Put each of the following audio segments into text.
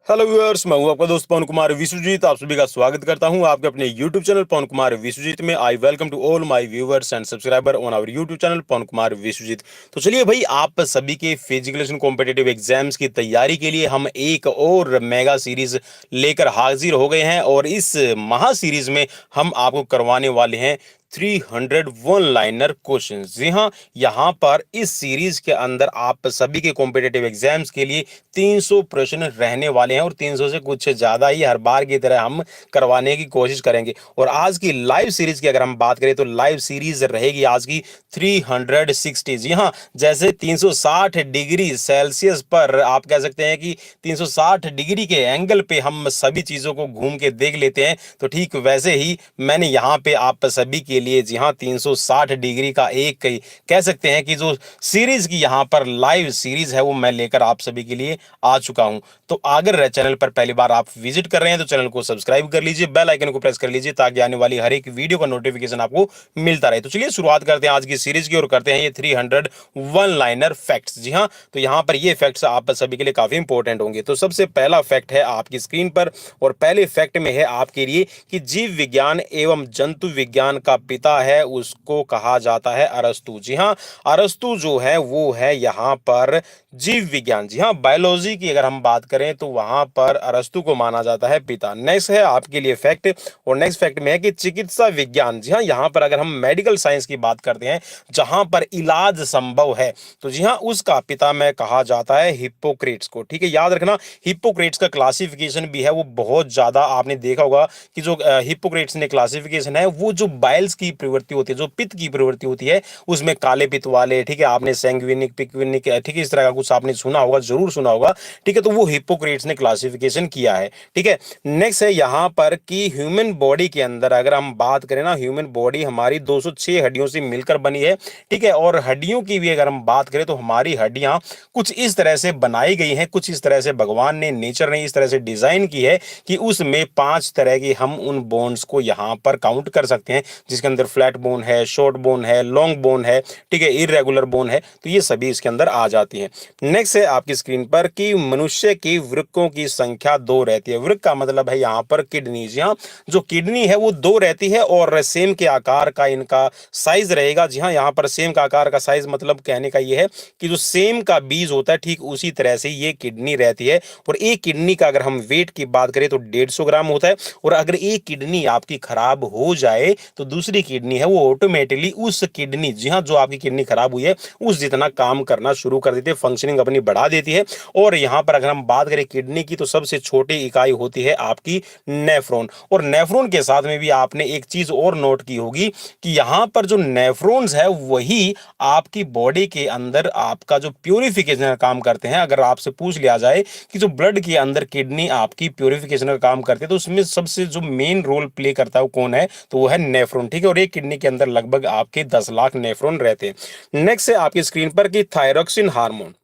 Hello viewers, मैं हूं आपका दोस्त पवन कुमार विश्वजीत। आप सभी का स्वागत करता हूं आपके अपने यूट्यूब चैनल पवन कुमार विश्वजीत में। I welcome to all my viewers and subscriber on our YouTube channel Pawan Kumar Vishwajeet. तो चलिए भाई, आप सभी के फिजिकल कॉम्पिटिटिव एग्जाम्स की तैयारी के लिए हम एक और मेगा सीरीज लेकर हाजिर हो गए हैं और इस महा सीरीज में हम आपको करवाने वाले हैं 300 वन लाइनर क्वेश्चन। जी हाँ, यहाँ पर इस सीरीज के अंदर आप सभी के कॉम्पिटिटिव एग्जाम्स के लिए 300 प्रश्न रहने वाले हैं और 300 से कुछ ज्यादा ही हर बार की तरह हम करवाने की कोशिश करेंगे। और आज की लाइव सीरीज की अगर हम बात करें तो लाइव सीरीज रहेगी आज की 360। जी हाँ, जैसे 360 डिग्री सेल्सियस पर आप कह सकते हैं कि 360 डिग्री के एंगल पे हम सभी चीजों को घूम के देख लेते हैं, तो ठीक वैसे ही मैंने यहाँ पे आप सभी के लिए, जी हाँ, 360 डिग्री का एक कह सकते हैं कि जो सीरीज की यहाँ पर लाइव सीरीज है वो मैं लेकर आप सभी के लिए आ चुका हूं। तो अगर चैनल पर पहली बार आप विजिट कर रहे हैं तो चैनल को सब्सक्राइब कर लीजिए, बेल आइकन को प्रेस कर लीजिए ताकि आने वाली हर एक वीडियो का नोटिफिकेशन आपको मिलता रहे। तो चलिए शुरुआत करते हैं आज की सीरीज की और करते हैं ये 300 वन लाइनर फैक्ट्स। जी हाँ, तो यहाँ पर ये फैक्ट्स आप सभी के लिए काफी इंपॉर्टेंट होंगे। तो सबसे पहला फैक्ट है आपकी स्क्रीन पर और पहले फैक्ट में है आपके लिए कि जीव विज्ञान एवं जंतु विज्ञान का पिता है उसको कहा जाता है अरस्तु। जी हाँ, अरस्तु जो है वो है यहाँ पर जीव विज्ञान, जी हाँ, बायोलॉजी की अगर हम बात करें तो वहां पर अरस्तु को माना जाता है पिता। नेक्स्ट है आपके लिए फैक्ट और नेक्स्ट फैक्ट में है कि चिकित्सा विज्ञान, जी हाँ, यहाँ पर अगर हम मेडिकल साइंस की बात करते हैं जहां पर इलाज संभव है तो जी हाँ उसका पिता में कहा जाता है हिप्पोक्रेट्स को। ठीक है, याद रखना हिप्पोक्रेट्स का क्लासिफिकेशन भी है वो बहुत ज्यादा आपने देखा होगा कि जो हिप्पोक्रेट्स ने क्लासिफिकेशन है वो जो बाइल्स की प्रवृत्ति होती है, जो पित्त की प्रवृत्ति होती है, उसमें काले पित्त वाले, ठीक है, आपने सैंग्विनिक पिक्विनिक, ठीक है, इस तरह का कुछ आपने सुना होगा, जरूर सुना होगा। ठीक है, तो वो हिप्पोक्रेट्स ने क्लासिफिकेशन किया है। ठीक है, नेक्स्ट है यहाँ पर कि ह्यूमन बॉडी के अंदर अगर हम बात करें ना, ह्यूमन बॉडी हमारी 206 हड्डियों से मिलकर बनी है। ठीक है, और हड्डियों की भी अगर हम बात करें तो हमारी हड्डियां कुछ इस तरह से बनाई गई हैं, कुछ इस तरह से भगवान ने, नेचर ने इस तरह से डिजाइन की है कि उसमें 5 तरह की हम उन बोन्स को यहाँ पर काउंट कर सकते हैं, जिसके अंदर फ्लैट बोन है, शॉर्ट बोन है, लॉन्ग बोन है, ठीक है, इरेगुलर बोन है, तो ये सभी इसके अंदर आ जाती हैं। नेक्स्ट है आपकी स्क्रीन पर कि मनुष्य की वृक्कों की संख्या 2 रहती है। वृक्क का मतलब है यहाँ पर किडनी। जी हाँ, जो किडनी है वो 2 रहती है और सेम के आकार का इनका साइज रहेगा। जी हाँ, यहाँ पर सेम का आकार का साइज मतलब कहने का ये है कि जो सेम का बीज होता है ठीक उसी तरह से ये किडनी रहती है। और एक किडनी का अगर हम वेट की बात करें तो 150 ग्राम होता है। और अगर एक किडनी आपकी खराब हो जाए तो दूसरी किडनी है वो ऑटोमेटिकली उस किडनी, जी हाँ, जो आपकी किडनी खराब हुई है उस जितना काम करना शुरू कर देती है, फंक्शनिंग अपनी बढ़ा देती है। और यहाँ पर अगर हम बात करें किडनी की तो सबसे छोटी इकाई होती है आपकी नेफ्रॉन। और नेफ्रॉन के साथ में भी आपने एक चीज और नोट की होगी कि यहाँ पर जो नेफ्रॉन्स है वही आपकी बॉडी के अंदर आपका जो प्यूरिफिकेशन का काम करते हैं। अगर आपसे पूछ लिया जाए कि जो ब्लड के अंदर किडनी आपकी प्यूरिफिकेशन का काम करती है तो उसमें सबसे जो मेन रोल प्ले करता है वो कौन है, तो वो है नेफ्रॉन। ठीक है, और एक किडनी के अंदर लगभग आपके 10 लाख नेफ्रॉन रहते हैं। नेक्स्ट है आपकी स्क्रीन पर कि थायरोक्सिन हार्मोन।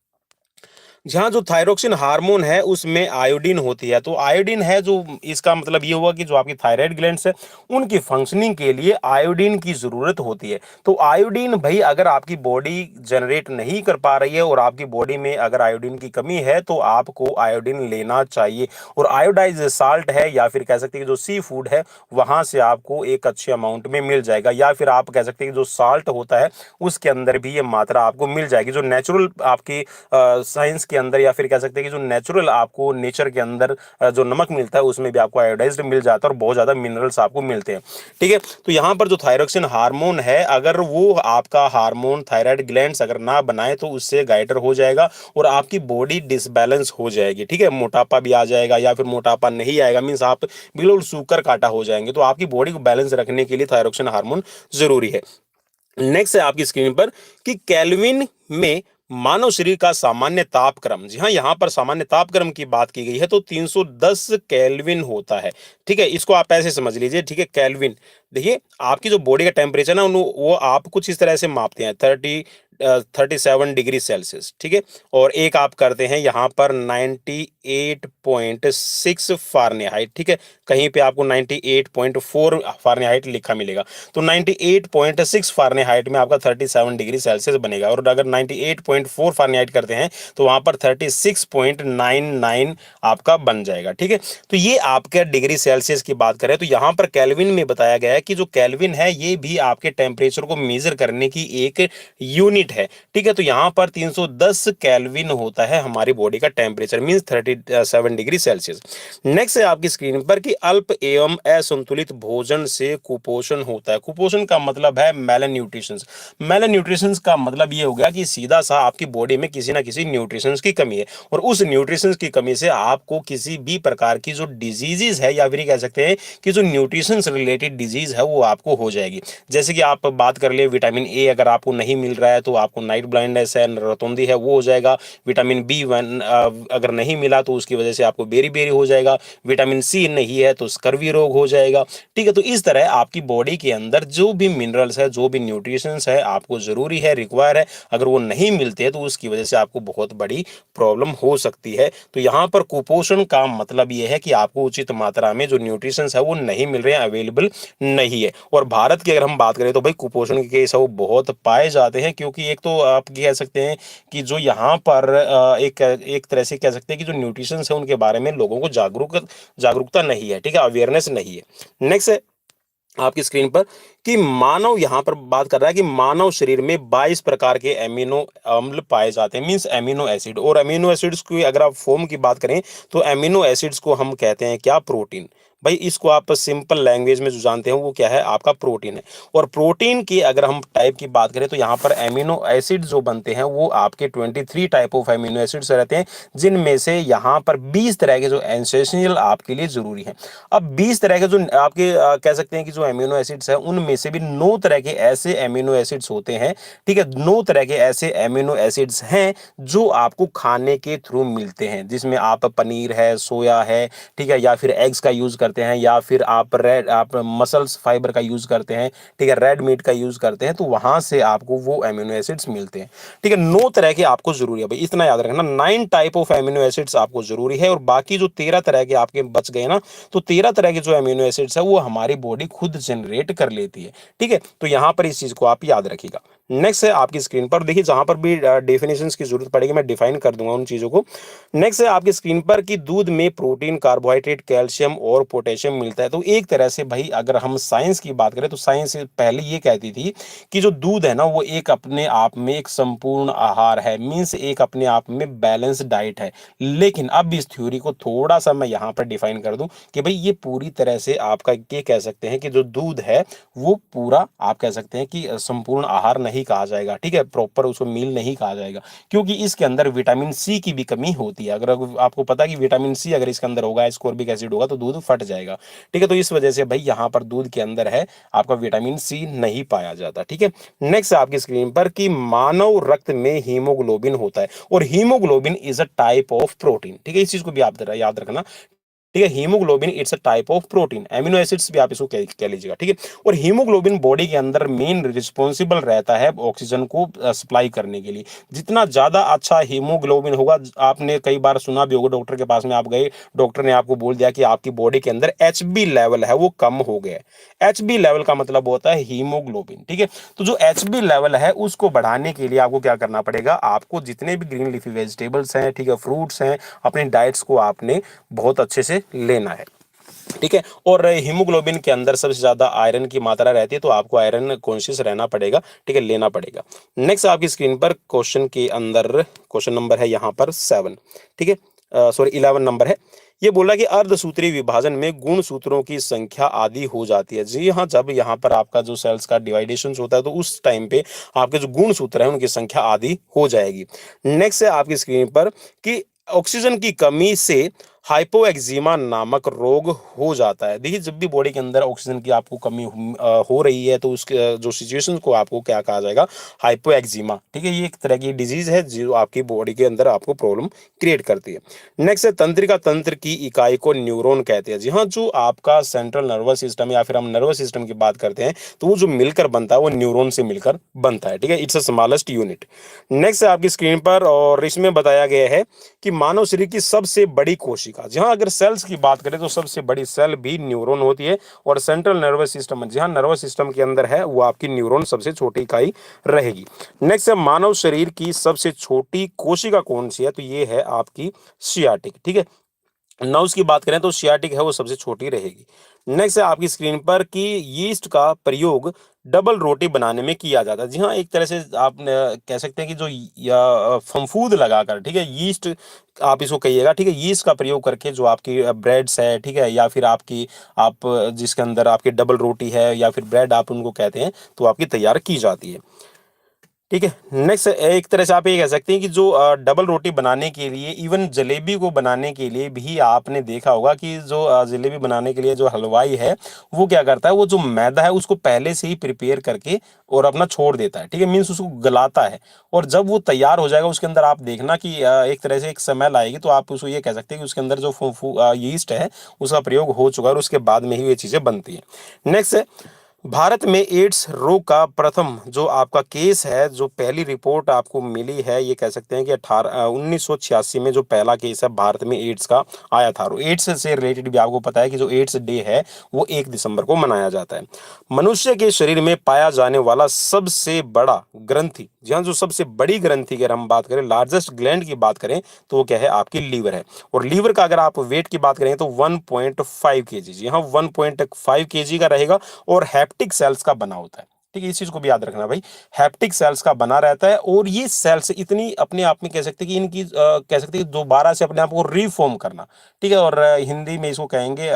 जहाँ जो थायरोक्सिन हार्मोन है उसमें आयोडीन होती है। तो आयोडीन है जो, इसका मतलब ये हुआ कि जो आपकी थायराइड ग्लैंड्स है उनकी फंक्शनिंग के लिए आयोडीन की जरूरत होती है। तो आयोडीन भाई अगर आपकी बॉडी जनरेट नहीं कर पा रही है और आपकी बॉडी में अगर आयोडीन की कमी है तो आपको आयोडीन लेना चाहिए। और आयोडाइज साल्ट है या फिर कह सकते हैं कि जो सी फूड है वहां से आपको एक अच्छे अमाउंट में मिल जाएगा, या फिर आप कह सकते हैं कि जो साल्ट होता है उसके अंदर भी ये मात्रा आपको मिल जाएगी। जो नेचुरल आपकी साइंस के अंदर या फिर कह सकते हैं कि जो नेचुरल आपको नेचर के अंदर जो नमक मिलता है उसमें भी आपको आयोडाइज्ड मिल जाता है और बहुत ज्यादा मिनरल्स आपको मिलते हैं। ठीक है, तो यहाँ पर जो थायरोक्सिन हार्मोन है अगर वो आपका हार्मोन थायराइड ग्लैंड्स अगर ना बनाए तो उससे गाइटर हो जाएगा और आपकी बॉडी डिसबैलेंस हो जाएगी। ठीक है, मोटापा भी आ जाएगा या फिर मोटापा नहीं आएगा, मीन्स आप बिल्कुल सूकर काटा हो जाएंगे। तो आपकी बॉडी को बैलेंस रखने के लिए थायरोक्सिन हार्मोन जरूरी है। नेक्स्ट है आपकी स्क्रीन पर कि केल्विन में मानव शरीर का सामान्य तापक्रम। जी हाँ, यहां पर सामान्य तापक्रम की बात की गई है तो 310 केल्विन होता है। ठीक है, इसको आप ऐसे समझ लीजिए। ठीक है, केल्विन देखिए आपकी जो बॉडी का टेम्परेचर ना वो आप कुछ इस तरह से मापते हैं, 37 डिग्री सेल्सियस, ठीक है। और एक आप करते हैं यहाँ पर 98.6 फारेनहाइट, ठीक है। कहीं पे आपको 98.4 फारेनहाइट लिखा मिलेगा, तो 98.6 फारेनहाइट में आपका 37 डिग्री सेल्सियस बनेगा। और अगर 98.4 फारेनहाइट करते हैं तो वहां पर 36.99 आपका बन जाएगा, ठीक है। तो ये आपके डिग्री सेल्सियस की बात करें तो यहाँ पर केल्विन में बताया गया है कि जो केल्विन है ये भी आपके टेम्परेचर को मेजर करने की एक यूनिट है, ठीक है। तो यहाँ पर 310 केल्विन होता है हमारी बॉडी का temperature, means 37 degree Celsius. Next है आपकी स्क्रीन पर कि अल्प एवं असंतुलित भोजन से कुपोषण होता है। कुपोषण का मतलब है मेलन न्यूट्रिशंस। मेलन न्यूट्रिशंस का मतलब ये हो गया कि सीधा सा आपकी बॉडी में किसी ना किसी न्यूट्रिशंस की कमी है, और उस न्यूट्रिशंस की कमी से आपको किसी भी प्रकार की जो डिजीजेज है, या फिर कह सकते हैं कि जो न्यूट्रिशन रिलेटेड डिजीज है वो आपको हो जाएगी। जैसे कि आप बात कर ले विटामिन ए अगर आपको नहीं मिल रहा है तो आपको नाइट ब्लाइंडनेस है, रतौंधी है, वो हो जाएगा। विटामिन बी 1 अगर नहीं मिला तो उसकी वजह से आपको बेरी बेरी हो जाएगा। विटामिन सी नहीं है तो स्कर्वी रोग हो जाएगा, ठीक है। तो इस तरह आपकी बॉडी के अंदर जो भी मिनरल्स है, जो भी न्यूट्रिशंस है आपको जरूरी है, रिक्वायर है, अगर वो नहीं मिलते हैं तो उसकी वजह से आपको बहुत बड़ी प्रॉब्लम हो सकती है। तो यहाँ पर कुपोषण का मतलब ये है कि आपको उचित मात्रा में जो न्यूट्रिशंस है वो नहीं मिल रहे हैं, अवेलेबल नहीं है। और भारत की अगर हम बात करें तो भाई कुपोषण के केस है वो बहुत पाए जाते हैं, क्योंकि एक तो आप कह सकते हैं कि जो यहाँ पर एक एक तरह से कह सकते हैं कि जो न्यूट्रिशंस है उनके बारे में लोगों को जागरूकता नहीं है, ठीक है, अवेयरनेस नहीं है। नेक्स्ट है आपकी स्क्रीन पर कि मानव, यहां पर बात कर रहा है कि मानव शरीर में 22 प्रकार के एमिनो अम्ल पाए जाते हैं, मींस एमिनो एसिड। और एमिनो एसिड्स की अगर आप फॉर्म की बात करें तो एमिनो एसिड्स को हम कहते हैं क्या, प्रोटीन। भाई इसको आप सिंपल लैंग्वेज में जो जानते हैं वो क्या है, आपका प्रोटीन है। और प्रोटीन की अगर हम टाइप की बात करें तो यहाँ पर एमिनो एसिड जो बनते हैं वो आपके 23 टाइप ऑफ एमिनो एसिड्स रहते हैं, जिनमें से यहाँ पर 20 तरह के जो एसेंशियल आपके लिए जरूरी है। अब 20 तरह के जो आपके कह सकते हैं कि जो एमिनो एसिड्स है उनमें से भी 9 तरह के ऐसे एमिनो एसिड्स होते हैं, ठीक है। 9 तरह के ऐसे एमिनो एसिड्स हैं जो आपको खाने के थ्रू मिलते हैं, जिसमें आप पनीर है, सोया है, ठीक है, या फिर एग्स का यूज करते हैं, या फिर आप मसल्स फाइबर का यूज करते हैं, ठीक है, रेड मीट का यूज करते हैं, तो वहां से आपको वो एमिनो एसिड्स मिलते हैं, ठीक है। 9 तरह के आपको जरूरी है, भाई इतना याद रखना, 9 टाइप ऑफ एमिनो एसिड्स आपको जरूरी है। और बाकी जो 13 तरह के आपके बच गए ना, तो 13 तरह के जो एमिनो एसिड्स है वो हमारी बॉडी खुद जनरेट कर लेती है, ठीक है। तो यहां पर इस चीज को आप याद रखिएगा। नेक्स्ट है आपकी स्क्रीन पर, देखिए जहां पर भी डेफिनेशंस की जरूरत पड़ेगी मैं डिफाइन कर दूंगा उन चीजों को। नेक्स्ट है आपकी स्क्रीन पर कि दूध में प्रोटीन, कार्बोहाइड्रेट, कैल्शियम और पोटेशियम मिलता है। तो एक तरह से भाई अगर हम साइंस की बात करें तो साइंस पहले ये कहती थी कि जो दूध है ना वो एक अपने आप में एक संपूर्ण आहार है, मींस एक अपने आप में बैलेंस डाइट है। लेकिन अब इस थ्योरी को थोड़ा सा मैं यहाँ पर डिफाइन कर दूं कि भाई ये पूरी तरह से आपका ये कह सकते हैं कि जो दूध है वो पूरा आप कह सकते हैं कि संपूर्ण आहार नहीं कहा जाएगा, ठीक है, प्रॉपर उसको मील नहीं कहा जाएगा, क्योंकि इसके अंदर विटामिन सी की भी कमी होती है। अगर आपको पता है कि विटामिन सी अगर इसके अंदर होगा, एस्कॉर्बिक एसिड होगा, तो दूध फट जाएगा, ठीक है। तो इस वजह से भाई यहाँ पर दूध के अंदर है आपका विटामिन सी नहीं पाया जाता, ठीक है। नेक्स्ट आपकी स्क्रीन पर कि मानव रक्त में हीमोग्लोबिन होता है, और haemoglobin is a type of protein, ठीक है, इस चीज को भी आप याद रखना, ठीक है। Haemoglobin it's a type of protein, amino acids भी आप इसको कह लीजिएगा, ठीक है। और हीमोग्लोबिन बॉडी के अंदर मेन रिस्पॉन्सिबल रहता है ऑक्सीजन को सप्लाई करने के लिए। जितना ज्यादा अच्छा हीमोग्लोबिन होगा, आपने कई बार सुना भी होगा, डॉक्टर के पास में आप गए, डॉक्टर ने आपको बोल दिया कि आपकी बॉडी के अंदर एचबी लेवल है वो कम हो गया है। एचबी लेवल का मतलब होता है हीमोग्लोबिन, ठीक है। तो जो एचबी लेवल है उसको बढ़ाने के लिए आपको क्या करना पड़ेगा, आपको जितने भी ग्रीन लीफी वेजिटेबल्स हैं, ठीक है, फ्रूट्स हैं, अपने डाइट्स को आपने बहुत अच्छे से लेना है, ठीक है। और हीमोग्लोबिन के अंदर सबसे ज्यादा आयरन की मात्रा रहती है, तो आपको आयरन कॉन्शियस रहना पड़ेगा, ठीक है, लेना पड़ेगा। नेक्स्ट आपकी स्क्रीन पर क्वेश्चन के अंदर क्वेश्चन नंबर है यहाँ पर 7, ठीक है, सॉरी 11 नंबर है। ये बोला कि अर्धसूत्री विभाजन में गुण सूत्रों की संख्या आधी हो जाती है। जी हाँ, जब यहाँ पर आपका जो सेल्स का डिवाइडेशन होता है तो उस टाइम पे आपके जो गुण सूत्र है उनकी संख्या आधी हो जाएगी। नेक्स्ट है आपकी स्क्रीन पर कि ऑक्सीजन की कमी से हाइपोएक्जिमा नामक रोग हो जाता है। देखिए जब भी बॉडी के अंदर ऑक्सीजन की आपको कमी हो रही है तो उसके जो सिचुएशन को आपको क्या कहा जाएगा, हाइपोएक्जिमा। ठीक है, ये एक तरह की डिजीज है जो आपकी बॉडी के अंदर आपको प्रॉब्लम क्रिएट करती है। नेक्स्ट है तंत्रिका तंत्र की इकाई को न्यूरॉन कहते हैं। जी हाँ, जो आपका सेंट्रल नर्वस सिस्टम या फिर हम नर्वस सिस्टम की बात करते हैं तो वो जो मिलकर बनता है वो न्यूरॉन से मिलकर बनता है। ठीक है, it's a smallest unit. Next है आपकी स्क्रीन पर, और इसमें बताया गया है कि मानव शरीर की सबसे बड़ी कोशिका, जहां अगर सेल्स की बात करें तो सबसे बड़ी सेल भी न्यूरॉन होती है। और सेंट्रल नर्वस सिस्टम, जहां नर्वस सिस्टम के अंदर है वो आपकी न्यूरॉन सबसे छोटी इकाई रहेगी। नेक्स्ट है मानव शरीर की सबसे छोटी कोशिका कौन सी है, तो ये है आपकी सियाटिक। ठीक है, नर्व्स की बात करें तो सियाटिक है वो सबसे छोटी रहेगी। नेक्स्ट है आपकी स्क्रीन पर कि यीस्ट का प्रयोग डबल रोटी बनाने में किया जाता है। जी हाँ, एक तरह से आप कह सकते हैं कि जो फंफूद लगाकर, ठीक है, यीस्ट आप इसको कहिएगा। ठीक है, यीस्ट का प्रयोग करके जो आपकी ब्रेड्स है, ठीक है, या फिर आपकी आप जिसके अंदर आपकी डबल रोटी है या फिर ब्रेड आप उनको कहते हैं, तो आपकी तैयार की जाती है। ठीक है, नेक्स्ट एक तरह से आप ये कह सकते हैं कि जो डबल रोटी बनाने के लिए, इवन जलेबी को बनाने के लिए भी आपने देखा होगा कि जो जलेबी बनाने के लिए जो हलवाई है वो क्या करता है, वो जो मैदा है उसको पहले से ही प्रिपेयर करके और अपना छोड़ देता है। ठीक है, मीन्स उसको गलाता है, और जब वो तैयार हो जाएगा उसके अंदर आप देखना कि एक तरह से एक स्मेल आएगी, तो आप उसको ये कह सकते हैं कि उसके अंदर जो यीस्ट है उसका प्रयोग हो चुका है और उसके बाद में ही ये चीज़ें बनती हैं। नेक्स्ट है भारत में एड्स रोग का प्रथम जो आपका केस है, जो पहली रिपोर्ट आपको मिली है, ये कह सकते हैं कि 1986 में जो पहला केस है भारत में एड्स का आया था। और एड्स से रिलेटेड भी आपको पता है कि जो एड्स डे है वो 1 दिसंबर को मनाया जाता है। मनुष्य के शरीर में पाया जाने वाला सबसे बड़ा ग्रंथि, जहाँ जो सबसे बड़ी ग्रंथि अगर हम बात करें, लार्जेस्ट ग्लैंड की बात करें, तो वो क्या है, आपकी लीवर है। और लीवर का अगर आप वेट की बात करें तो 1.5 केजी, जी हाँ 1.5 केजी का रहेगा। और हैप्टिक सेल्स का बना होता है। ठीक है, इस चीज को भी याद रखना भाई, हैप्टिक सेल्स का बना रहता है। और ये सेल्स इतनी अपने आप में कह सकते हैं कि इनकी कह सकते हैं कि दोबारा से अपने आप को रिफॉर्म करना। ठीक है, और हिंदी में इसको कहेंगे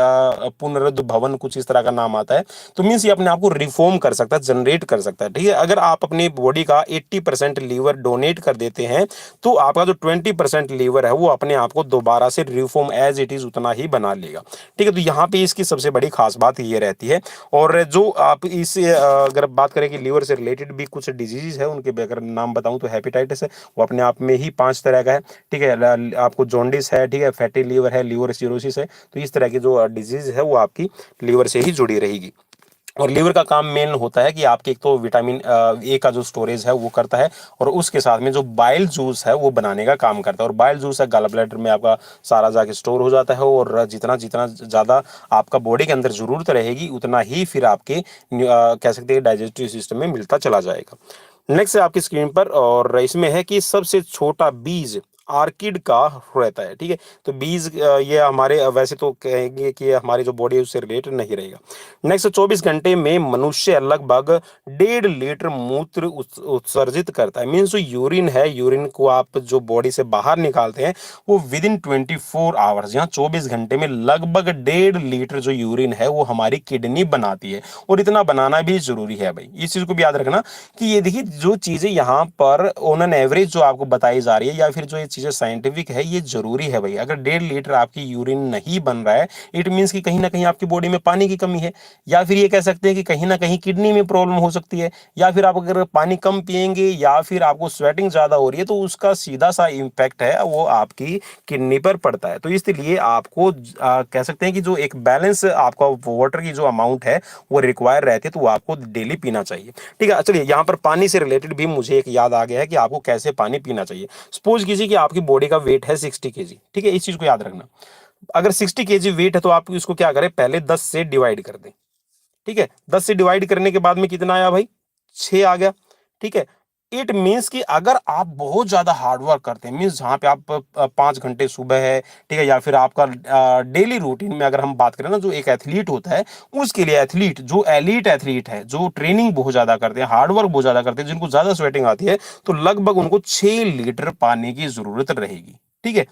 पुनरुद्भवन, कुछ इस तरह का नाम आता है। तो मीन्स ये अपने आप को रिफॉर्म कर सकता है, जनरेट कर सकता है। ठीक है, अगर आप अपनी बॉडी का 80% लीवर डोनेट कर देते हैं तो आपका जो 20% लीवर है वो अपने आप को दोबारा से रिफॉर्म एज इट इज उतना ही बना लेगा। ठीक है, तो यहाँ पे इसकी सबसे बड़ी खास बात ये रहती है। और जो आप इस अगर बात करें कि लीवर से रिलेटेड भी कुछ डिजीज है, उनके भी अगर नाम बताऊं तो हेपेटाइटिस है, वो अपने आप में ही 5 तरह का है। ठीक है, आपको जॉन्डिस है, ठीक है, फैटी लीवर है, लीवर सिरोसिस है। तो इस तरह की जो डिजीज है वो आपकी लीवर से ही जुड़ी रहेगी। और लीवर का काम मेन होता है कि आपके एक तो विटामिन ए का जो स्टोरेज है वो करता है, और उसके साथ में जो बाइल जूस है वो बनाने का काम करता है। और बाइल जूस है गॉल ब्लैडर में आपका सारा जाके स्टोर हो जाता है, और जितना जितना ज़्यादा आपका बॉडी के अंदर ज़रूरत रहेगी उतना ही फिर आपके कह सकते हैं डाइजेस्टिव सिस्टम में मिलता चला जाएगा। नेक्स्ट है आपकी स्क्रीन पर, और इसमें है कि सबसे छोटा बीज आर्किड का रहता है। ठीक है, तो बीज ये हमारे वैसे तो कहेंगे कि ये हमारी जो बॉडी है उससे रिलेटेड नहीं रहेगा। नेक्स्ट 24 घंटे में मनुष्य लगभग 1.5 लीटर मूत्र उत्सर्जित करता है। मीन्स जो यूरिन है, यूरिन को आप जो बॉडी से बाहर निकालते हैं वो विद इन 24 आवर्स, यहाँ 24 घंटे में लगभग 1.5 लीटर जो यूरिन है वो हमारी किडनी बनाती है। और इतना बनाना भी जरूरी है भाई, इस चीज को भी याद रखना कि ये देखिए जो चीजें यहाँ पर ऑन एन एवरेज जो आपको बताई जा रही है या फिर जो ये चीजें साइंटिफिक है, ये जरूरी है भाई। अगर 1.5 लीटर आपकी यूरिन नहीं बन रहा है, इट मीन्स कि कहीं ना कहीं आपकी बॉडी में पानी की कमी है, या फिर ये कह सकते हैं कि कहीं ना कहीं किडनी में प्रॉब्लम हो सकती है, या फिर आप अगर पानी कम पिएंगे या फिर आपको स्वेटिंग ज्यादा हो रही है तो उसका सीधा सा इम्पैक्ट है वो आपकी किडनी पर पड़ता है। तो इसलिए आपको कह सकते हैं कि जो एक बैलेंस आपका वाटर की जो अमाउंट है वो रिक्वायर रहती है, तो वो आपको डेली पीना चाहिए। ठीक है, चलिए यहाँ पर पानी से रिलेटेड भी मुझे एक याद आ गया है कि आपको कैसे पानी पीना चाहिए। सपोज कीजिए कि आपकी बॉडी का वेट है 60 केजी। ठीक है, इस चीज को याद रखना, अगर 60 केजी वेट है तो आप इसको क्या करें, पहले 10 से डिवाइड कर दें। ठीक है, 10 से डिवाइड करने के बाद में कितना आया भाई, 6 आ गया। ठीक है, इट मीन्स कि अगर आप बहुत ज्यादा हार्ड वर्क करते हैं, मीन्स जहां पे आप 5 घंटे सुबह है, ठीक है, या फिर आपका डेली रूटीन में अगर हम बात करें ना, जो एक एथलीट होता है उसके लिए, एथलीट जो एलीट एथलीट है, जो ट्रेनिंग बहुत ज्यादा करते हैं, हार्ड वर्क बहुत ज्यादा करते हैं, जिनको ज्यादा स्वेटिंग आती है, तो लगभग उनको 6 लीटर पानी की जरूरत रहेगी। ठीक है,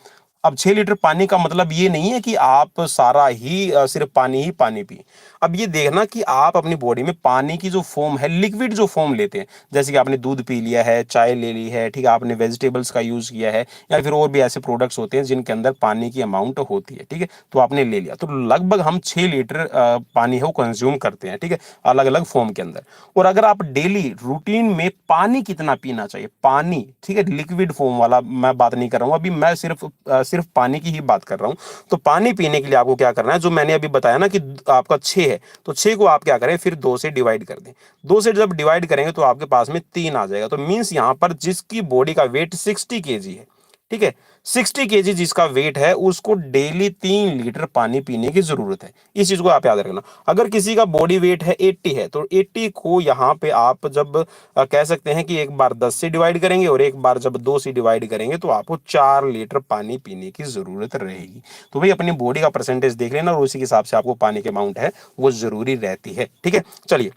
अब 6 लीटर पानी का मतलब ये नहीं है कि आप सारा ही सिर्फ पानी ही पानी पिए। अब ये देखना कि आप अपनी बॉडी में पानी की जो फॉर्म है, लिक्विड जो फॉर्म लेते हैं, जैसे कि आपने दूध पी लिया है, चाय ले ली है, ठीक है, आपने वेजिटेबल्स का यूज किया है, या फिर और भी ऐसे प्रोडक्ट्स होते हैं जिनके अंदर पानी की अमाउंट होती है, ठीक है, तो आपने ले लिया, तो लगभग हम 6 लीटर पानी है वो कंज्यूम करते हैं, ठीक है, अलग अलग फॉर्म के अंदर। और अगर आप डेली रूटीन में पानी कितना पीना चाहिए, पानी, ठीक है, लिक्विड फॉर्म वाला मैं बात नहीं कर रहा हूं, अभी मैं सिर्फ पानी की ही बात कर रहा हूं। तो पानी पीने के लिए आपको क्या करना है, जो मैंने अभी बताया ना कि आपका 6 है, तो 6 को आप क्या करें, फिर 2 से डिवाइड कर दें। 2 से जब डिवाइड करेंगे तो आपके पास में 3 आ जाएगा। तो मीन्स यहां पर जिसकी बॉडी का वेट 60 kg है, ठीक है, 60 kg जिसका वेट है, उसको डेली 3 लीटर पानी पीने की जरूरत है। इस चीज को आप याद रखना। अगर किसी का बॉडी वेट है 80 है, तो 80 को यहाँ पे आप जब कह सकते हैं कि एक बार 10 से डिवाइड करेंगे और एक बार जब 2 से डिवाइड करेंगे तो आपको 4 लीटर पानी पीने की जरूरत रहेगी। तो भाई अपनी बॉडी का परसेंटेज देख लेना और उसी के हिसाब से आपको पानी की अमाउंट है वो जरूरी रहती है, ठीक है। चलिए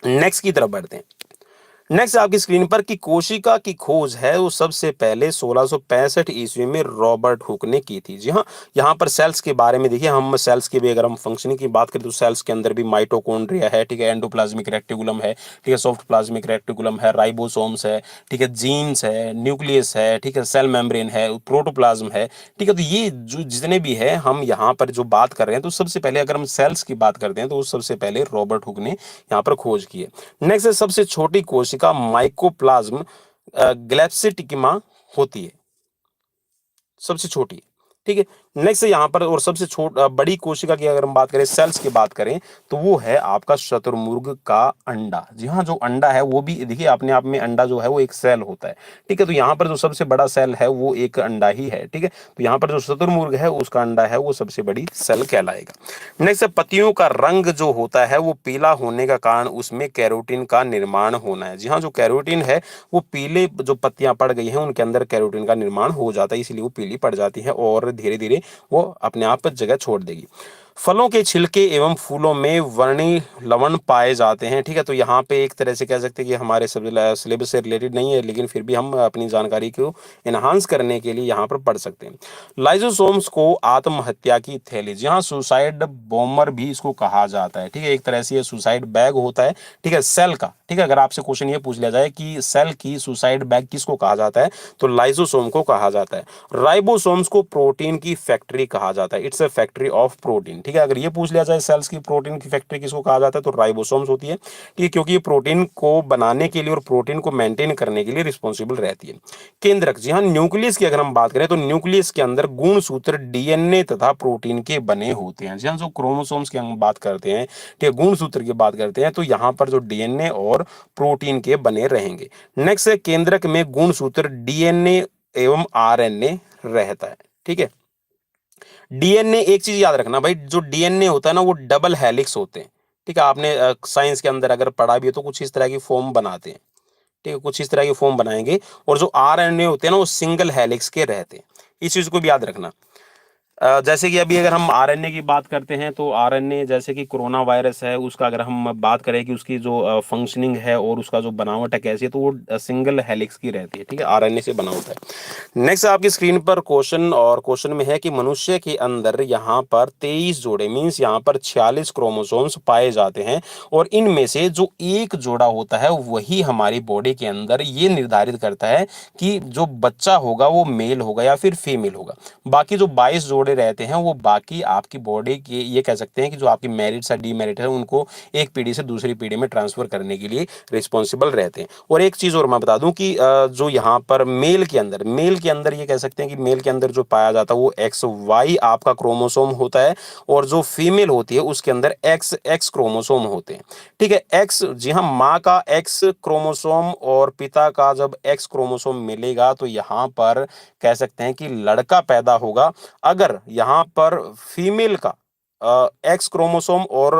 नेक्स्ट की तरफ बढ़ते हैं। नेक्स्ट आपकी स्क्रीन पर कि कोशिका की खोज है वो सबसे पहले 1665 ईस्वी में रॉबर्ट हुक ने की थी। जी हाँ, यहाँ पर सेल्स के बारे में देखिए, हम सेल्स की भी अगर हम फंक्शनिंग की बात करें तो सेल्स के अंदर भी माइटोकॉन्ड्रिया है, ठीक है, एंडोप्लाज्मिक रेटिकुलम है, ठीक है, सॉफ्ट प्लाज्मिक रेटिकुलम है, राइबोसोम्स है, ठीक है, जीन्स है, न्यूक्लियस है, ठीक है, सेल मेम्ब्रेन है, प्रोटोप्लाज्म है, ठीक है। तो ये जो जितने भी है हम यहाँ पर जो बात कर रहे हैं, तो सबसे पहले अगर हम सेल्स की बात करते हैं तो सबसे पहले रॉबर्ट हुक ने यहाँ पर खोज की है। नेक्स्ट है सबसे छोटी कोशिका माइकोप्लाज्म ग्लैप्सिटिकिमा होती है, सबसे छोटी, ठीक है। नेक्स्ट यहाँ पर और सबसे बड़ी कोशिका की अगर हम बात करें, सेल्स की बात करें, तो वो है आपका शतुरमुर्ग का अंडा। जी हाँ, जो अंडा है वो भी देखिए अपने आप में अंडा जो है वो एक सेल होता है, ठीक है। तो यहाँ पर जो सबसे बड़ा सेल है वो एक अंडा ही है, ठीक है। तो यहाँ पर जो शतुरमुर्ग है उसका अंडा है वो सबसे बड़ी सेल कहलाएगा। नेक्स्ट है पत्तियों का रंग जो होता है वो पीला होने का कारण उसमें कैरोटीन का निर्माण होना है। जी हाँ, जो कैरोटीन है वो पीले, जो पत्तियां पड़ गई हैं उनके अंदर कैरोटीन का निर्माण हो जाता है, इसलिए वो पीली पड़ जाती है और धीरे धीरे वो अपने आप जगह छोड़ देगी। फलों के छिलके एवं फूलों में वर्णी लवण पाए जाते हैं, ठीक है। तो यहाँ पे एक तरह से कह सकते हैं कि हमारे सिलेबस से रिलेटेड नहीं है, लेकिन फिर भी हम अपनी जानकारी को एनहांस करने के लिए यहाँ पर पढ़ सकते हैं। लाइजोसोम्स को आत्महत्या की थैली, जी हाँ, सुसाइड बॉम्बर भी इसको कहा जाता है, ठीक है। एक तरह से ये सुसाइड बैग होता है, ठीक है, सेल का, ठीक है। अगर आपसे क्वेश्चन ये पूछ लिया जाए कि सेल की सुसाइड बैग किसको कहा जाता है, तो लाइजोसोम को कहा जाता है। राइबोसोम्स को प्रोटीन की फैक्ट्री कहा जाता है, it's a factory of protein, ठीक है। अगर ये पूछ लिया जाए सेल्स की प्रोटीन की फैक्ट्री किसको कहा जाता है, तो राइबोसोम्स होती है, ठीक है, क्योंकि ये प्रोटीन को बनाने के लिए और प्रोटीन को मेंटेन करने के लिए रिस्पॉन्सिबल रहती है। केंद्रक, जी हाँ, न्यूक्लियस की अगर हम बात करें तो न्यूक्लियस के अंदर गुणसूत्र डीएनए तथा प्रोटीन के बने होते हैं। जी हाँ, जो क्रोमोसोम्स की हम बात करते हैं, ठीक है, गुणसूत्र की बात करते हैं, तो यहाँ पर जो डीएनए और प्रोटीन के बने रहेंगे। नेक्स्ट है केंद्रक में गुणसूत्र डीएनए एवं आरएनए रहता है, ठीक है। डीएनए, एक चीज याद रखना भाई, जो डीएनए होता है ना वो डबल हेलिक्स होते हैं, ठीक है। आपने साइंस के अंदर अगर पढ़ा भी है तो कुछ इस तरह की फॉर्म बनाते हैं, ठीक है, कुछ इस तरह की फॉर्म बनाएंगे। और जो आरएनए होते हैं ना वो सिंगल हेलिक्स के रहते हैं, इस चीज को भी याद रखना। जैसे कि अभी अगर हम आरएनए की बात करते हैं तो आरएनए जैसे कि कोरोना वायरस है, उसका अगर हम बात करें कि उसकी जो फंक्शनिंग है और उसका जो बनावट है कैसी है, तो वो सिंगल हेलिक्स की रहती है, ठीक है, आरएनए से बना होता है। नेक्स्ट आपकी स्क्रीन पर क्वेश्चन, और क्वेश्चन में है कि मनुष्य के अंदर यहाँ पर 23 जोड़े मीन्स यहाँ पर 46 क्रोमोसोम्स पाए जाते हैं, और इनमें से जो एक जोड़ा होता है वही हमारी बॉडी के अंदर ये निर्धारित करता है कि जो बच्चा होगा वो मेल होगा या फिर फीमेल होगा। बाकी जो 22 जोड़े रहते हैं वो बाकी आपकी बॉडी के, ये कह सकते हैं कि जो आपकी मेरिट्स या डीमेरिट है उनको एक पीढ़ी से दूसरी पीढ़ी में ट्रांसफर करने के लिए रिस्पॉन्सिबल रहते हैं। और एक चीज और मैं बता दूं कि जो यहाँ पर मेल के अंदर ये कह सकते हैं कि मेल के अंदर जो पाया जाता है वो एक्स वाई आपका क्रोमोसोम होता है, और जो फीमेल होती है उसके अंदर एक्स एक्स क्रोमोसोम होते हैं, ठीक है। एक्स, जी हाँ, माँ का एक्स क्रोमोसोम और पिता का जब एक्स क्रोमोसोम मिलेगा तो यहाँ पर कह सकते हैं कि लड़का पैदा होगा। अगर यहाँ पर फीमेल का एक्स क्रोमोसोम और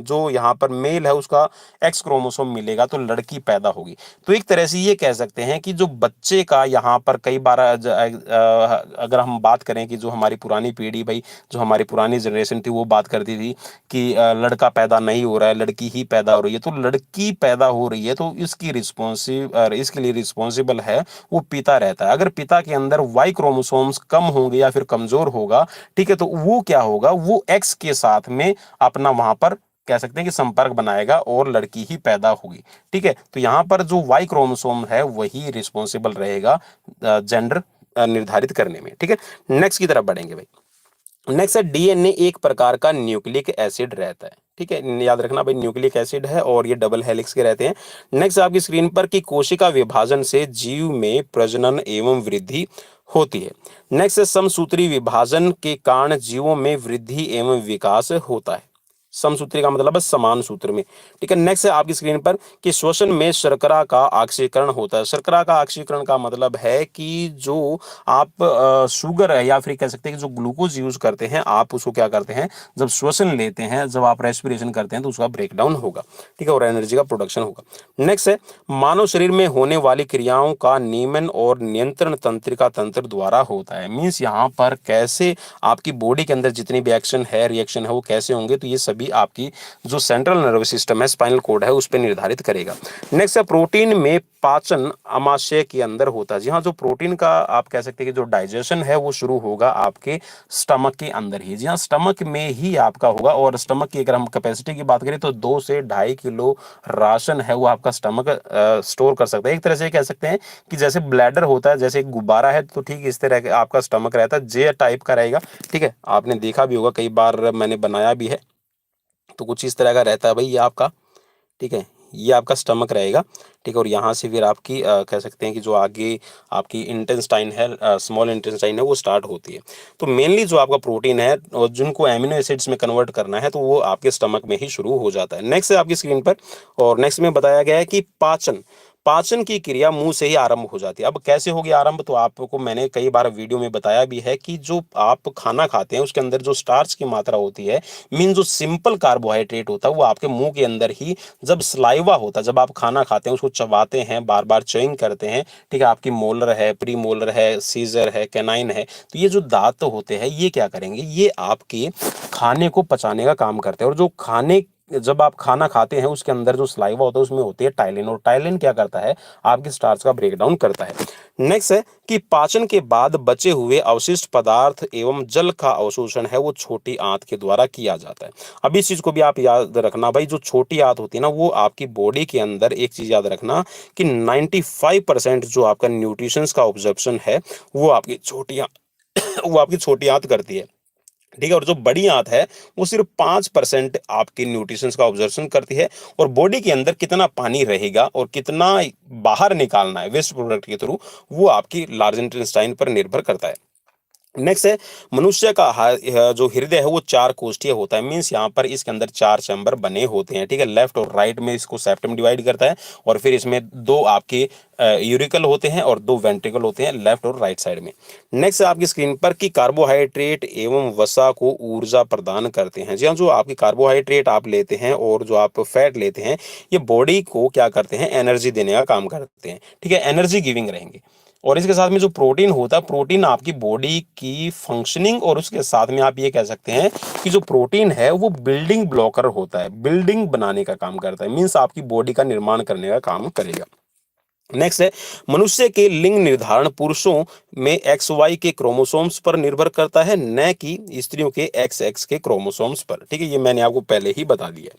जो यहाँ पर मेल है उसका एक्स क्रोमोसोम मिलेगा तो लड़की पैदा होगी। तो एक तरह से ये कह सकते हैं कि जो बच्चे का यहाँ पर कई बार अगर हम बात करें कि जो हमारी पुरानी पीढ़ी भाई, जो हमारी पुरानी जनरेशन थी वो बात करती थी कि लड़का पैदा नहीं हो रहा है, लड़की ही पैदा हो रही है। तो लड़की पैदा हो रही है तो इसके लिए रिस्पॉन्सिबल है वो पिता रहता है। अगर पिता के अंदर वाई क्रोमोसोम्स कम होंगे या फिर कमजोर होगा, ठीक है, तो वो क्या होगा, वो एक्स के साथ में अपना वहां पर कह सकते हैं कि संपर्क बनाएगा और लड़की ही पैदा होगी। ठीक है, तो यहां पर जो वाई क्रोमोसोम है वही रिस्पॉन्सिबल रहेगा जेंडर निर्धारित करने में। ठीक है, नेक्स्ट की तरफ बढ़ेंगे भाई। नेक्स्ट है डीएनए एक प्रकार का न्यूक्लिक एसिड रहता है। ठीक है, याद रखना भाई, न्यूक्लिक एसिड है और ये डबल हेलिक्स के रहते हैं। नेक्स्ट आपकी स्क्रीन पर कि कोशिका विभाजन से जीव में प्रजनन एवं वृद्धि होती है। नेक्स्ट है समसूत्री विभाजन के कारण जीवों में वृद्धि एवं विकास होता है। समसूत्री का मतलब है समान सूत्र में। ठीक है, नेक्स्ट है आपकी स्क्रीन पर कि श्वसन में शर्करा का ऑक्सीकरण होता है। शर्करा का ऑक्सीकरण का मतलब है कि जो आप शुगर है या फिर कह सकते हैं कि जो ग्लूकोज यूज करते हैं, आप उसको क्या करते हैं, जब श्वसन लेते हैं, जब आप रेस्पिरेशन करते हैं तो उसका ब्रेकडाउन होगा। ठीक है, और एनर्जी का प्रोडक्शन होगा। नेक्स्ट है मानव शरीर में होने वाली क्रियाओं का नियमन और नियंत्रण तंत्रिका तंत्र द्वारा होता है। मीन्स यहाँ पर कैसे आपकी बॉडी के अंदर जितनी भी एक्शन है, रिएक्शन है, वो कैसे होंगे, तो ये सभी आपकी जो सेंट्रल नर्वस सिस्टम है, स्पाइनल कोड है, उस पर निर्धारित करेगा। नेक्स्ट है प्रोटीन में पाचन अमाशय के अंदर होता है। जी हाँ, जो प्रोटीन का आप कह सकते हैं कि जो डाइजेशन है वो शुरू होगा आपके स्टमक के अंदर ही। जी हाँ, स्टमक में ही आपका होगा। और स्टमक की अगर हम कैपेसिटी की बात करें तो 2 से 2.5 किलो राशन है वो आपका स्टमक स्टोर कर सकता है। एक तरह से कह सकते हैं कि जैसे ब्लैडर होता है, जैसे एक गुब्बारा है, तो ठीक इस तरह का आपका स्टमक रहता है, जे टाइप का रहेगा। ठीक है, आपने देखा भी होगा, कई बार मैंने बनाया भी है, तो कुछ इस तरह का रहता है भाई ये आपका। ठीक है, ये आपका स्टमक रहेगा। ठीक है, और यहाँ से फिर आपकी कह सकते हैं कि जो आगे आपकी इंटेस्टाइन है, स्मॉल इंटेस्टाइन है, वो स्टार्ट होती है। तो मेनली जो आपका प्रोटीन है और जिनको एमिनो एसिड्स में कन्वर्ट करना है तो वो आपके स्टमक में ही शुरू हो जाता है। नेक्स्ट है आपकी स्क्रीन पर, और नेक्स्ट में बताया गया है कि पाचन पाचन की क्रिया मुंह से ही आरंभ हो जाती है। अब कैसे होगी आरंभ, तो आपको मैंने कई बार वीडियो में बताया भी है कि जो आप खाना खाते हैं उसके अंदर जो स्टार्च की मात्रा होती है, मीन जो सिंपल कार्बोहाइड्रेट होता है, वो आपके मुंह के अंदर ही जब स्लाइवा होता है, जब आप खाना खाते हैं उसको चबाते हैं, बार बार च्यूइंग करते हैं। ठीक है, आपकी मोलर है, प्री मोलर है, सीजर है, कैनाइन है, तो ये जो दांत होते हैं ये क्या करेंगे, ये आपके खाने को पचाने का काम करते हैं। और जो खाने जब आप खाना खाते हैं उसके अंदर जो स्लाइवा होता है उसमें होती है टाइलिन, और टाइलिन क्या करता है, आपकी स्टार्च का ब्रेकडाउन करता है। नेक्स्ट है कि पाचन के बाद बचे हुए अवशिष्ट पदार्थ एवं जल का अवशोषण है वो छोटी आंत के द्वारा किया जाता है। अब इस चीज को भी आप याद रखना भाई, जो छोटी आंत होती है ना, वो आपकी बॉडी के अंदर एक चीज याद रखना कि 95% जो आपका न्यूट्रिशंस का ऑब्जर्प्शन है वो आपकी छोटी वो आपकी छोटी आंत करती है। ठीक है, और जो बड़ी आंत है वो सिर्फ 5% आपके न्यूट्रिशंस का ऑब्जर्वेशन करती है। और बॉडी के अंदर कितना पानी रहेगा और कितना बाहर निकालना है वेस्ट प्रोडक्ट के थ्रू, वो आपकी लार्ज इंटेस्टाइन पर निर्भर करता है। नेक्स्ट है मनुष्य का जो हृदय है वो 4 कोष्ठीय होता है। मीन्स यहाँ पर इसके अंदर 4 चैम्बर बने होते हैं। ठीक है, लेफ्ट और राइट में इसको सेप्टम डिवाइड करता है, और फिर इसमें 2 आपके यूरिकल होते हैं और 2 वेंट्रिकल होते हैं लेफ्ट और राइट साइड में। नेक्स्ट है आपकी स्क्रीन पर कि कार्बोहाइड्रेट एवं वसा को ऊर्जा प्रदान करते हैं। जी हाँ, जो आपकी कार्बोहाइड्रेट आप लेते हैं और जो आप फैट लेते हैं, ये बॉडी को क्या करते हैं, एनर्जी देने का काम करते हैं। ठीक है, एनर्जी गिविंग रहेंगे। और इसके साथ में जो प्रोटीन होता है, प्रोटीन आपकी बॉडी की फंक्शनिंग, और उसके साथ में आप ये कह सकते हैं कि जो प्रोटीन है वो बिल्डिंग ब्लॉकर होता है, बिल्डिंग बनाने का काम करता है। मीन्स आपकी बॉडी का निर्माण करने का काम करेगा। नेक्स्ट है मनुष्य के लिंग निर्धारण पुरुषों में एक्स वाई के क्रोमोसोम्स पर निर्भर करता है, न कि स्त्रियों के एक्स एक्स के क्रोमोसोम्स पर। ठीक है, ये मैंने आपको पहले ही बता दिया।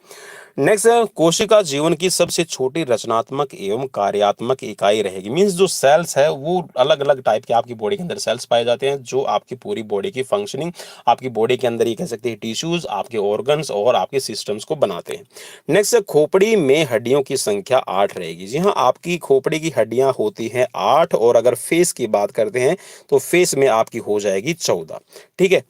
नेक्स्ट है कोशिका जीवन की सबसे छोटी रचनात्मक एवं कार्यात्मक इकाई रहेगी। मींस जो सेल्स है वो अलग अलग टाइप के आपकी बॉडी के अंदर सेल्स पाए जाते हैं, जो आपकी पूरी बॉडी की फंक्शनिंग, आपकी बॉडी के अंदर ये कह सकते हैं टिश्यूज, आपके ऑर्गन्स और आपके सिस्टम्स को बनाते हैं। नेक्स्ट है खोपड़ी में हड्डियों की संख्या 8 रहेगी। जी हाँ, आपकी खोपड़ी की हड्डियां होती हैं 8, और अगर फेस की बात करते हैं तो फेस में आपकी हो जाएगी 14। ठीक है,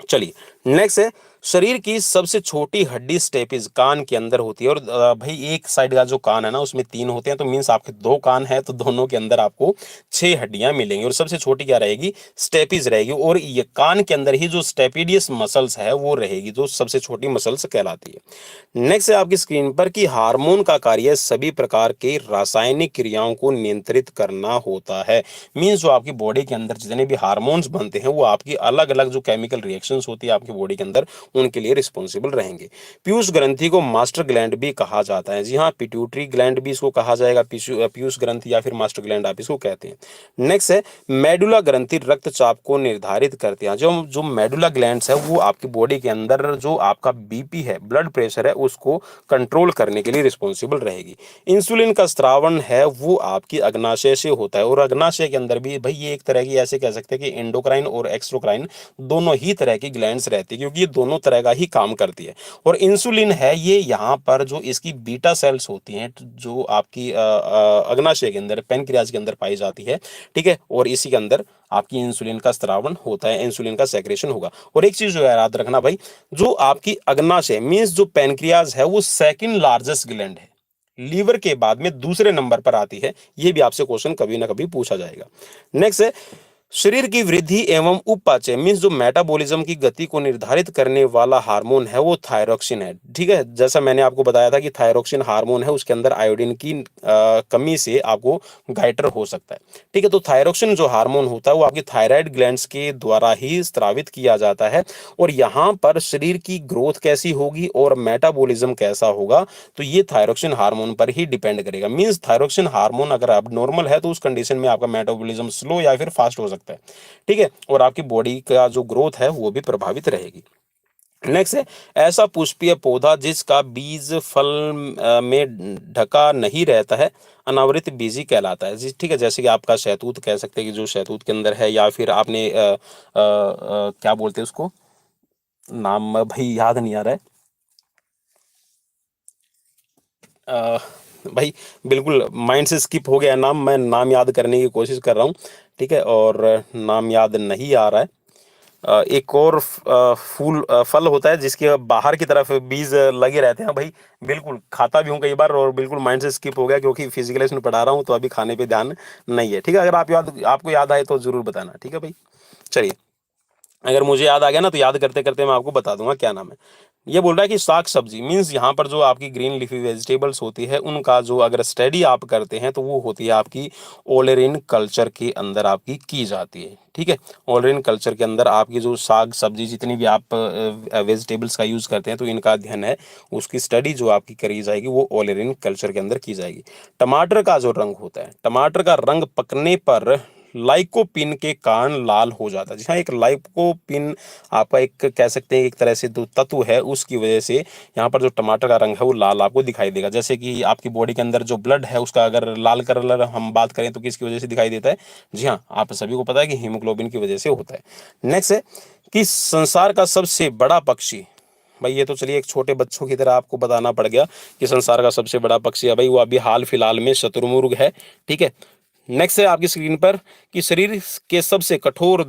चलिए नेक्स्ट है शरीर की सबसे छोटी हड्डी स्टेपिज कान के अंदर होती है। और भाई एक साइड का जो कान है ना उसमें 3 होते हैं, तो मीन्स आपके 2 कान है तो दोनों के अंदर आपको 6 हड्डियां मिलेंगी। और सबसे छोटी क्या रहेगी? स्टेपिज रहेगी। और ये कान के अंदर ही जो स्टेपिडियस मसल्स है वो रहेगी, जो सबसे छोटी मसल्स कहलाती है। नेक्स्ट है आपकी स्क्रीन पर कि हार्मोन का कार्य सभी प्रकार के रासायनिक क्रियाओं को नियंत्रित करना होता है। मीन्स जो आपकी बॉडी के अंदर जितने भी हार्मोन्स बनते हैं वो आपकी अलग अलग जो केमिकल रिएक्शंस होती है आपकी बॉडी के अंदर उनके लिए रिस्पॉन्सिबल रहेंगे। पीयूष ग्रंथि को मास्टर ग्लैंड भी कहा जाता है। जी हाँ, पिट्यूटरी ग्लैंड भी इसको कहा जाएगा, पीयूष ग्रंथि या फिर मास्टर ग्लैंड आप इसको कहते हैं। नेक्स्ट है मेडुला ग्रंथि रक्तचाप को निर्धारित करते हैं। जो जो मेडुला ग्लैंड्स है वो आपकी बॉडी के अंदर जो आपका बीपी है, ब्लड प्रेशर है, उसको कंट्रोल करने के लिए रिस्पॉन्सिबल रहेगी। इंसुलिन का स्त्रावण है वो आपकी अग्नाशय से होता है। और अग्नाशय के अंदर भी भाई ये एक तरह की ऐसे कह सकते हैं कि एंडोक्राइन और एक्सोक्राइन दोनों ही तरह की ग्लैंड्स रहती है, क्योंकि ये दोनों तरह का ही काम करती है। और इंसुलिन है ये यहाँ पर जो इसकी बीटा सेल्स होती हैं जो आपकी अग्नाशय के अंदर, पैनक्रियाज के अंदर पाई जाती है, ठीक है। और इसी के अंदर आपकी इंसुलिन का स्त्रावण होता है, इंसुलिन का सेक्रेशन होगा। और एक चीज जो है याद रखना भाई, जो आपकी अग्नाशय मींस जो पैनक्रियाज है वो सेकंड लार्जेस्ट ग्लैंड है, लीवर के बाद में दूसरे नंबर पर आती है। ये भी आपसे क्वेश्चन कभी ना कभी पूछा जाएगा। नेक्स्ट है शरीर की वृद्धि एवं उपापचय मीन्स जो मेटाबॉलिज्म की गति को निर्धारित करने वाला हार्मोन है वो थायरोक्सिन है, ठीक है। जैसा मैंने आपको बताया था कि थायरोक्सिन हार्मोन है, उसके अंदर आयोडीन की कमी से आपको गाइटर हो सकता है, ठीक है। तो थायरोक्सिन जो हार्मोन होता है वो आपकी थायराइड ग्लैंड्स के द्वारा ही स्रावित किया जाता है। और यहाँ पर शरीर की ग्रोथ कैसी होगी और मेटाबॉलिज्म कैसा होगा, तो ये थायरोक्सिन हार्मोन पर ही डिपेंड करेगा। मीन्स थायरोक्सिन हार्मोन अगर अब नॉर्मल है तो उस कंडीशन में आपका मेटाबॉलिज्म स्लो या फिर फास्ट हो सकता है, ठीक है। और आपकी बॉडी का जो ग्रोथ है वो भी प्रभावित रहेगी। नेक्स्ट है ऐसा पुष्पीय पौधा जिसका बीज फल में ढका नहीं रहता है अनावृत बीजी कहलाता है। जी ठीक है, जैसे कि आपका शहतूत कह सकते हैं कि जो शहतूत के अंदर है, या फिर आपने क्या बोलते हैं उसको, नाम भाई याद नहीं आ रहा है। अ, भाई बिल्कुल माइंड से स्किप हो गया नाम, मैं नाम याद करने की कोशिश कर रहा हूँ, ठीक है, और नाम याद नहीं आ रहा है। एक और फूल फल होता है जिसके बाहर की तरफ बीज लगे रहते हैं भाई, बिल्कुल खाता भी हूँ कई बार और बिल्कुल माइंड से स्किप हो गया क्योंकि फिजिकल लेसन पढ़ा रहा हूँ तो अभी खाने पे ध्यान नहीं है, ठीक है। अगर आपको याद आए तो जरूर बताना, ठीक है भाई। चलिए, अगर मुझे याद आ गया ना तो याद करते करते मैं आपको बता दूंगा क्या नाम है। ये बोल रहा है कि साग सब्जी मीन्स यहाँ पर जो आपकी ग्रीन लीफी वेजिटेबल्स होती है उनका जो अगर स्टडी आप करते हैं तो वो होती है आपकी ओलेरिन कल्चर के अंदर आपकी की जाती है, ठीक है। ओलेरिन कल्चर के अंदर आपकी जो साग सब्जी जितनी भी आप वेजिटेबल्स का यूज़ करते हैं तो इनका अध्ययन है, उसकी स्टडी जो आपकी करी जाएगी वो ओलेरिन कल्चर के अंदर की जाएगी। टमाटर का जो रंग होता है, टमाटर का रंग पकने पर लाइकोपिन के कारण लाल हो जाता है। जी हाँ, एक लाइकोपिन आपका एक कह सकते हैं एक तरह से जो तत्व है उसकी वजह से यहाँ पर जो टमाटर का रंग है वो लाल आपको दिखाई देगा। जैसे कि आपकी बॉडी के अंदर जो ब्लड है उसका अगर लाल कलर हम बात करें तो किसकी वजह से दिखाई देता है? जी हाँ, आप सभी को पता है कि हीमोग्लोबिन की वजह से होता है। नेक्स्ट है कि संसार का सबसे बड़ा पक्षी, भाई ये तो चलिए एक छोटे बच्चों की तरह आपको बताना पड़ गया कि संसार का सबसे बड़ा पक्षी है भाई, वो अभी हाल फिलहाल में शतुरमुर्ग है, ठीक है। नेक्स्ट है आपकी स्क्रीन पर कि शरीर के सबसे कठोर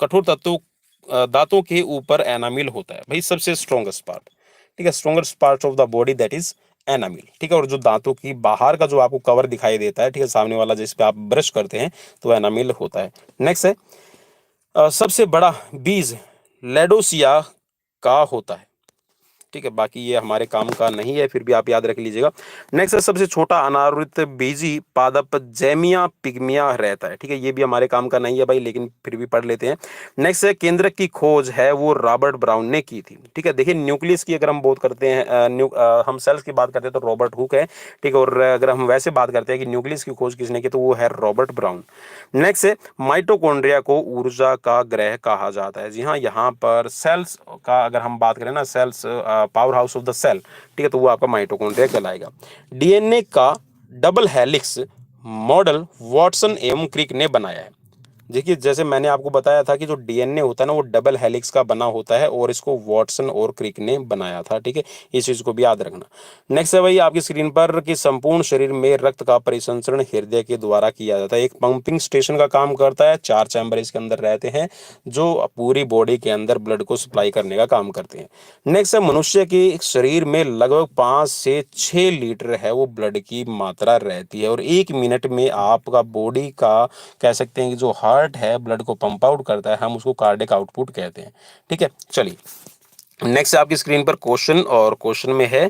कठोर तत्वों दांतों के ऊपर एनामिल होता है भाई, सबसे स्ट्रॉन्गेस्ट पार्ट, ठीक है, strongest part of the body that is enamel, ठीक है। और जो दांतों की बाहर का जो आपको कवर दिखाई देता है, ठीक है, सामने वाला जिस पे आप ब्रश करते हैं तो एनामिल होता है। नेक्स्ट है सबसे बड़ा बीज लेडोसिया का होता है, ठीक है। बाकी ये हमारे काम का नहीं है फिर भी आप याद रख लीजिएगा। नेक्स्ट है सबसे छोटा अनावृत बीजी पादप जैमिया पिग्मिया रहता है, ठीक है। ये भी हमारे काम का नहीं है भाई लेकिन फिर भी पढ़ लेते हैं। नेक्स्ट है केंद्रक की खोज है वो रॉबर्ट ब्राउन ने की थी, ठीक है। देखिए न्यूक्लियस की अगर हम बात करते हैं हम सेल्स की बात करते हैं तो रॉबर्ट हुक है, ठीक है। और अगर हम वैसे बात करते हैं कि न्यूक्लियस की खोज किसने की तो वो है रॉबर्ट ब्राउन। नेक्स्ट है माइटोकॉन्ड्रिया को ऊर्जा का ग्रह कहा जाता है। जी हाँ, यहाँ पर सेल्स का अगर हम बात करें ना, cells power house of the cell, ठीक है, तो वो आपका माइटोकॉन्ड्रिया कहलाएगा। डीएनए का डबल हेलिक्स मॉडल वाटसन एवं क्रिक ने बनाया है। देखिए, जैसे मैंने आपको बताया था कि जो डीएनए होता है ना, वो डबल हेलिक्स का बना होता है और इसको वॉटसन और क्रिक ने बनाया था, ठीक है? इस चीज़ को भी याद रखना। नेक्स्ट है भाई आपकी स्क्रीन पर कि संपूर्ण शरीर में रक्त का परिसंचरण हृदय के द्वारा किया जाता है। एक पंपिंग स्टेशन का काम करता है, 4 चैम्बर इसके अंदर रहते हैं, जो पूरी बॉडी के अंदर ब्लड को सप्लाई करने का काम करते हैं। नेक्स्ट है मनुष्य के शरीर में लगभग 5 से 6 लीटर है वो ब्लड की मात्रा रहती है और 1 मिनट में आपका बॉडी का कह सकते हैं कि जो हार्ट है ब्लड को पंप आउट करता है, हम उसको कार्डिक आउटपुट कहते हैं, ठीक है? चलिए, नेक्स्ट आपकी स्क्रीन पर क्वेश्चन, और क्वेश्चन में है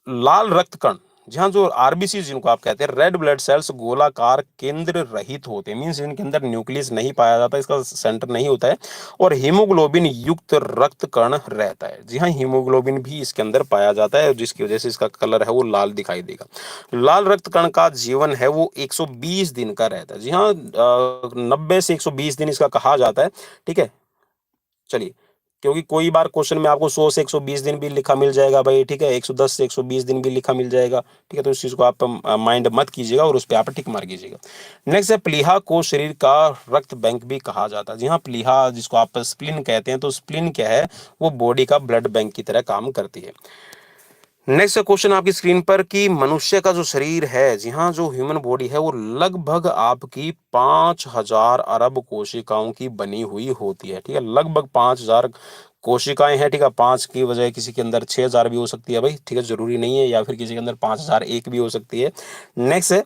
लाल रक्त कण, जहाँ जो आरबीसी जिनको आप कहते हैं, रेड ब्लड सेल्स गोलाकार केंद्र रहित होते हैं, मीन्स इनके अंदर न्यूक्लियस नहीं पाया जाता, इसका सेंटर नहीं होता है, और हीमोग्लोबिन युक्त रक्त कण रहता है। जी हाँ, हीमोग्लोबिन भी इसके अंदर पाया जाता है, जिसकी वजह से इसका कलर है वो लाल दिखाई देगा। लाल रक्त कण का जीवन है वो 120 दिन का रहता है। जी हाँ, 90 से 120 दिन इसका कहा जाता है, ठीक है? चलिए, क्योंकि कोई बार क्वेश्चन में आपको 100 से 120 दिन भी लिखा मिल जाएगा भाई, ठीक है? 110 से 120 दिन भी लिखा मिल जाएगा, ठीक है? तो इस चीज को आप माइंड मत कीजिएगा और उस पे आप टिक मार कीजिएगा। नेक्स्ट है प्लीहा को शरीर का रक्त बैंक भी कहा जाता है। जी हाँ, प्लीहा जिसको आप स्प्लिन कहते हैं, तो स्प्लिन क्या है, वो बॉडी का ब्लड बैंक की तरह काम करती है। नेक्स्ट क्वेश्चन आपकी स्क्रीन पर कि मनुष्य का जो शरीर है, जी हाँ, जो ह्यूमन बॉडी है, वो लगभग आपकी 5000 अरब कोशिकाओं की बनी हुई होती है, ठीक है? लगभग 5000 कोशिकाएं हैं, ठीक है? 5 की बजाय किसी के अंदर 6000 भी हो सकती है भाई, ठीक है? जरूरी नहीं है, या फिर किसी के अंदर 5001 भी हो सकती है। नेक्स्ट है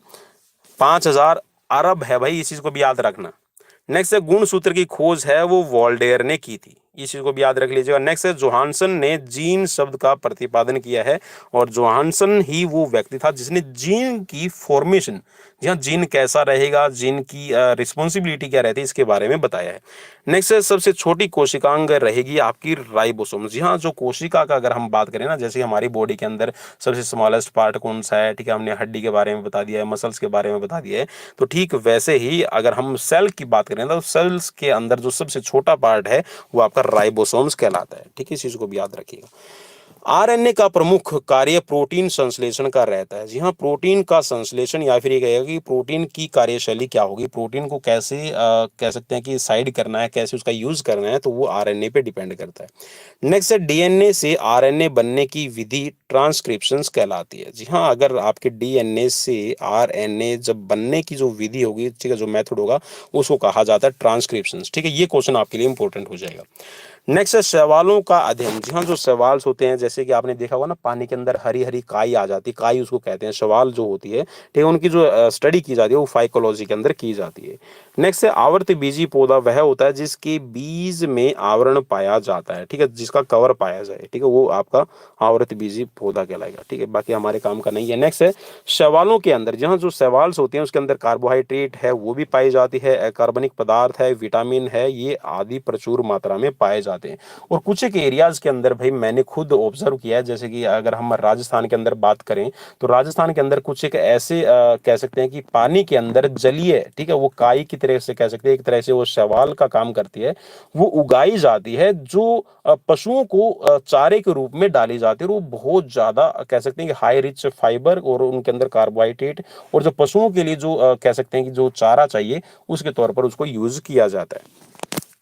5000 अरब है भाई, इस चीज को भी याद रखना। नेक्स्ट है गुण सूत्र की खोज है वो वॉल्डेयर ने की थी, इस चीज को भी याद रख लीजिएगा। नेक्स्ट है जोहानसन ने जीन शब्द का प्रतिपादन किया है, और जोहानसन ही वो व्यक्ति था जिसने जीन की फॉर्मेशन, जी हाँ, जीन कैसा रहेगा, जीन की रिस्पॉन्सिबिलिटी क्या रहती है, इसके बारे में बताया है। नेक्स्ट है सबसे छोटी कोशिकांग रहेगी आपकी राइबोसोम। जी हाँ, जो कोशिका का अगर हम बात करें ना, जैसे हमारी बॉडी के अंदर सबसे स्मॉलेस्ट पार्ट कौन सा है, ठीक है? हमने हड्डी के बारे में बता दिया है, मसल्स के बारे में बता दिया है, तो ठीक वैसे ही अगर हम सेल की बात करें तो सेल्स के अंदर जो सबसे छोटा पार्ट है वो आपका राइबोसोम्स कहलाता है, ठीक है? इस चीज को भी याद रखिएगा। आरएनए का प्रमुख कार्य प्रोटीन संश्लेषण का रहता है। जी हाँ, प्रोटीन का संश्लेषण, या फिर ये कहेगा कि प्रोटीन की कार्यशैली क्या होगी, प्रोटीन को कैसे कह सकते हैं कि साइड करना है, कैसे उसका यूज करना है, तो वो आरएनए पे डिपेंड करता है। नेक्स्ट है डीएनए से आरएनए बनने की विधि ट्रांसक्रिप्शंस कहलाती है। जी हाँ, अगर आपके डीएनए से आरएनए जब बनने की जो विधि होगी, ठीक है, जो मेथड होगा, उसको कहा जाता है ट्रांसक्रिप्शंस, ठीक है? ये क्वेश्चन आपके लिए इंपॉर्टेंट हो जाएगा। नेक्स्ट है सवालों का अध्ययन। जी हाँ, जो सवाल होते हैं, जैसे कि आपने देखा होगा ना, पानी के अंदर हरी हरी काई आ जाती है, काई उसको कहते हैं, सवाल जो होती है, ठीक है? उनकी जो स्टडी की जाती है वो फाइकोलॉजी के अंदर की जाती है। नेक्स्ट है आवर्त बीजी पौधा वह होता है जिसके बीज में आवरण पाया जाता है, ठीक है? जिसका कवर पाया जाए, ठीक है? वो आपका आवर्त बीजी पौधा कहलाएगा, ठीक है? बाकी हमारे काम का नहीं है। नेक्स्ट है सवालों के अंदर, जहाँ जो सवाल्स होते हैं उसके अंदर कार्बोहाइड्रेट है वो भी पाई जाती है, अकार्बनिक पदार्थ है, विटामिन है, ये आदि प्रचुर मात्रा में पाए जाते हैं। और कुछ एक एरियाज के अंदर भाई मैंने खुद ऑब्जर्व किया है, जैसे कि अगर हम राजस्थान के अंदर बात करें, तो राजस्थान के अंदर कुछ एक ऐसे कह सकते हैं कि पानी के अंदर जलीय, ठीक है, वो काई की तरह से कह सकते हैं, एक तरह से वो शैवाल का काम करती है, वो उगाई जाती है, जो पशुओं को चारे के रूप में डाली जाती है, और वो बहुत ज्यादा कह सकते हैं कि हाई रिच फाइबर और उनके अंदर कार्बोहाइड्रेट, और जो पशुओं के लिए जो कह सकते हैं कि जो चारा चाहिए, उसके तौर पर उसको यूज किया जाता है।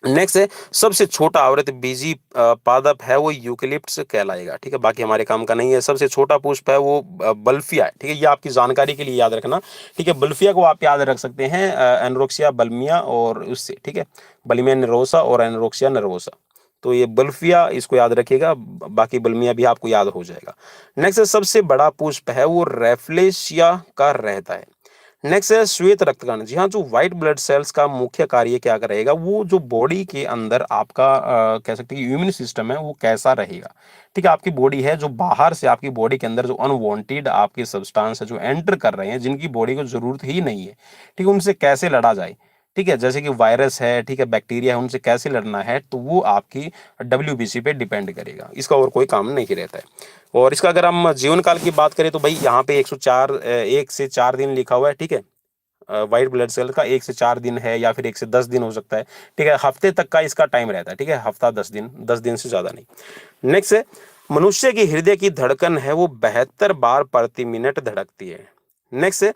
नेक्स्ट है सबसे छोटा आवृत बीजी पादप है वो यूकेलिप्टस कहलाएगा, ठीक है? बाकी हमारे काम का नहीं है। सबसे छोटा पुष्प है वो बल्फिया है, ठीक है? ये आपकी जानकारी के लिए याद रखना, ठीक है? बल्फिया को आप याद रख सकते हैं एनरोक्सिया बल्मिया और उससे, ठीक है? बल्मिया निरोसा और एनरोक्सिया नर्वोसा, तो ये बल्फिया इसको याद रखिएगा, बाकी बल्मिया भी आपको याद हो जाएगा। नेक्स्ट है सबसे बड़ा पुष्प है वो रेफ्लेशिया का रहता है। नेक्स्ट है श्वेत रक्तकण। जी हाँ, जो व्हाइट ब्लड सेल्स का मुख्य कार्य क्या रहेगा, वो जो बॉडी के अंदर आपका कह सकते हैं इम्यून सिस्टम है वो कैसा रहेगा, ठीक है? आपकी बॉडी है जो बाहर से आपकी बॉडी के अंदर जो अनवांटेड आपके सब्सटेंस है जो एंटर कर रहे हैं, जिनकी बॉडी को जरूरत ही नहीं है, ठीक है, उनसे कैसे लड़ा जाए, ठीक है? जैसे कि वायरस है, ठीक है, बैक्टीरिया है, उनसे कैसे लड़ना है, तो वो आपकी डब्ल्यूबीसी पे डिपेंड करेगा, इसका और कोई काम नहीं रहता है। और इसका अगर हम जीवन काल की बात करें तो भाई यहाँ पे 104 1 से 4 दिन लिखा हुआ है, ठीक है? व्हाइट ब्लड सेल का 1 से 4 दिन है, या फिर 1 से 10 दिन हो सकता है, ठीक है? हफ्ते तक का इसका टाइम रहता है, ठीक है? हफ्ता 10 दिन, 10 दिन से ज्यादा नहीं। नेक्स्ट है मनुष्य की हृदय की धड़कन है वो 72 बार प्रति मिनट धड़कती है। नेक्स्ट है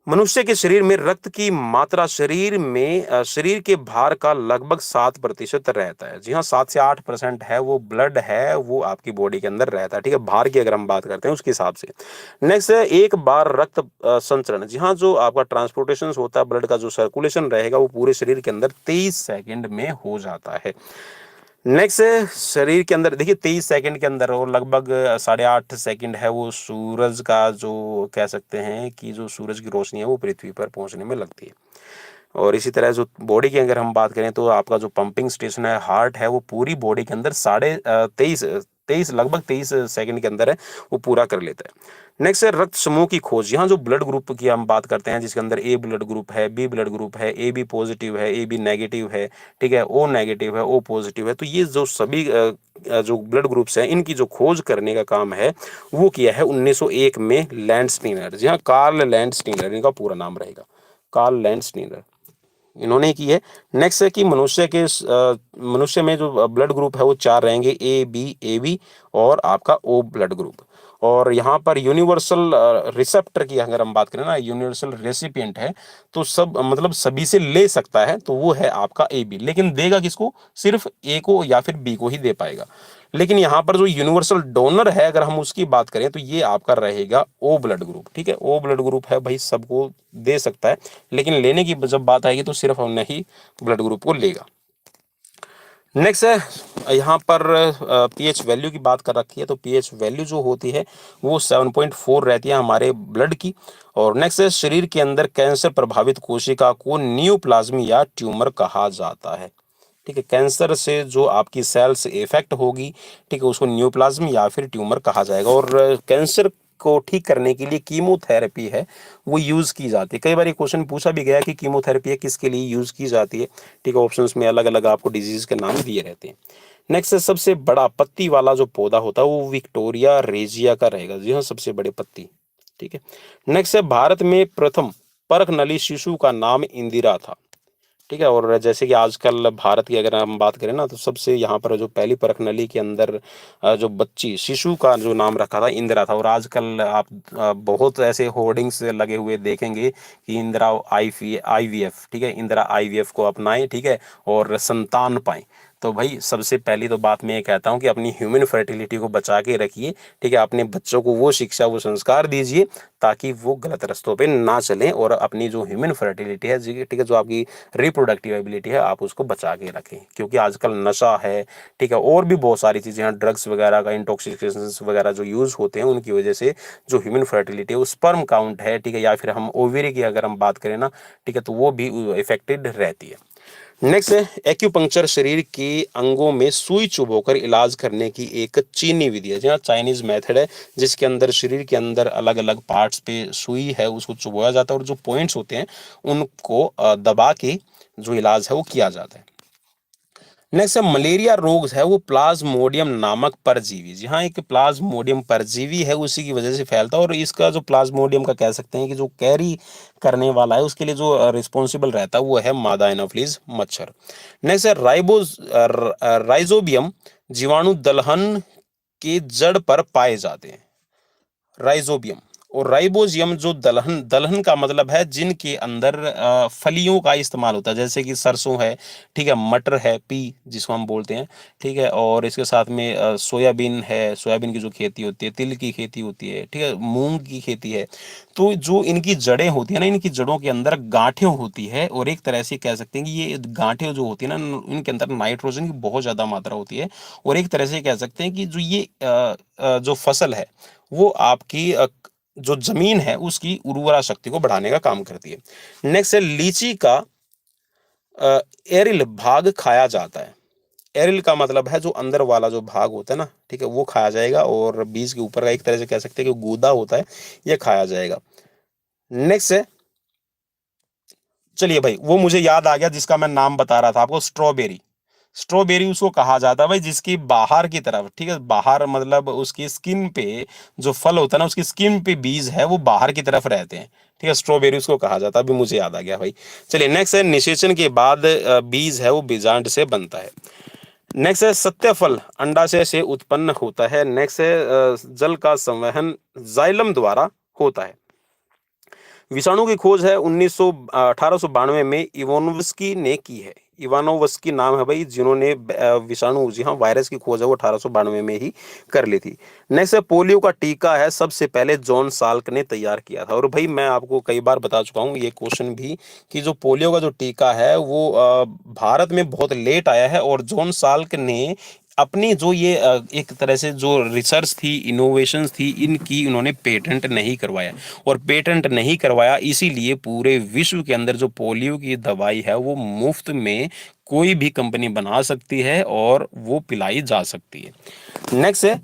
मनुष्य के शरीर में रक्त की मात्रा शरीर के भार का लगभग 7% रहता है। जी हाँ, 7 से 8% है वो ब्लड है, वो आपकी बॉडी के अंदर रहता है। ठीक है, भार की अगर हम बात करते हैं उसके हिसाब से। नेक्स्ट है एक बार रक्त संचरण। जी हाँ, जो आपका ट्रांसपोर्टेशन होता है, ब्लड का जो सर्कुलेशन रहेगा वो पूरे शरीर के अंदर 23 सेकंड में हो जाता है। नेक्स्ट है शरीर के अंदर देखिए 23 सेकंड के अंदर और लगभग 8.5 सेकंड है वो सूरज का जो कह सकते हैं कि जो सूरज की रोशनी है वो पृथ्वी पर पहुंचने में लगती है। और इसी तरह जो बॉडी की अगर हम बात करें तो आपका जो पंपिंग स्टेशन है, हार्ट है, वो पूरी बॉडी के अंदर 23 लगभग 23 सेकंड के अंदर है वो पूरा कर लेता है। नेक्स्ट है रक्त समूह की खोज। यहाँ जो ब्लड ग्रुप की हम बात करते हैं जिसके अंदर ए ब्लड ग्रुप है, बी ब्लड ग्रुप है, ए बी पॉजिटिव है, ए बी नेगेटिव है, ठीक है, ओ नेगेटिव है, ओ पॉजिटिव है, तो ये जो सभी जो ब्लड ग्रुप्स हैं इनकी जो खोज करने का काम है वो किया है 1901 में लैंडस्टीनर। जी हाँ, कार्ल लैंडस्टीनर इनका पूरा नाम रहेगा, कार्ल लैंडस्टीनर, इन्होंने की है। नेक्स्ट है कि मनुष्य में जो ब्लड ग्रुप है वो 4 रहेंगे, ए बी और आपका ओ ब्लड ग्रुप। और यहाँ पर यूनिवर्सल रिसेप्टर की अगर हम बात करें ना, यूनिवर्सल रेसिपिएंट है, तो सब मतलब सभी से ले सकता है, तो वो है आपका ए बी, लेकिन देगा किसको, सिर्फ ए को या फिर बी को ही दे पाएगा। लेकिन यहाँ पर जो यूनिवर्सल डोनर है अगर हम उसकी बात करें तो ये आपका रहेगा ओ ब्लड ग्रुप। ठीक है, ओ ब्लड ग्रुप है भाई, सबको दे सकता है, लेकिन लेने की जब बात आएगी तो सिर्फ हमने ही ब्लड ग्रुप को लेगा। नेक्स्ट है यहाँ पर पीएच वैल्यू की बात कर रखी है, तो पीएच वैल्यू जो होती है वो 7.4 रहती है हमारे ब्लड की। और नेक्स्ट है शरीर के अंदर कैंसर प्रभावित कोशिका को न्यूप्लाज्म या ट्यूमर कहा जाता है। ठीक है, कैंसर से जो आपकी सेल्स इफेक्ट होगी, ठीक है, उसको न्यूप्लाज्म या फिर ट्यूमर कहा जाएगा। और कैंसर को ठीक करने के लिए कीमोथेरेपी है वो यूज की जाती है। कई बार ये क्वेश्चन पूछा भी गया कि कीमोथेरेपी है किसके लिए यूज की जाती है। ठीक है, ऑप्शंस में अलग अलग आपको डिजीज के नाम दिए रहते हैं। नेक्स्ट है सबसे बड़ा पत्ती वाला जो पौधा होता है वो विक्टोरिया रेजिया का रहेगा। जी हाँ, सबसे बड़े पत्ती। ठीक है, नेक्स्ट है भारत में प्रथम परख नली शिशु का नाम इंदिरा था। ठीक है, और जैसे कि आजकल भारत की अगर हम बात करें ना तो सबसे यहाँ पर जो पहली परख नली के अंदर जो बच्ची शिशु का जो नाम रखा था इंदिरा था। और आजकल आप बहुत ऐसे होर्डिंग्स लगे हुए देखेंगे कि इंदिरा आईवीएफ, ठीक है, इंदिरा आईवीएफ को अपनाएं, ठीक है, और संतान पाएं। तो भाई सबसे पहली तो बात मैं ये कहता हूँ कि अपनी ह्यूमन फर्टिलिटी को बचा के रखिए। ठीक है, अपने बच्चों को वो शिक्षा वो संस्कार दीजिए ताकि वो गलत रास्तों पे ना चलें, और अपनी जो ह्यूमन फर्टिलिटी है, ठीक है, जो आपकी रिप्रोडक्टिव एबिलिटी है आप उसको बचा के रखें। क्योंकि आजकल नशा है, ठीक है, और भी बहुत सारी चीज़ें हैं, ड्रग्स वगैरह का इंटॉक्सिकेशन वगैरह जो यूज़ होते हैं उनकी वजह से जो ह्यूमन फर्टिलिटी है, वो स्पर्म काउंट है, ठीक है, या फिर हम ओवेरी की अगर हम बात करें ना, ठीक है, तो वो भी इफेक्टेड रहती है। नेक्स्ट है एक्यूपंक्चर, शरीर के अंगों में सुई चुभोकर इलाज करने की एक चीनी विधि है। जहाँ चाइनीज मेथड है जिसके अंदर शरीर के अंदर अलग अलग पार्ट्स पे सुई है उसको चुभोया जाता है और जो पॉइंट्स होते हैं उनको दबा के जो इलाज है वो किया जाता है। नेक्स्ट है मलेरिया रोग है वो प्लाज्मोडियम नामक परजीवी। जी हाँ, एक प्लाज्मोडियम परजीवी है, उसी की वजह से फैलता है। और इसका जो प्लाज्मोडियम का कह सकते हैं कि जो कैरी करने वाला है उसके लिए जो रिस्पॉन्सिबल रहता है वो है मादा एनोफिलीज मच्छर। नेक्स्ट है राइजोबियम जीवाणु दलहन के जड़ पर पाए जाते हैं, राइजोबियम। और राइबोजियम जो दलहन दलहन का मतलब है जिनके अंदर फलियों का इस्तेमाल होता है, जैसे कि सरसों है, ठीक है, मटर है, पी जिसको हम बोलते हैं, ठीक है, और इसके साथ में सोयाबीन है, सोयाबीन की जो खेती होती है, तिल की खेती होती है, ठीक है, मूंग की खेती है। तो जो इनकी जड़ें होती है ना, इनकी जड़ों के अंदर गांठें होती है, और एक तरह से कह सकते हैं कि ये गांठें जो होती है ना इनके अंदर नाइट्रोजन की बहुत ज्यादा मात्रा होती है। और एक तरह से कह सकते हैं कि जो ये जो फसल है वो आपकी जो जमीन है उसकी उर्वरा शक्ति को बढ़ाने का काम करती है। नेक्स्ट है लीची का एरिल भाग खाया जाता है। एरिल का मतलब है जो अंदर वाला जो भाग होता है ना, ठीक है, वो खाया जाएगा, और बीज के ऊपर का एक तरह से कह सकते हैं कि गूदा होता है, ये खाया जाएगा। नेक्स्ट है, चलिए भाई, वो मुझे याद आ गया जिसका मैं नाम बता रहा था आपको, स्ट्रॉबेरी। स्ट्रॉबेरी उसको कहा जाता है भाई जिसकी बाहर की तरफ, ठीक है, बाहर मतलब उसकी स्किन पे जो फल होता है ना उसकी स्किन पे बीज है वो बाहर की तरफ रहते हैं, ठीक है, स्ट्रॉबेरी उसको कहा जाता है। अभी मुझे याद आ गया भाई। चलिए नेक्स्ट है निषेचन के बाद बीज है वो बीजांड से बनता है। नेक्स्ट है सत्य फल अंडाशय से उत्पन्न होता है। नेक्स्ट है जल का संवहन जाइलम द्वारा होता है। विषाणु की खोज है 1892 में इवानोव्स्की ने की है। इवानोव्स्की नाम है भाई जिन्होंने विषाणु, जी हाँ, वायरस की खोज है वो 1892 में ही कर ली थी। नेक्स्ट है पोलियो का टीका है सबसे पहले जॉन साल्क ने तैयार किया था। और भाई मैं आपको कई बार बता चुका हूँ ये क्वेश्चन भी कि जो पोलियो का जो टीका है वो भारत में बहुत लेट आया है, और जॉन साल्क ने अपनी जो ये एक तरह से जो रिसर्च थी, इनोवेशंस थी, इनकी उन्होंने पेटेंट नहीं करवाया। और पेटेंट नहीं करवाया इसीलिए पूरे विश्व के अंदर जो पोलियो की दवाई है वो मुफ्त में कोई भी कंपनी बना सकती है और वो पिलाई जा सकती है। नेक्स्ट है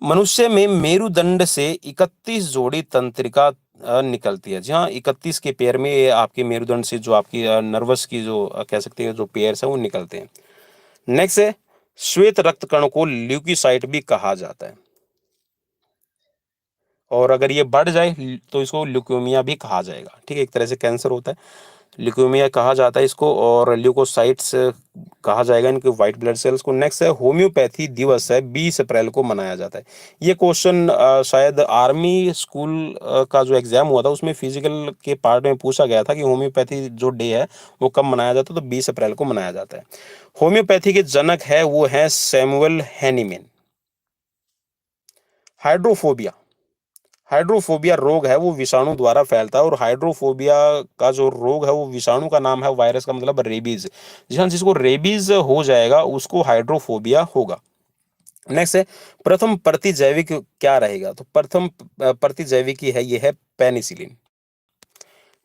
मनुष्य में मेरुदंड से 31 जोड़ी तंत्रिका निकलती है। जी हाँ, 31 के पेयर में ये आपके मेरुदंड से जो आपकी नर्वस की जो कह सकते हैं जो पेयर्स है वो निकलते हैं। नेक्स्ट है श्वेत रक्त कण को ल्यूकोसाइट भी कहा जाता है, और अगर ये बढ़ जाए तो इसको ल्यूकेमिया भी कहा जाएगा। ठीक है, एक तरह से कैंसर होता है, ल्यूकेमिया कहा जाता है इसको, और ल्यूकोसाइट्स कहा जाएगा इनके व्हाइट ब्लड सेल्स को। नेक्स्ट है होम्योपैथी दिवस है 20 अप्रैल को मनाया जाता है। ये क्वेश्चन शायद आर्मी स्कूल का जो एग्जाम हुआ था उसमें फिजिकल के पार्ट में पूछा गया था कि होम्योपैथी जो डे है वो कब मनाया जाता है, तो 20 अप्रैल को मनाया जाता है। होम्योपैथी के जनक है वो है सैमुअल हैनीमैन। हाइड्रोफोबिया, हाइड्रोफोबिया रोग है वो विषाणु द्वारा फैलता है, और हाइड्रोफोबिया का जो रोग है वो विषाणु का नाम है, वायरस का मतलब रेबीज। जी हाँ, जिसको रेबीज हो जाएगा उसको हाइड्रोफोबिया होगा। नेक्स्ट है प्रथम प्रतिजैविक क्या रहेगा, तो प्रथम प्रतिजैविकी है ये है पेनिसिलिन।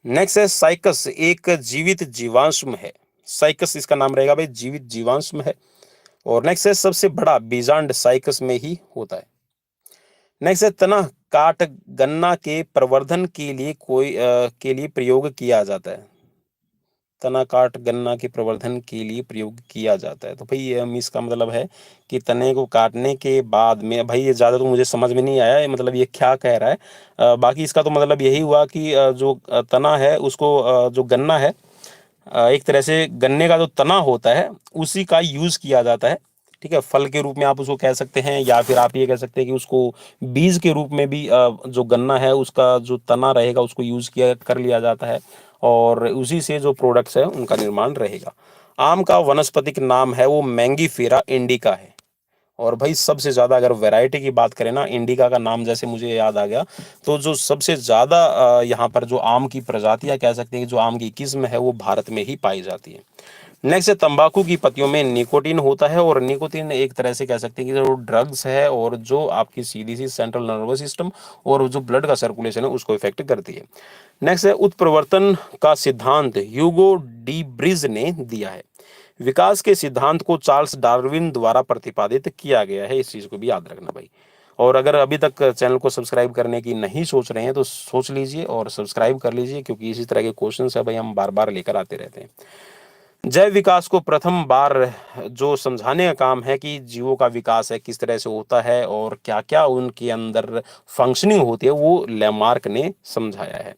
नेक्स्ट है साइकस एक जीवित जीवाश्म है। साइकस इसका नाम रहेगा भाई, जीवित जीवाश्म है। और नेक्स्ट है सबसे बड़ा बीजांड साइकस में ही होता है। नेक्स्ट है तना काट गन्ना के प्रवर्धन के लिए के लिए प्रयोग किया जाता है। तना काट गन्ना के प्रवर्धन के लिए प्रयोग किया जाता है, तो भाई ये इसका मतलब है कि तने को काटने के बाद में, भाई ये ज़्यादा तो मुझे समझ में नहीं आया मतलब ये क्या कह रहा है। बाकी इसका तो मतलब यही हुआ कि जो तना है उसको जो गन्ना है, एक तरह से गन्ने का जो तना होता है उसी का यूज किया जाता है। ठीक है, फल के रूप में आप उसको कह सकते हैं, या फिर आप ये कह सकते हैं कि उसको बीज के रूप में भी जो गन्ना है उसका जो तना रहेगा उसको यूज किया कर लिया जाता है, और उसी से जो प्रोडक्ट्स है उनका निर्माण रहेगा। आम का वानस्पतिक नाम है वो मैंगीफेरा इंडिका है। और भाई सबसे ज़्यादा अगर वैरायटी की बात करें ना, इंडिका का नाम जैसे मुझे याद आ गया, तो जो सबसे ज़्यादा यहाँ पर जो आम की प्रजातियाँ कह सकते हैं कि जो आम की किस्म है वो भारत में ही पाई जाती है। नेक्स्ट है तंबाकू की पत्तियों में निकोटीन होता है, और निकोटीन एक तरह से कह सकते हैं कि जो ड्रग्स है और जो आपकी सीधी सी सेंट्रल नर्वस सिस्टम और जो ब्लड का सर्कुलेशन है उसको इफेक्ट करती है। नेक्स्ट है उत्परिवर्तन का सिद्धांत ह्यूगो डी ब्रिज ने दिया है। विकास के सिद्धांत को चार्ल्स डार्विन द्वारा प्रतिपादित किया गया है, इस चीज को भी याद रखना भाई। और अगर अभी तक चैनल को सब्सक्राइब करने की नहीं सोच रहे हैं तो सोच लीजिए और सब्सक्राइब कर लीजिए, क्योंकि इसी तरह के क्वेश्चंस है भाई हम बार बार लेकर आते रहते हैं। जैव विकास को प्रथम बार जो समझाने का काम है कि जीवों का विकास है किस तरह से होता है और क्या क्या उनके अंदर फंक्शनिंग होती है, वो लेमार्क ने समझाया है।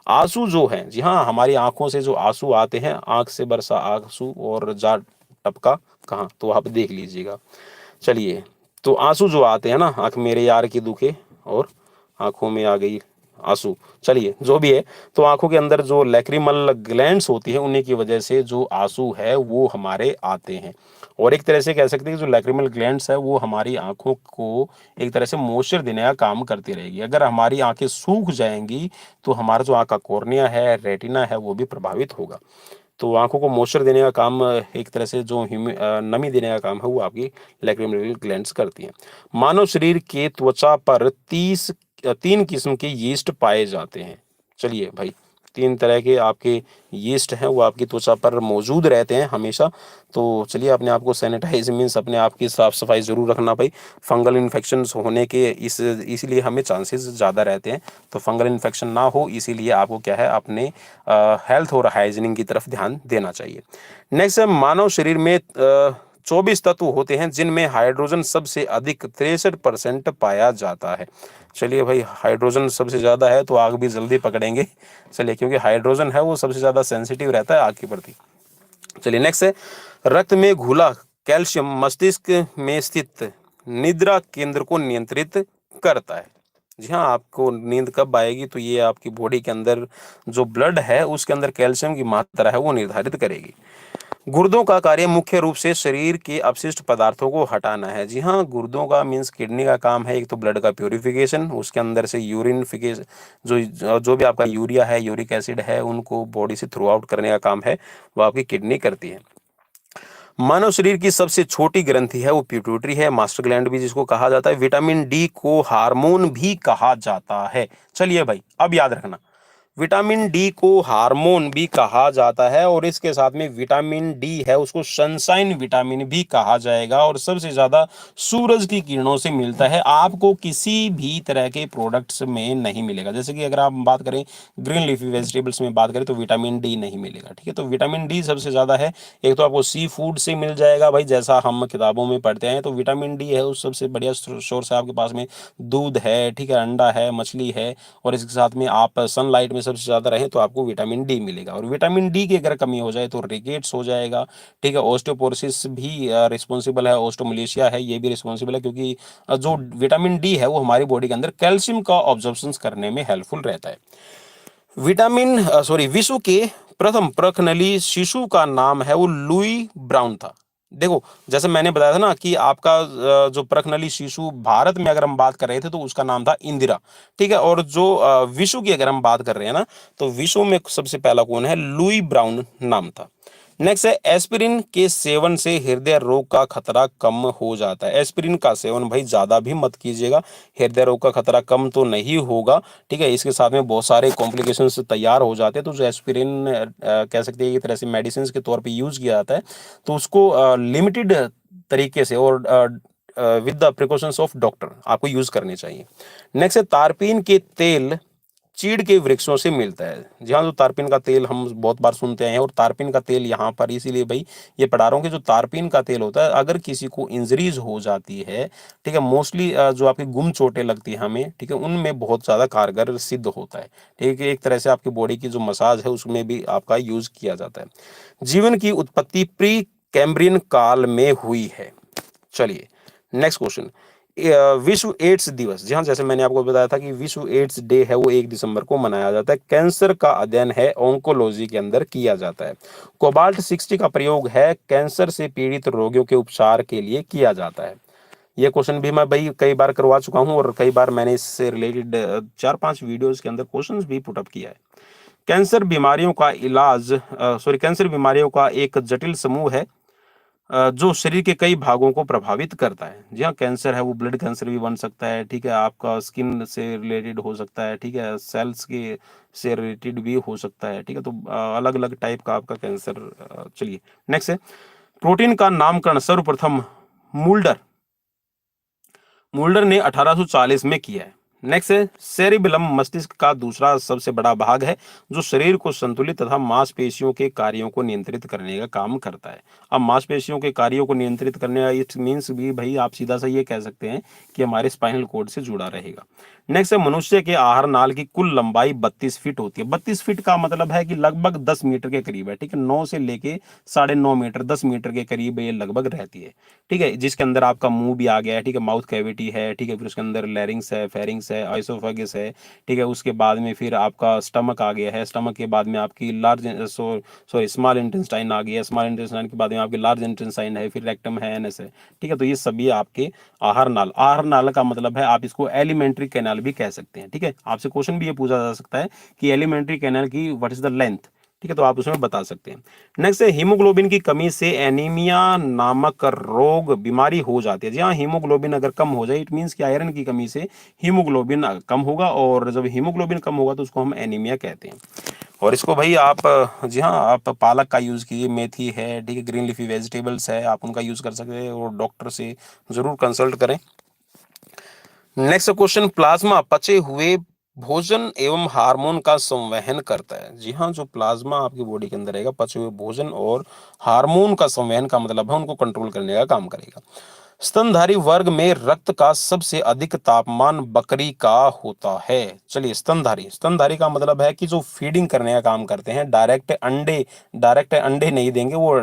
आंसू जो है, जी हाँ, हमारी आंखों से जो आंसू आते हैं, आंख से बरसा आंसू और जा टपका कहाँ, तो आप देख लीजिएगा। चलिए, तो आंसू जो आते हैं ना, आंख मेरे यार की दुखे और आंखों में आ गई आंसू, चलिए जो भी है, तो आंखों के अंदर जो लैक्रिमल ग्लैंड्स होती है उन्हीं की वजह से जो आंसू है वो हमारे आते हैं। और एक तरह से कह सकते हैं कि जो लैक्रिमल ग्लैंड्स है वो हमारी आंखों को एक तरह से मॉइस्चर देने का काम करती रहेगी। अगर हमारी आंखें सूख जाएंगी तो हमारा जो आंख का कॉर्निया है, रेटिना है, वो भी प्रभावित होगा। तो आंखों को मॉइस्चर देने का काम, एक तरह से जो नमी देने का काम है वो आपकी लैक्रिमल ग्लैंड्स करती हैं। मानव शरीर के त्वचा पर 3 किस्म के यीस्ट पाए जाते हैं। चलिए भाई, 3 तरह के आपके यीस्ट हैं वो आपकी त्वचा पर मौजूद रहते हैं हमेशा। तो चलिए अपने आप को सैनिटाइज मीन्स अपने आप की साफ सफाई जरूर रखना भाई। फंगल इन्फेक्शंस होने के इसीलिए हमें चांसेस ज़्यादा रहते हैं, तो फंगल इन्फेक्शन ना हो इसीलिए आपको क्या है अपने हेल्थ और हाइजीनिंग की तरफ ध्यान देना चाहिए। नेक्स्ट है मानव शरीर में 24 तत्व होते हैं जिनमें हाइड्रोजन सबसे अधिक 63% पाया जाता है। चलिए भाई, हाइड्रोजन सबसे ज़्यादा है तो आग भी जल्दी पकड़ेंगे। चलिए, क्योंकि हाइड्रोजन है वो सबसे ज़्यादा सेंसिटिव रहता है आग के प्रति। चलिए नेक्स्ट है रक्त में घुला कैल्शियम मस्तिष्क में स्थित निद्रा केंद्र को नियंत्रित करता है। जी हाँ, आपको नींद कब आएगी तो ये आपकी बॉडी के अंदर जो ब्लड है उसके अंदर कैल्शियम की मात्रा है वो निर्धारित करेगी। गुर्दों का कार्य मुख्य रूप से शरीर के अपशिष्ट पदार्थों को हटाना है। जी हाँ, गुर्दों का मीन्स किडनी का काम है एक तो ब्लड का प्यूरिफिकेशन, उसके अंदर से यूरिनफिकेशन, जो जो भी आपका यूरिया है, यूरिक एसिड है, उनको बॉडी से थ्रू आउट करने का काम है वो आपकी किडनी करती है। मानव शरीर की सबसे छोटी ग्रंथि है वो पिट्यूटरी है, मास्टर ग्लैंड भी जिसको कहा जाता है। विटामिन डी को हार्मोन भी कहा जाता है। चलिए भाई, अब याद रखना, विटामिन डी को हार्मोन भी कहा जाता है और इसके साथ में विटामिन डी है उसको सनशाइन विटामिन भी कहा जाएगा और सबसे ज्यादा सूरज की किरणों से मिलता है। आपको किसी भी तरह के प्रोडक्ट्स में नहीं मिलेगा। जैसे कि अगर आप बात करें ग्रीन लीफी वेजिटेबल्स में बात करें तो विटामिन डी नहीं मिलेगा। ठीक है, तो विटामिन डी सबसे ज्यादा है। एक तो आपको सी फूड से मिल जाएगा भाई, जैसा हम किताबों में पढ़ते हैं, तो विटामिन डी है उस सबसे बढ़िया सोर्स है आपके पास में। दूध है, ठीक है, अंडा है, मछली है, और इसके साथ में आप सनलाइट में सबसे ज़्यादा रहें तो आपको विटामिन डी मिलेगा। और विटामिन डी की अगर कमी हो जाए तो रिकेट्स हो जाएगा। ठीक है, ऑस्टियोपोरोसिस भी रिस्पॉन्सिबल है, ऑस्टोमलेशिया है ये भी रिस्पॉन्सिबल है, क्योंकि जो विटामिन डी है वो हमारी बॉडी के अंदर कैल्शियम का ऑब्जॉर्प्शन करने में हेल्पफुल रहता है। विश्व के प्रथम प्रखनली शिशु का नाम है वो लुई ब्राउन था। देखो, जैसे मैंने बताया था ना कि आपका जो प्रखनली शिशु भारत में अगर हम बात कर रहे थे तो उसका नाम था इंदिरा। ठीक है, और जो विश्व की अगर हम बात कर रहे हैं ना तो विश्व में सबसे पहला कौन है, लुई ब्राउन नाम था। नेक्स्ट है, एस्पिरिन के सेवन से हृदय रोग का खतरा कम हो जाता है। एस्पिरिन का सेवन भाई ज्यादा भी मत कीजिएगा, हृदय रोग का खतरा कम तो नहीं होगा। ठीक है, इसके साथ में बहुत सारे कॉम्प्लिकेशंस तैयार हो जाते हैं। तो जो एस्पिरिन कह सकते हैं एक तरह से मेडिसिन के तौर पे यूज किया जाता है, तो उसको लिमिटेड तरीके से और with the precautions of doctor आपको यूज करने चाहिए। नेक्स्ट है, तारपीन के तेल चीड़ के वृक्षों से मिलता है। जी हाँ, जो तारपीन का तेल हम बहुत बार सुनते हैं, और तारपीन का तेल यहाँ पर इसीलिए भाई ये पढ़ा रहा हूँ कि जो तारपीन का तेल होता है अगर किसी को इंजरीज हो जाती है, ठीक है, मोस्टली जो आपकी गुम चोटें लगती है हमें, ठीक है, उनमें बहुत ज़्यादा कारगर सिद्ध होता है। ठीक है, एक तरह से आपकी बॉडी की जो मसाज है उसमें भी आपका यूज किया जाता है। जीवन की उत्पत्ति प्री कैम्ब्रियन काल में हुई है। चलिए नेक्स्ट क्वेश्चन, विश्व एड्स दिवस। जी हाँ, जैसे मैंने आपको बताया था कि विश्व एड्स डे है वो 1 दिसंबर को मनाया जाता है। कैंसर का अध्ययन है ऑन्कोलॉजी के अंदर किया जाता है। कोबाल्ट 60 का प्रयोग है कैंसर से पीड़ित रोगियों के उपचार के लिए किया जाता है। ये क्वेश्चन भी मैं भाई कई बार करवा चुका हूँ और कई बार मैंने इससे रिलेटेड 4-5 वीडियोस के अंदर क्वेश्चंस भी पुटअप किया है। कैंसर बीमारियों का एक जटिल समूह है जो शरीर के कई भागों को प्रभावित करता है। जी हाँ, कैंसर है वो ब्लड कैंसर भी बन सकता है। ठीक है, आपका स्किन से रिलेटेड हो सकता है। ठीक है, सेल्स के से रिलेटेड भी हो सकता है। ठीक है, तो अलग अलग टाइप का आपका कैंसर। चलिए नेक्स्ट है, प्रोटीन का नामकरण सर्वप्रथम मुल्डर मुल्डर ने 1840 में किया है। नेक्स्ट है, सेरिबेलम मस्तिष्क का दूसरा सबसे बड़ा भाग है जो शरीर को संतुलित तथा मांसपेशियों के कार्यों को नियंत्रित करने का काम करता है। अब मांसपेशियों के कार्यों को नियंत्रित करने का इट मीन्स भी भाई आप सीधा सा ये कह सकते हैं कि हमारे स्पाइनल कोड से जुड़ा रहेगा। नेक्स्ट है, मनुष्य के आहार नाल की कुल लंबाई 32 फीट होती है। 32 फीट का मतलब है कि लगभग 10 मीटर के करीब है। ठीक है, 9 से लेके 9.5 मीटर 10 मीटर के करीब ये लगभग रहती है। ठीक है, जिसके अंदर आपका मुंह भी आ गया है। ठीक है, माउथ कैविटी है। ठीक है, फिर उसके अंदर लैरिंग्स है, फेरिंग्स है, आइसोफेगस है। ठीक है, उसके बाद में फिर आपका स्टमक आ गया है। स्टमक के बाद में आपकी स्मॉल इंटेस्टाइन आ गया है। स्मॉल इंटेस्टाइन के बाद में आपकी लार्ज इंटेस्टाइन है, फिर रेक्टम है, एनएस है। ठीक है, तो ये सभी आपके आहार नाल का मतलब है आप इसको एलिमेंट्री कैनाल भी कह सकते हैं। ठीक है, आपसे क्वेश्चन भी ये पूछा जा सकता है कि एलिमेंट्री कैनाल की व्हाट इज द लेंथ। ठीक है, तो आप उसमें बता सकते हैं। नेक्स्ट है, हीमोग्लोबिन की कमी से एनीमिया नामक रोग बीमारी हो जाती है। जी हाँ, हीमोग्लोबिन अगर कम हो जाए इट मीन्स कि आयरन की कमी से हीमोग्लोबिन कम होगा, और जब हीमोग्लोबिन कम होगा तो उसको हम एनीमिया कहते हैं। और इसको भाई आप जी हाँ, आप पालक का यूज़ कीजिए, मेथी है, ठीक है, ग्रीन लीफी वेजिटेबल्स है, आप उनका यूज़ कर सकते हैं और डॉक्टर से ज़रूर कंसल्ट करें। नेक्स्ट क्वेश्चन, प्लाज्मा पचे हुए भोजन एवं हार्मोन का संवहन करता है। जी हाँ, जो प्लाज्मा आपकी बॉडी के अंदर रहेगा पचे हुए भोजन और हार्मोन का संवहन का मतलब है उनको कंट्रोल करने का काम करेगा। स्तनधारी वर्ग में रक्त का सबसे अधिक तापमान बकरी का होता है। चलिए, स्तनधारी, स्तनधारी का मतलब है कि जो फीडिंग करने का काम करते हैं, डायरेक्ट अंडे नहीं देंगे, वो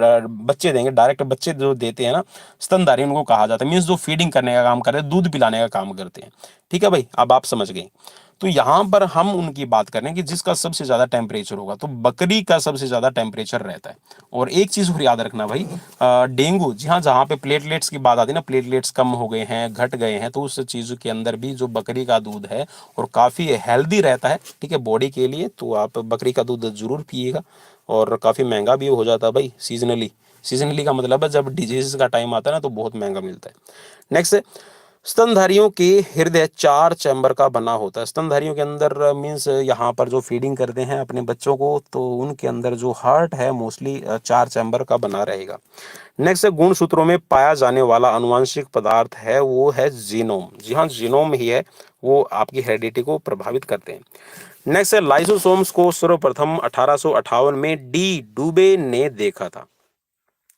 बच्चे देंगे, डायरेक्ट बच्चे जो देते हैं ना, स्तनधारी उनको कहा जाता है। मीन्स जो फीडिंग करने का काम करते हैं, दूध पिलाने का काम करते हैं। ठीक है भाई, अब आप समझ गए। तो यहाँ पर हम उनकी बात कर रहे हैं कि जिसका सबसे ज्यादा टेम्परेचर होगा, तो बकरी का सबसे ज्यादा टेम्परेचर रहता है। और एक चीज और याद रखना भाई, डेंगू, जी हाँ, जहाँ पे प्लेटलेट्स की बात आती है ना, प्लेटलेट्स कम हो गए हैं, घट गए हैं, तो उस चीज के अंदर भी जो बकरी का दूध है और काफी हेल्दी रहता है, ठीक है, बॉडी के लिए, तो आप बकरी का दूध जरूर पिएगा। और काफी महंगा भी हो जाता है भाई, सीजनली का मतलब है जब डिजीज का टाइम आता है ना, तो बहुत महंगा मिलता है। नेक्स्ट, स्तनधारियों के हृदय 4 चैम्बर का बना होता है। स्तनधारियों के अंदर मीन्स यहाँ पर जो फीडिंग करते हैं अपने बच्चों को, तो उनके अंदर जो हार्ट है मोस्टली 4 चैम्बर का बना रहेगा। नेक्स्ट, गुणसूत्रों में पाया जाने वाला अनुवांशिक पदार्थ है वो है जीनोम। जी हाँ, जीनोम ही है वो आपकी हेरिडिटी को प्रभावित करते हैं। नेक्स्ट है, लाइसोसोम्स को सर्वप्रथम 1858 में डी डुबे ने देखा था।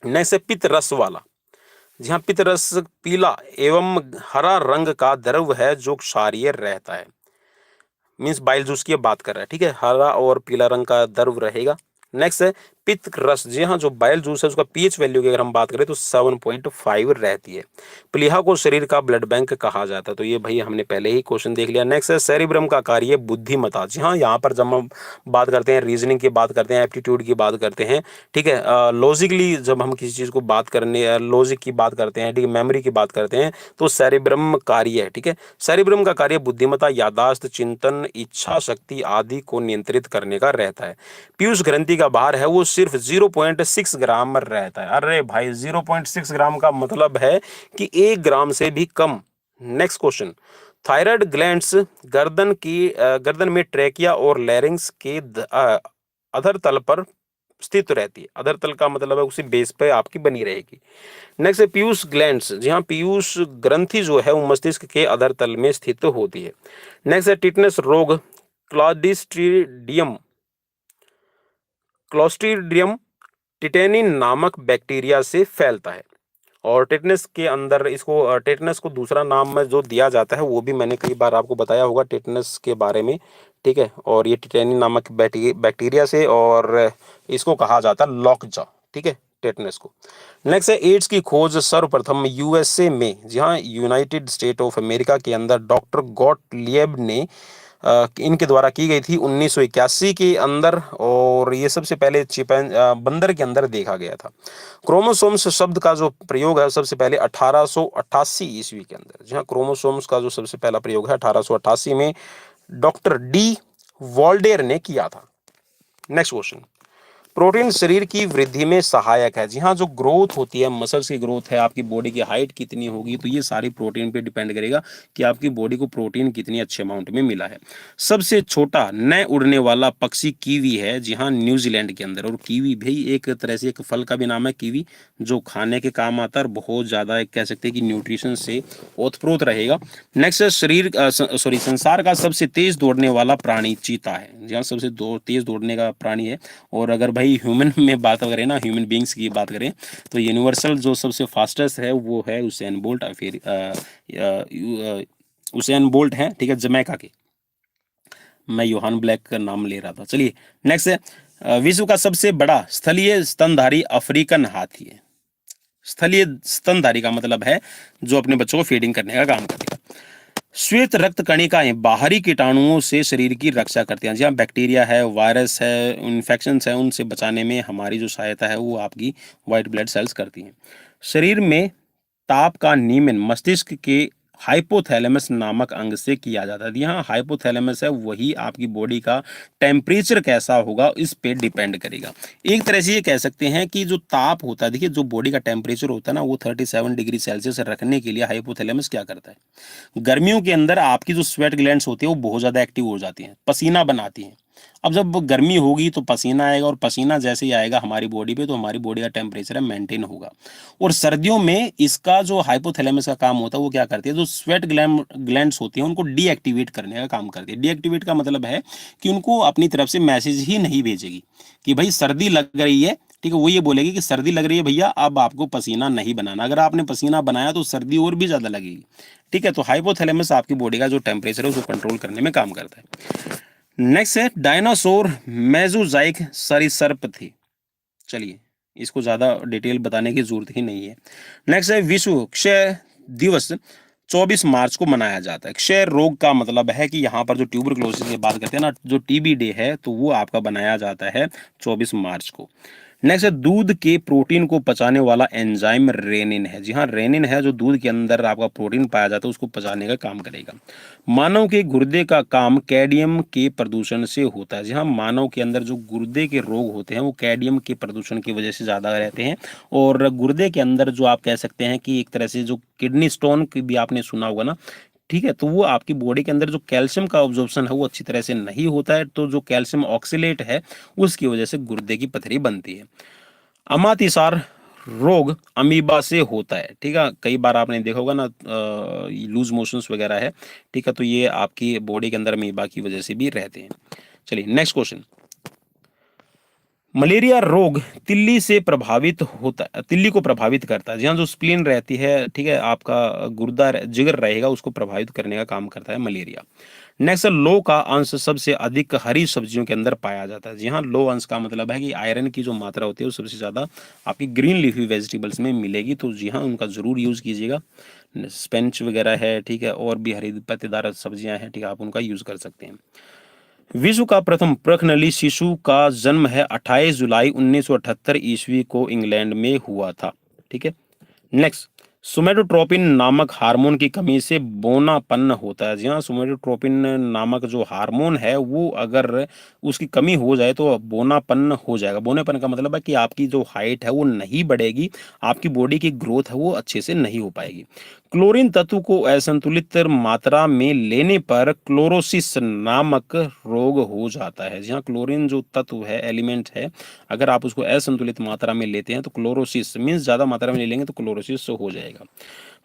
नेक्स्ट है, पित्त रस वाला। जी हाँ, पित्त रस पीला एवं हरा रंग का द्रव है जो क्षारीय रहता है। मीन्स बाइल जूस की बात कर रहा है, ठीक है, हरा और पीला रंग का द्रव रहेगा। नेक्स्ट है, पित्त रस। जी हाँ, जो बाइल जूस है उसका पीएच वैल्यू की अगर हम बात करें तो 7.5 रहती है। प्लीहा को शरीर का ब्लड बैंक कहा जाता है, तो ये भाई हमने पहले ही क्वेश्चन देख लिया। नेक्स्ट है, सेरिब्रम का कार्य बुद्धिमत्ता। जी हाँ, यहाँ पर जब हम बात करते हैं रीजनिंग की बात करते हैं, एप्टीट्यूड की बात करते हैं, ठीक है, लॉजिकली जब हम किसी चीज को बात करने लॉजिक की बात करते हैं, ठीक है, मेमोरी की बात करते हैं, तो सेरिब्रम कार्य है। ठीक है, सेरिब्रम का कार्य बुद्धिमत्ता, याददाश्त, चिंतन, इच्छा शक्ति आदि को नियंत्रित करने का रहता है। पीयूष ग्रंथि का भार है वो सिर्फ 0.6 ग्राम रहता है। अरे भाई, 0.6 ग्राम का मतलब है कि 1 ग्राम से भी कम। नेक्स्ट क्वेश्चन, थायराइड ग्लैंड्स गर्दन में ट्रेकिया और लैरिंग्स के अधर तल पर स्थित रहती है। अधर तल का मतलब है उसी बेस पे आपकी बनी रहेगी। नेक्स्ट है, पीयूष ग्लैंड्स। जी हाँ, पीयूष ग्रंथि जो है वो मस्तिष्क के अधर तल में स्थित होती है। नेक्स्ट है, टिटनेस रोग क्लॉस्ट्रीडियम टिटेनी नामक बैक्टीरिया से फैलता है। और टेटनस के अंदर इसको टेटनस को दूसरा नाम में जो दिया जाता है वो भी मैंने कई बार आपको बताया होगा टेटनस के बारे में, ठीक है, और ये टिटेनी नामक बैक्टीरिया से, और इसको कहा जाता है लॉकजा, ठीक है, टेटनस को। नेक्स्ट है, एड्स की खोज सर्वप्रथम यूएसए में, जी हाँ, यूनाइटेड स्टेट ऑफ अमेरिका के अंदर डॉक्टर गॉटलिएब ने इनके द्वारा की गई थी 1981 के अंदर, और ये सबसे पहले बंदर के अंदर देखा गया था। क्रोमोसोम्स शब्द का जो प्रयोग है सबसे पहले 1888 ईस्वी के अंदर। जी हाँ, क्रोमोसोम्स का जो सबसे पहला प्रयोग है 1888 में डॉक्टर डी वॉल्डेर ने किया था। नेक्स्ट क्वेश्चन, प्रोटीन शरीर की वृद्धि में सहायक है। जी हाँ, जो ग्रोथ होती है, मसल्स की ग्रोथ है, आपकी बॉडी की हाइट कितनी होगी, तो ये सारी प्रोटीन पे डिपेंड करेगा कि आपकी बॉडी को प्रोटीन कितनी अच्छे अमाउंट में मिला है। सबसे छोटा न उड़ने वाला पक्षी कीवी है। जी हाँ, न्यूजीलैंड के अंदर। और कीवी भी एक तरह से एक फल का भी नाम है कीवी, जो खाने के काम आता है और बहुत ज्यादा कह सकते हैं कि न्यूट्रिशन से ओतप्रोत रहेगा। नेक्स्ट है, संसार का सबसे तेज दौड़ने वाला प्राणी चीता है। जी हाँ, सबसे तेज दौड़ने का प्राणी है। और अगर भाई ह्यूमन में बात करें ना, ह्यूमन बींग्स की बात करें, तो यूनिवर्सल जो सबसे फास्टेस्ट है वो है उसेन बोल्ट। फिर उसेन बोल्ट है, ठीक है, जमैका के। मैं योहान ब्लैक का नाम ले रहा था। चलिए नेक्स्ट है, विश्व का सबसे बड़ा स्थलीय स्तनधारी अफ्रीकन हाथी है। स्थलीय स्तनधारी का मतलब है जो अपने बच्चों को फीडिंग करने का काम करेगा। श्वेत रक्त कणिकाएं बाहरी कीटाणुओं से शरीर की रक्षा करती हैं। जहाँ बैक्टीरिया है, वायरस है, इन्फेक्शंस है, उनसे बचाने में हमारी जो सहायता है वो आपकी व्हाइट ब्लड सेल्स करती हैं। शरीर में ताप का नियमन मस्तिष्क के हाइपोथैलेमस नामक अंग से किया जाता है। यहाँ हाइपोथैलेमस है, वही आपकी बॉडी का टेम्परेचर कैसा होगा इस पे डिपेंड करेगा। एक तरह से ये कह सकते हैं कि जो ताप होता है, देखिए, जो बॉडी का टेम्परेचर होता है ना, वो 37 डिग्री सेल्सियस रखने के लिए हाइपोथैलेमस क्या करता है, गर्मियों के अंदर आपकी जो स्वेट ग्लैंड्स होती है वो बहुत ज़्यादा एक्टिव हो जाती हैं, पसीना बनाती हैं। अब जब गर्मी होगी तो पसीना आएगा, और पसीना जैसे ही आएगा हमारी बॉडी पे, तो हमारी बॉडी का टेम्परेचर है मेंटेन होगा। और सर्दियों में इसका जो हाइपोथैलेमस का काम होता है वो क्या करती है, जो स्वेट ग्लैंड्स होती हैं उनको डीएक्टिवेट करने का काम करती है। डीएक्टिवेट का मतलब है कि उनको अपनी तरफ से मैसेज ही नहीं भेजेगी कि भाई सर्दी लग रही है, ठीक है, वो ये बोलेगी कि सर्दी लग रही है भैया, अब आपको पसीना नहीं बनाना। अगर आपने पसीना बनाया तो सर्दी और भी ज्यादा लगेगी। ठीक है, तो हाइपोथैलेमस आपकी बॉडी का जो टेम्परेचर है उसको कंट्रोल करने में काम करता है। नेक्स्ट है डायनासोर मेसोजाइक सरीसृप थे। चलिए, इसको ज्यादा डिटेल बताने की जरूरत ही नहीं है। नेक्स्ट है विश्व क्षय दिवस 24 मार्च को मनाया जाता है। क्षय रोग का मतलब है कि यहाँ पर जो ट्यूबरक्लोसिस की बात करते हैं ना, जो टीबी डे है, तो वो आपका बनाया जाता है 24 मार्च को। नेक्स्ट है दूध के प्रोटीन को पचाने वाला एंजाइम रेनिन है। जी हाँ, रेनिन है जो दूध के अंदर आपका प्रोटीन पाया जाता है उसको पचाने का काम करेगा। मानव के गुर्दे का काम कैडमियम के प्रदूषण से होता है। जी हाँ, मानव के अंदर जो गुर्दे के रोग होते हैं वो कैडमियम के प्रदूषण की वजह से ज्यादा रहते हैं। और गुर्दे के अंदर जो आप कह सकते हैं कि एक तरह से जो किडनी स्टोन की भी आपने सुना होगा ना, ठीक है, तो वो आपकी बॉडी के अंदर जो कैल्शियम का ऑब्जॉर्प्शन है वो अच्छी तरह से नहीं होता है, तो जो कैल्शियम ऑक्सीलेट है उसकी वजह से गुर्दे की पथरी बनती है। अमातिसार रोग अमीबा से होता है। ठीक है, कई बार आपने देखा होगा ना, लूज मोशंस वगैरह है। ठीक है, तो ये आपकी बॉडी के अंदर अमीबा की वजह से भी रहते हैं। चलिए नेक्स्ट क्वेश्चन। मलेरिया रोग तिल्ली से प्रभावित होता है, तिल्ली को प्रभावित करता है। जहाँ जो स्प्लीन रहती है, ठीक है, आपका गुर्दा जिगर रहेगा उसको प्रभावित करने का काम करता है मलेरिया। नेक्स्ट, लो का अंश सबसे अधिक हरी सब्जियों के अंदर पाया जाता है। जी हाँ, लो अंश का मतलब है कि आयरन की जो मात्रा होती है वो सबसे ज्यादा आपकी ग्रीन लीफी वेजिटेबल्स में मिलेगी, तो जी हाँ, उनका जरूर यूज कीजिएगा। स्पेंच वगैरह है, ठीक है, और भी हरी पत्तेदार सब्जियां हैं, ठीक है, आप उनका यूज कर सकते हैं। विश्व का प्रथम प्रखनली शिशु का जन्म है 28 जुलाई 1978 ईस्वी को इंग्लैंड में हुआ था। ठीक है, नेक्स्ट, सोमेटोट्रोपिन नामक हार्मोन की कमी से बौनापन होता है। जी हाँ, सोमेटोट्रोपिन नामक जो हार्मोन है वो अगर उसकी कमी हो जाए तो बौनापन हो जाएगा। बौनेपन का मतलब है कि आपकी जो हाइट है वो नहीं बढ़ेगी, आपकी बॉडी की ग्रोथ है वो अच्छे से नहीं हो पाएगी। क्लोरीन तत्व को असंतुलित मात्रा में लेने पर क्लोरोसिस नामक रोग हो जाता है। जी हाँ, क्लोरीन जो तत्व है, एलिमेंट है, अगर आप उसको असंतुलित मात्रा में लेते हैं तो क्लोरोसिस मीन्स ज्यादा मात्रा में ले लेंगे तो क्लोरोसिस हो जाएगा।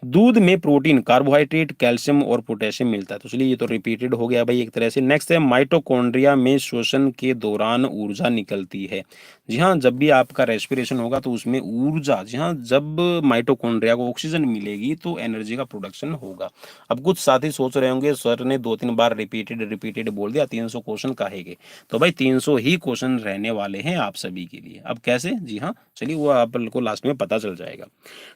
दूध में प्रोटीन, कार्बोहाइड्रेट, कैल्शियम और पोटेशियम मिलता है। तो चलिए, ये तो रिपीटेड हो गया भाई एक तरह से। नेक्स्ट है माइटोकॉन्ड्रिया में श्वसन के दौरान ऊर्जा निकलती है। जी हाँ, जब भी आपका रेस्पिरेशन होगा तो उसमें ऊर्जा, जी हाँ, जब माइटोकॉन्ड्रिया को ऑक्सीजन मिलेगी तो एनर्जी का प्रोडक्शन होगा। अब कुछ साथी सोच रहे होंगे सर ने 2-3 बार रिपीटेड रिपीटेड बोल दिया, 300 क्वेश्चन काहे के। तो भाई 300 ही क्वेश्चन रहने वाले हैं आप सभी के लिए। अब कैसे, जी हाँ, चलिए वो आपको लास्ट में पता चल जाएगा।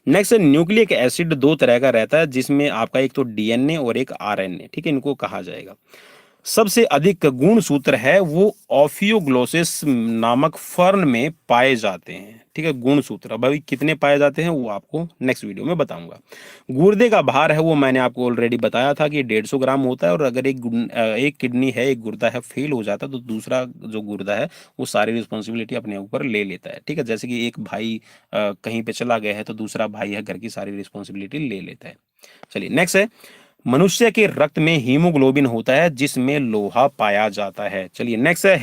नेक्स्ट, न्यूक्लिक एसिड दो तरह का रहता है जिसमें आपका एक तो डीएनए और एक आरएनए, ठीक है, इनको कहा जाएगा। सबसे अधिक गुण सूत्र है वो ऑफियोग्लोसिस नामक फर्न में पाए जाते हैं। ठीक है, गुण सूत्र अब अभी कितने पाए जाते हैं वो आपको नेक्स्ट वीडियो में बताऊंगा। गुर्दे का भार है वो मैंने आपको ऑलरेडी बताया था कि 150 ग्राम होता है, और अगर एक किडनी है, एक गुर्दा है, फेल हो जाता है तो दूसरा जो गुर्दा है वो सारी रिस्पॉन्सिबिलिटी अपने ऊपर ले लेता है। ठीक है, जैसे कि एक भाई कहीं पे चला गया है तो दूसरा भाई है घर की सारी रिस्पॉन्सिबिलिटी ले लेता है। चलिए नेक्स्ट है, मनुष्य के रक्त में हीमोग्लोबिन होता है जिसमें लोहा पाया जाता है। चलिए नेक्स्ट है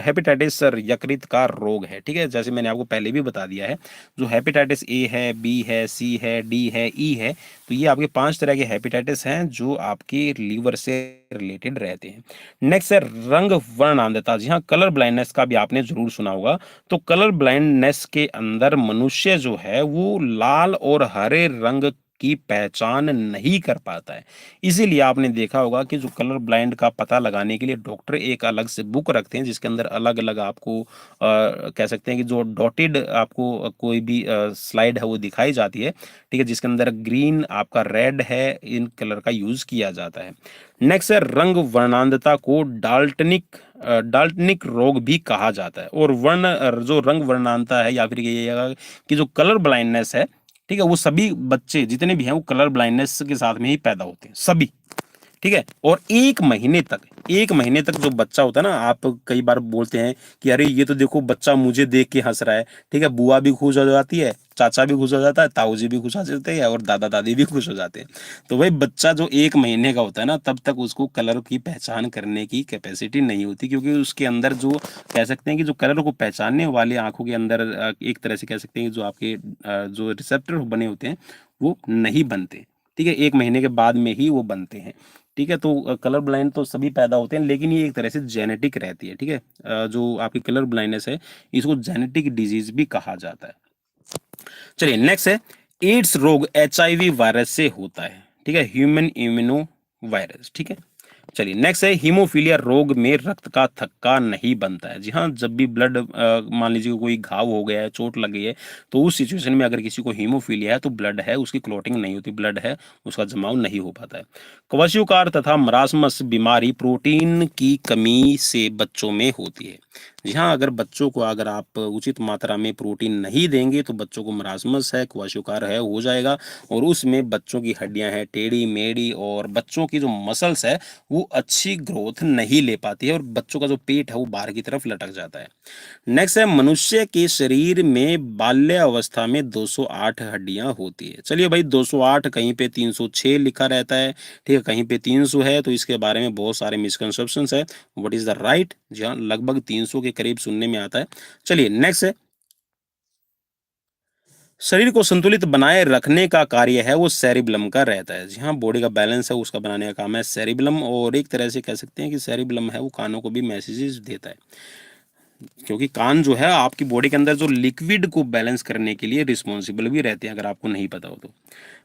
हेपेटाइटिस यकृत का रोग है। ठीक है, जैसे मैंने आपको पहले भी बता दिया है, जो हेपेटाइटिस ए है, बी है, सी है, डी है, ई है, तो ये आपके 5 तरह के हेपेटाइटिस हैं जो आपके लीवर से रिलेटेड रहते हैं। नेक्स्ट है रंग वर्णांधता। जी हाँ, कलर ब्लाइंडनेस का भी आपने जरूर सुना होगा। तो कलर ब्लाइंडनेस के अंदर मनुष्य जो है वो लाल और हरे रंग की पहचान नहीं कर पाता है। इसीलिए आपने देखा होगा कि जो कलर ब्लाइंड का पता लगाने के लिए डॉक्टर एक अलग से बुक रखते हैं जिसके अंदर अलग अलग आपको कह सकते हैं कि जो डॉटेड आपको कोई भी स्लाइड है वो दिखाई जाती है। ठीक है, जिसके अंदर ग्रीन, आपका रेड है, इन कलर का यूज किया जाता है। नेक्स्ट है रंग वर्णांधता को डाल्टनिक रोग भी कहा जाता है। और जो रंग वर्णांधता है या फिर ये कि जो कलर ब्लाइंडनेस है, ठीक है, वो सभी बच्चे जितने भी हैं वो कलर ब्लाइंडनेस के साथ में ही पैदा होते हैं सभी। ठीक है, और 1 महीने तक जो बच्चा होता है ना, आप कई बार बोलते हैं कि अरे ये तो देखो बच्चा मुझे देख के हंस रहा है। ठीक है, बुआ भी खुश हो जाती है, चाचा भी खुश हो जाता है, ताऊ जी भी खुश हो जाते हैं, और दादा दादी भी खुश हो जाते हैं। तो भाई बच्चा जो 1 महीने का होता है ना, तब तक उसको कलर की पहचान करने की कैपेसिटी नहीं होती, क्योंकि उसके अंदर जो कह सकते हैं कि जो कलर को पहचानने वाले आंखों के अंदर एक तरह से कह सकते हैं कि जो आपके जो रिसेप्टर बने होते हैं वो नहीं बनते। ठीक है, 1 महीने के बाद में ही वो बनते हैं। ठीक है। तो कलर ब्लाइंड तो सभी पैदा होते हैं, लेकिन ये एक तरह से जेनेटिक रहती है। ठीक है, जो आपकी कलर ब्लाइंडनेस है इसको जेनेटिक डिजीज भी कहा जाता है। चलिए नेक्स्ट है, एड्स रोग एचआईवी वायरस से होता है। ठीक है, ह्यूमन इम्यूनो वायरस। ठीक है, चलिए नेक्स्ट है, हीमोफीलिया रोग में रक्त का थक्का नहीं बनता है। जी हाँ, जब भी ब्लड मान लीजिए कोई घाव हो गया है, चोट लग गई है, तो उस सिचुएशन में अगर किसी को हीमोफीलिया है तो ब्लड है उसकी क्लॉटिंग नहीं होती, ब्लड है उसका जमाव नहीं हो पाता है। क्वशियोकार तथा मरासमस बीमारी प्रोटीन की कमी से बच्चों में होती है। जी हाँ, अगर बच्चों को अगर आप उचित मात्रा में प्रोटीन नहीं देंगे तो बच्चों को मरासमस है, क्वशियोकार है, हो जाएगा, और उसमें बच्चों की हड्डियां हैं टेढ़ी मेढ़ी, और बच्चों की जो मसल्स है वो अच्छी ग्रोथ नहीं ले पाती है, और बच्चों का जो पेट है वो बाहर की तरफ लटक जाता है। नेक्स्ट है, मनुष्य के शरीर में बाल्य अवस्था में 208 हड्डियां होती है। चलिए भाई, 208 कहीं पे 306 लिखा रहता है, ठीक है, कहीं पे 300 है, तो इसके बारे में बहुत सारे मिसकंसेप्शंस है। What is the right? जी हाँ, लगभग 300 के करीब सुनने में आता है। चलिए नेक्स्ट है, शरीर को संतुलित बनाए रखने का कार्य है वो सेरिबलम का रहता है। जी हाँ, बॉडी का बैलेंस है उसका बनाने का काम है सेरिबलम, और एक तरह से कह सकते हैं कि सेरिबलम है वो कानों को भी मैसेजेस देता है, क्योंकि कान जो है आपकी बॉडी के अंदर जो लिक्विड को बैलेंस करने के लिए रिस्पॉन्सिबल भी रहते हैं, अगर आपको नहीं पता हो तो।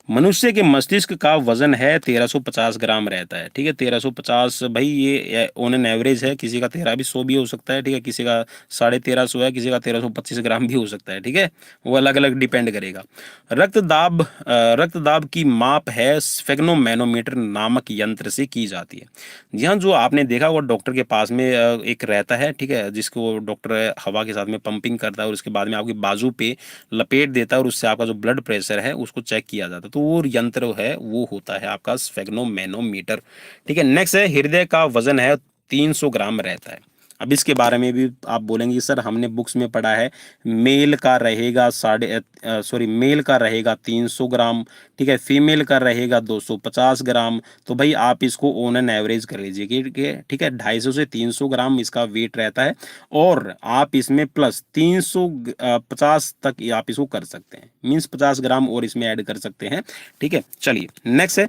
मनुष्य के मस्तिष्क का वजन है 1350 ग्राम रहता है। ठीक है, 1350 भाई ये ऑन एन एवरेज है, किसी का 1300 भी हो सकता है। ठीक है, किसी का 1350 है, किसी का 1325 ग्राम भी हो सकता है। ठीक है, वो अलग अलग डिपेंड करेगा। रक्तदाब की माप है स्फेग्नोमैनोमीटर नामक यंत्र से की जाती है। जी हाँ, जो आपने देखा वो डॉक्टर के पास में एक रहता है, ठीक है, जिसको डॉक्टर हवा के साथ में पंपिंग करता है और उसके बाद में आपकी बाजू पे लपेट देता है, और उससे आपका जो ब्लड प्रेशर है उसको चेक किया जाता है। तो वो यंत्र है वो होता है आपका स्फेग्नोमैनोमीटर। ठीक है, नेक्स्ट है, हृदय का वजन है 300 ग्राम रहता है। अब इसके बारे में भी आप बोलेंगे सर हमने बुक्स में पढ़ा है मेल का रहेगा मेल का रहेगा 300 ग्राम, ठीक है, फीमेल का रहेगा 250 ग्राम। तो भाई आप इसको ऑन एन एवरेज कर लीजिए कि ठीक है, 250 से 300 ग्राम इसका वेट रहता है, और आप इसमें प्लस 350 तक आप इसको कर सकते हैं, मीन्स 50 ग्राम और इसमें ऐड कर सकते हैं। ठीक है, चलिए नेक्स्ट है,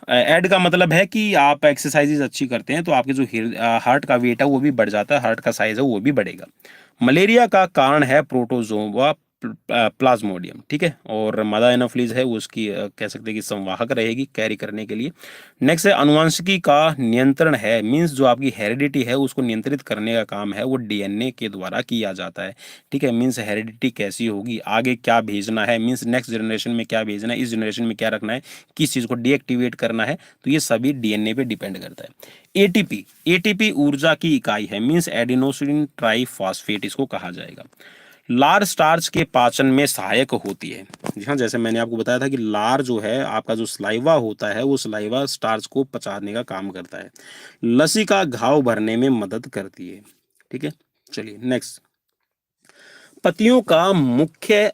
ऐड का मतलब है कि आप एक्सरसाइजेज अच्छी करते हैं तो आपके जो हार्ट का वेट है वो भी बढ़ जाता है, हार्ट का साइज है वो भी बढ़ेगा। मलेरिया का कारण है प्रोटोजोआ प्लाज्मोडियम। ठीक है, और मादा एनोफिलीज है वो उसकी कह सकते हैं कि संवाहक रहेगी कैरी करने के लिए। नेक्स्ट है, अनुवांशिकी का नियंत्रण है, मींस जो आपकी हेरिडिटी है उसको नियंत्रित करने का काम है वो डीएनए के द्वारा किया जाता है। ठीक है, मींस हेरिडिटी कैसी होगी, आगे क्या भेजना है, मींस नेक्स्ट जनरेशन में क्या भेजना है, इस जनरेशन में क्या रखना है, किस चीज़ को डीएक्टिवेट करना है, तो ये सभी डीएनए पे डिपेंड करता है। एटीपी ऊर्जा की इकाई है, मींस एडिनोसिन ट्राइफॉस्फेट इसको कहा जाएगा। लार स्टार्च के पाचन में सहायक होती है। जी हाँ, जैसे मैंने आपको बताया था कि लार जो है आपका जो सलाइवा होता है वो सलाइवा स्टार्च को पचाने का काम करता है। लसी का घाव भरने में मदद करती है। ठीक है, चलिए नेक्स्ट, पतियों का मुख्य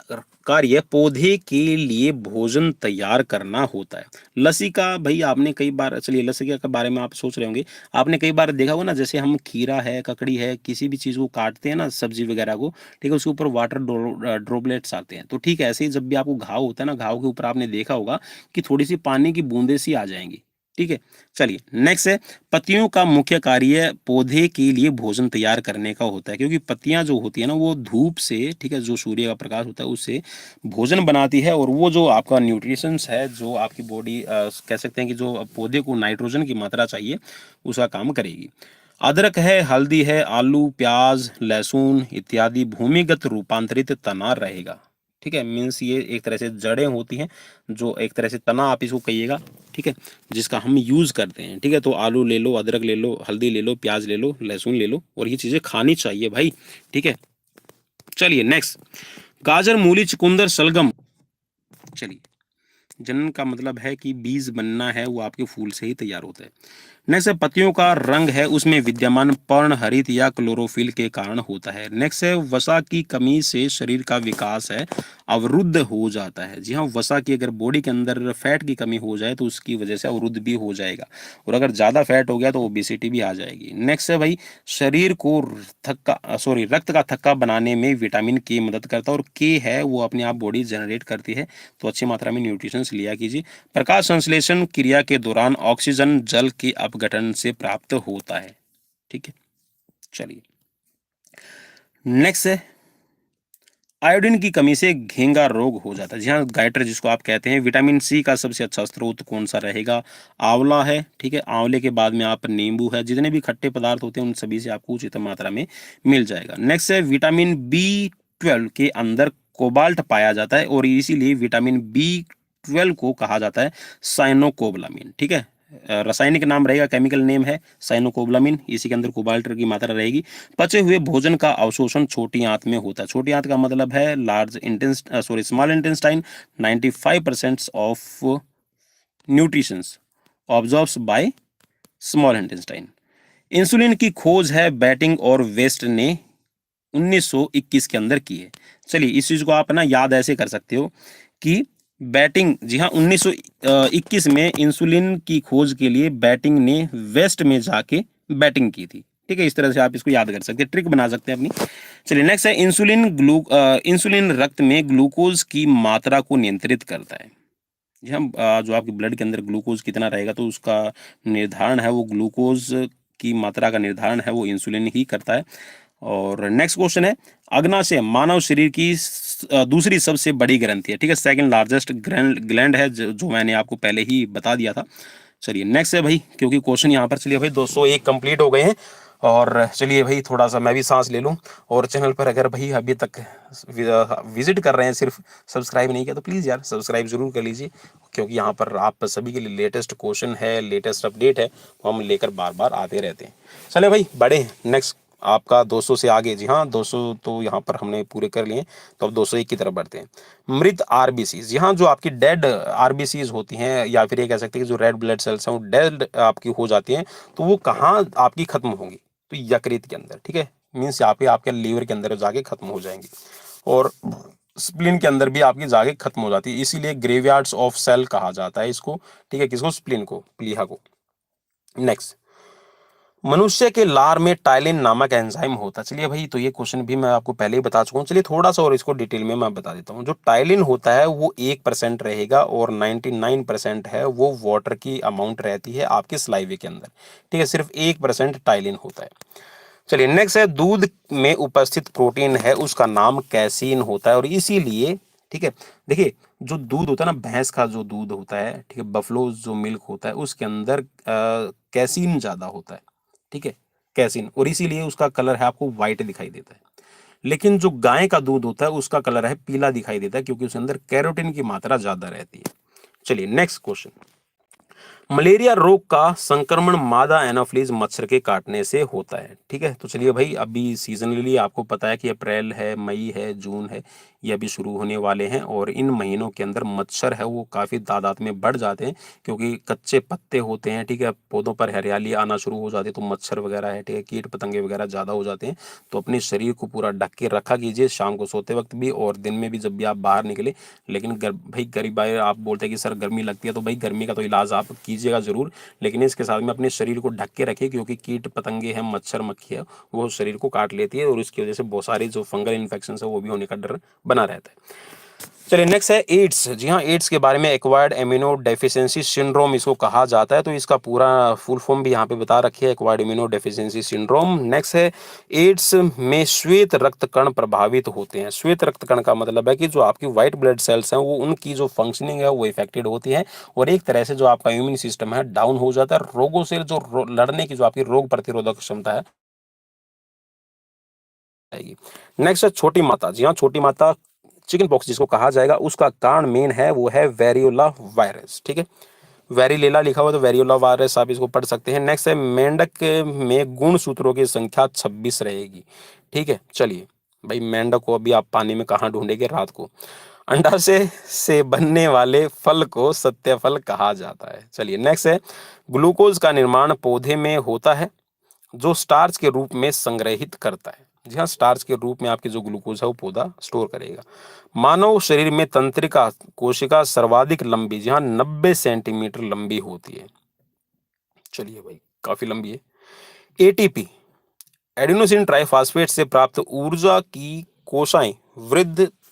कार्य पौधे के लिए भोजन तैयार करना होता है। लसी का भाई आपने कई बार, चलिए लसी के बारे में आप सोच रहे होंगे, आपने कई बार देखा होगा ना, जैसे हम खीरा है, ककड़ी है, किसी भी चीज़ को काटते हैं ना, सब्जी वगैरह को, ठीक है, उसके ऊपर वाटर ड्रॉपलेट्स आते हैं। तो ठीक है, ऐसे ही जब भी आपको घाव होता है ना, घाव के ऊपर आपने देखा होगा कि थोड़ी सी पानी की बूंदे सी आ जाएंगी। ठीक है, चलिए नेक्स्ट है, पत्तियों का मुख्य कार्य पौधे के लिए भोजन तैयार करने का होता है, क्योंकि पत्तियां जो होती है ना वो धूप से, ठीक है, जो सूर्य का प्रकाश होता है उससे भोजन बनाती है, और वो जो आपका न्यूट्रिशंस है जो आपकी बॉडी कह सकते हैं कि जो पौधे को नाइट्रोजन की मात्रा चाहिए उसका काम करेगी। अदरक है, हल्दी है, आलू, प्याज, लहसुन इत्यादि भूमिगत रूपांतरित तना रहेगा। ठीक है, मीन्स ये एक तरह से जड़ें होती हैं, जो एक तरह से तना आप इसको कहिएगा, ठीक है, जिसका हम यूज करते हैं। ठीक है, तो आलू ले लो, अदरक ले लो, हल्दी ले लो, प्याज ले लो, लहसुन ले लो, और ये चीजें खानी चाहिए भाई। ठीक है, चलिए नेक्स्ट, गाजर, मूली, चुकंदर, शलगम। चलिए, जनन का मतलब है कि बीज बनना है वो आपके फूल से ही तैयार होता है। नेक्स्ट है, पत्तियों का रंग है उसमें विद्यमान पर्णहरित या क्लोरोफिल के कारण होता है। नेक्स्ट है, वसा की कमी से शरीर का विकास है अवरुद्ध हो जाता है। जी हाँ, वसा की अगर बॉडी के अंदर फैट की कमी हो जाए तो उसकी वजह से अवरुद्ध भी हो जाएगा, और अगर ज्यादा फैट हो गया तो ओबेसिटी भी आ जाएगी। नेक्स्ट है भाई, शरीर को रक्त का थक्का बनाने में विटामिन के मदद करता है, और के है वो अपने आप बॉडी जनरेट करती है, तो अच्छी मात्रा में न्यूट्रिशन न्यूट्रिशंस लिया कीजिए। प्रकाश संश्लेषण क्रिया के दौरान ऑक्सीजन जल के अपघटन से प्राप्त होता है। ठीक है, चलिए नेक्स्ट है, आयोडीन की कमी से घेंगा रोग हो जाता है। जी हाँ, गाइटर जिसको आप कहते हैं। विटामिन सी का सबसे अच्छा स्रोत कौन सा रहेगा? आंवला है। ठीक है, आंवले के बाद में आप नींबू है, जितने भी खट्टे पदार्थ होते हैं उन सभी से आपको उचित मात्रा में मिल जाएगा। नेक्स्ट है, विटामिन B12 के अंदर कोबाल्ट पाया जाता है और इसीलिए विटामिन B12 को कहा जाता है साइनोकोबालामिन। ठीक है, रासायनिक नाम रहेगा, केमिकल नेम है साइनोकोबालामिन, इसी के अंदर कोबाल्ट की मात्रा रहेगी। पचे हुए भोजन का अवशोषण छोटी आंत में होता है। छोटी आंत का मतलब है small intestine. 95% of nutritions absorbs by small intestine. Insulin की खोज है बैटिंग और वेस्ट ने 1921 के अंदर की है। चलिए इस चीज को आप ना याद ऐसे कर सकते हो कि बैटिंग, जी हाँ, 1921 में इंसुलिन की खोज के लिए बैटिंग ने वेस्ट में जाके बैटिंग की थी। ठीक है, इस तरह से आप इसको याद कर सकते हैं, ट्रिक बना सकते हैं अपनी। चलिए नेक्स्ट है, इंसुलिन रक्त में ग्लूकोज की मात्रा को नियंत्रित करता है। जी हाँ, जो आपके ब्लड के अंदर ग्लूकोज कितना रहेगा तो उसका निर्धारण है वो ग्लूकोज की मात्रा का निर्धारण है वो इंसुलिन ही करता है। और नेक्स्ट क्वेश्चन है, अग्नाशय मानव शरीर की दूसरी सबसे बड़ी ग्रंथि है। ठीक है, सेकंड लार्जेस्ट ग्लैंड है, जो मैंने आपको पहले ही बता दिया था। चलिए नेक्स्ट है भाई, क्योंकि क्वेश्चन यहाँ पर चलिए भाई 201 कंप्लीट हो गए हैं। और चलिए भाई थोड़ा सा मैं भी सांस ले लूँ। और चैनल पर अगर भाई अभी तक विजिट कर रहे हैं, सिर्फ सब्सक्राइब नहीं किया, तो प्लीज़ यार सब्सक्राइब जरूर कर लीजिए, क्योंकि यहाँ पर आप सभी के लिए लेटेस्ट क्वेश्चन है, लेटेस्ट अपडेट है, वो हम लेकर बार बार आते रहते हैं। चले भाई बढ़े, नेक्स्ट आपका 200 से आगे। जी हाँ, 200 तो यहाँ पर हमने पूरे कर लिए, तो अब 201 की तरफ बढ़ते हैं। मृत आरबीसीज, यहाँ जो आपकी डेड आरबीसीज होती हैं, या फिर ये कह सकते हैं कि जो रेड ब्लड सेल्स हैं वो डेड आपकी हो जाती हैं, तो वो कहाँ आपकी खत्म होंगी? तो यकृत के अंदर। ठीक है, मीन्स यहाँ पे आपके लीवर के अंदर जाके खत्म हो जाएंगी, और स्प्लीन के अंदर भी आपकी जाके खत्म हो जाती है, इसीलिए ग्रेवयार्ड्स ऑफ सेल कहा जाता है इसको। ठीक है, किसको? स्प्लीन को, प्लीहा को। नेक्स्ट, मनुष्य के लार में टाइलिन नामक एंजाइम होता है। चलिए भाई, तो ये क्वेश्चन भी मैं आपको पहले ही बता चुका हूँ। चलिए थोड़ा सा और इसको डिटेल में मैं बता देता हूँ। जो टाइलिन होता है वो 1% रहेगा, और 99% है वो वाटर की अमाउंट रहती है आपके स्लाइवे के अंदर। ठीक है, सिर्फ 1% टाइलिन होता है। चलिए नेक्स्ट है, दूध में उपस्थित प्रोटीन है उसका नाम कैसीन होता है, और इसीलिए, ठीक है, देखिए जो दूध होता है ना, भैंस का जो दूध होता है, ठीक है, बफलो जो मिल्क होता है, उसके अंदर कैसीन ज्यादा होता है। ठीक है, कैसीन, और इसीलिए उसका कलर है आपको व्हाइट दिखाई देता है। लेकिन जो गाय का दूध होता है उसका कलर है पीला दिखाई देता है, क्योंकि उसके अंदर कैरोटीन की मात्रा ज्यादा रहती है। चलिए नेक्स्ट क्वेश्चन, मलेरिया रोग का संक्रमण मादा एनोफिलीज मच्छर के काटने से होता है। ठीक है, तो चलिए भाई, अभी सीजनली आपको पता है कि अप्रैल है, मई है, जून है, ये अभी शुरू होने वाले हैं, और इन महीनों के अंदर मच्छर है वो काफ़ी तादाद में बढ़ जाते हैं, क्योंकि कच्चे पत्ते होते हैं। ठीक है, पौधों पर हरियाली आना शुरू हो जाती है, तो मच्छर वगैरह है, ठीक है, कीट पतंगे वगैरह ज़्यादा हो जाते हैं। तो अपने शरीर को पूरा ढक के रखा कीजिए, शाम को सोते वक्त भी और दिन में भी जब भी आप बाहर निकले। लेकिन भाई गरीब भाई आप बोलते हैं कि सर गर्मी लगती है, तो भाई गर्मी का तो इलाज आप कीजिएगा जरूर, लेकिन इसके साथ में अपने शरीर को ढक के रखिए, क्योंकि कीट पतंगे हैं, मच्छर मक्खी है, वो शरीर को काट लेती है, और इसकी वजह से बहुत सारी जो फंगल इन्फेक्शन है वो भी होने का डर बना रहता है। चलिए नेक्स्ट है एड्स। जी हाँ, एड्स के बारे में एक्वायर्ड एमिनो डेफिशिएंसी सिंड्रोम इसको कहा जाता है, तो इसका पूरा फुल फॉर्म भी यहाँ पे बता रखी है, acquired amino deficiency syndrome. Next है, एड्स में श्वेत रक्त कण प्रभावित होते हैं। श्वेत रक्त कण का मतलब है कि जो आपकी व्हाइट ब्लड सेल्स हैं वो उनकी जो फंक्शनिंग है वो इफेक्टेड होती है, और एक तरह से जो आपका इम्यून सिस्टम है डाउन हो जाता है, रोगों से जो लड़ने की जो आपकी रोग प्रतिरोधक क्षमता है आएगी। नेक्स्ट है छोटी माता। जी हाँ, छोटी माता चिकन पॉक्स जिसको कहा जाएगा, उसका कारण मेन है वो है वेरियोला वायरस। ठीक है, वेरिलेला लिखा हुआ तो वेरियोला वायरस आप इसको पढ़ सकते हैं। नेक्स्ट है, मेंढक में गुण सूत्रों की संख्या 26 रहेगी। ठीक है, चलिए भाई, मेंढक को अभी आप पानी में कहाँ ढूंढेंगे रात को? अंडा से बनने वाले फल को सत्य फल कहा जाता है। चलिए नेक्स्ट है, ग्लूकोज का निर्माण पौधे में होता है जो स्टार्च के रूप में संग्रहित करता है। जी हाँ, स्टार्च के रूप में आपके जो ग्लूकोज है वो पौधा स्टोर करेगा। मानव शरीर में तंत्रिका कोशिका सर्वाधिक लंबी, जी हाँ, 90 सेंटीमीटर लंबी होती है। चलिए भाई, काफी लंबी है। एटीपी, एडिनोसिन ट्राइफॉस्फेट से प्राप्त ऊर्जा की कोशिकाएं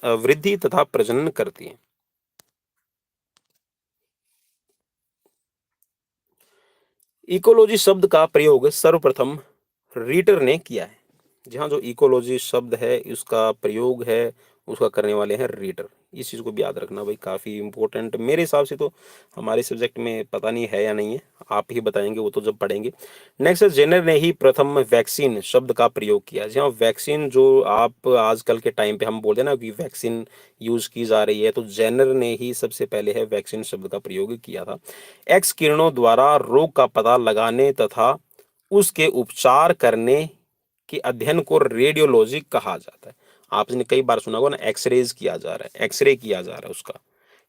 वृद्धि तथा प्रजनन करती हैं। इकोलॉजी शब्द का प्रयोग सर्वप्रथम रीटर ने किया है। जी हाँ, जो इकोलॉजी शब्द है उसका प्रयोग है, उसका करने वाले हैं रीटर। इस चीज़ को भी याद रखना भाई, काफ़ी इंपॉर्टेंट मेरे हिसाब से तो। हमारे सब्जेक्ट में पता नहीं है या नहीं है, आप ही बताएंगे वो तो जब पढ़ेंगे। नेक्स्ट है, जेनर ने ही प्रथम वैक्सीन शब्द का प्रयोग किया। जी हाँ, वैक्सीन जो आप आजकल के टाइम पे हम बोलते हैं ना कि वैक्सीन यूज की जा रही है, तो जेनर ने ही सबसे पहले है वैक्सीन शब्द का प्रयोग किया था। एक्स किरणों द्वारा रोग का पता लगाने तथा उसके उपचार करने के अध्ययन को रेडियोलॉजी कहा जाता है। आपने कई बार सुना होगा ना, एक्सरेज किया जा रहा है, एक्सरे किया जा रहा है उसका।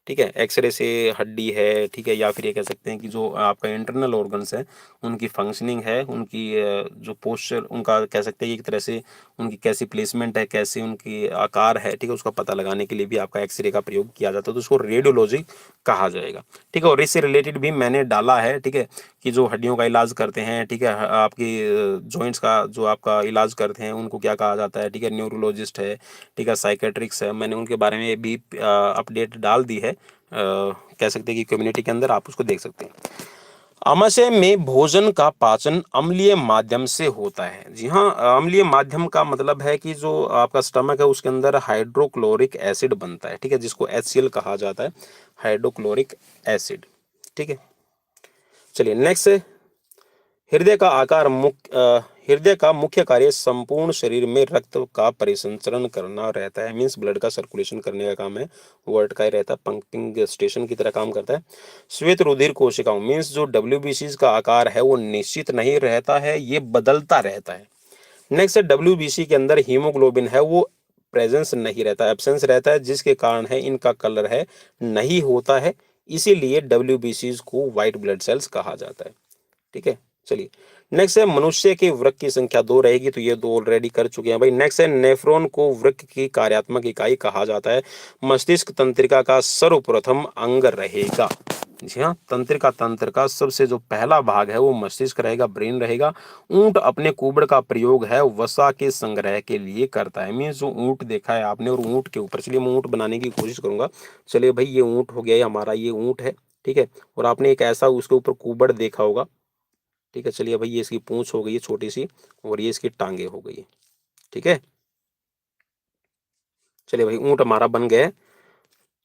ठीक है, एक्सरे से हड्डी है, ठीक है, या फिर ये कह सकते हैं कि जो आपका इंटरनल ऑर्गन्स है उनकी फंक्शनिंग है, उनकी जो पोस्चर उनका कह सकते हैं कि एक तरह से उनकी कैसी प्लेसमेंट है, कैसे उनकी आकार है, ठीक है, उसका पता लगाने के लिए भी आपका एक्सरे का प्रयोग किया जाता है, तो उसको रेडियोलॉजी कहा जाएगा। ठीक है, और इससे रिलेटेड भी मैंने डाला है, ठीक है, कि जो हड्डियों का इलाज करते हैं, ठीक है, आपकी जॉइंट्स का जो आपका इलाज करते हैं उनको क्या कहा जाता है, ठीक है, न्यूरोलॉजिस्ट है, ठीक है, साइकेट्रिक्स है, मैंने उनके बारे में भी अपडेट डाल दी है, कह सकते हैं कि कम्युनिटी के अंदर आप उसको देख सकते हैं। आमाशय में भोजन का पाचन अम्लीय माध्यम से होता है। जी हाँ, अम्लीय माध्यम का मतलब है कि जो आपका स्टमक है उसके अंदर हाइड्रोक्लोरिक एसिड बनता है, ठीक है, जिसको HCl कहा जाता है, हाइड्रोक्लोरिक एसिड। ठीक है, चलिए नेक्स्ट है, हृदय का आकार हृदय का मुख्य कार्य संपूर्ण शरीर में रक्त का परिसंचरण करना रहता है, मीन्स ब्लड का सर्कुलेशन करने का काम है, वो अटका ही रहता है, पंपिंग स्टेशन की तरह काम करता है। श्वेत रुधिर कोशिकाओं मीन्स जो WBCs का आकार है वो निश्चित नहीं रहता है, ये बदलता रहता है। नेक्स्ट है, WBC के अंदर हीमोग्लोबिन है वो प्रेजेंस नहीं रहता, एब्सेंस रहता है, जिसके कारण है इनका कलर है नहीं होता है, इसीलिए WBCs को व्हाइट ब्लड सेल्स कहा जाता है। ठीक है, चलिए नेक्स्ट है, मनुष्य के वृक्क की संख्या 2 रहेगी, तो ये दो ऑलरेडी कर चुके हैं भाई। नेक्स्ट है, नेफ्रॉन को वृक्क की कार्यात्मक इकाई कहा जाता है। मस्तिष्क तंत्रिका का सर्वप्रथम अंग रहेगा। जी हाँ, तंत्रिका तंत्र का सबसे जो पहला भाग है वो मस्तिष्क रहेगा, ब्रेन रहेगा। ऊंट अपने कुबड़ का प्रयोग है वसा के संग्रह के लिए करता है, मीन्स जो ऊंट देखा है आपने, और ऊंट के ऊपर, चलिए मैं ऊंट बनाने की कोशिश करूंगा। चलिए भाई, ये ऊंट हो गया, ये हमारा ये ऊंट है, ठीक है, और आपने एक ऐसा उसके ऊपर कुबड़ देखा होगा। ठीक है, चलिए भाई, ये इसकी पूंछ हो गई है छोटी सी, और ये इसकी टांगे हो गई है। ठीक है, चलिए भाई, ऊंट हमारा बन गया है।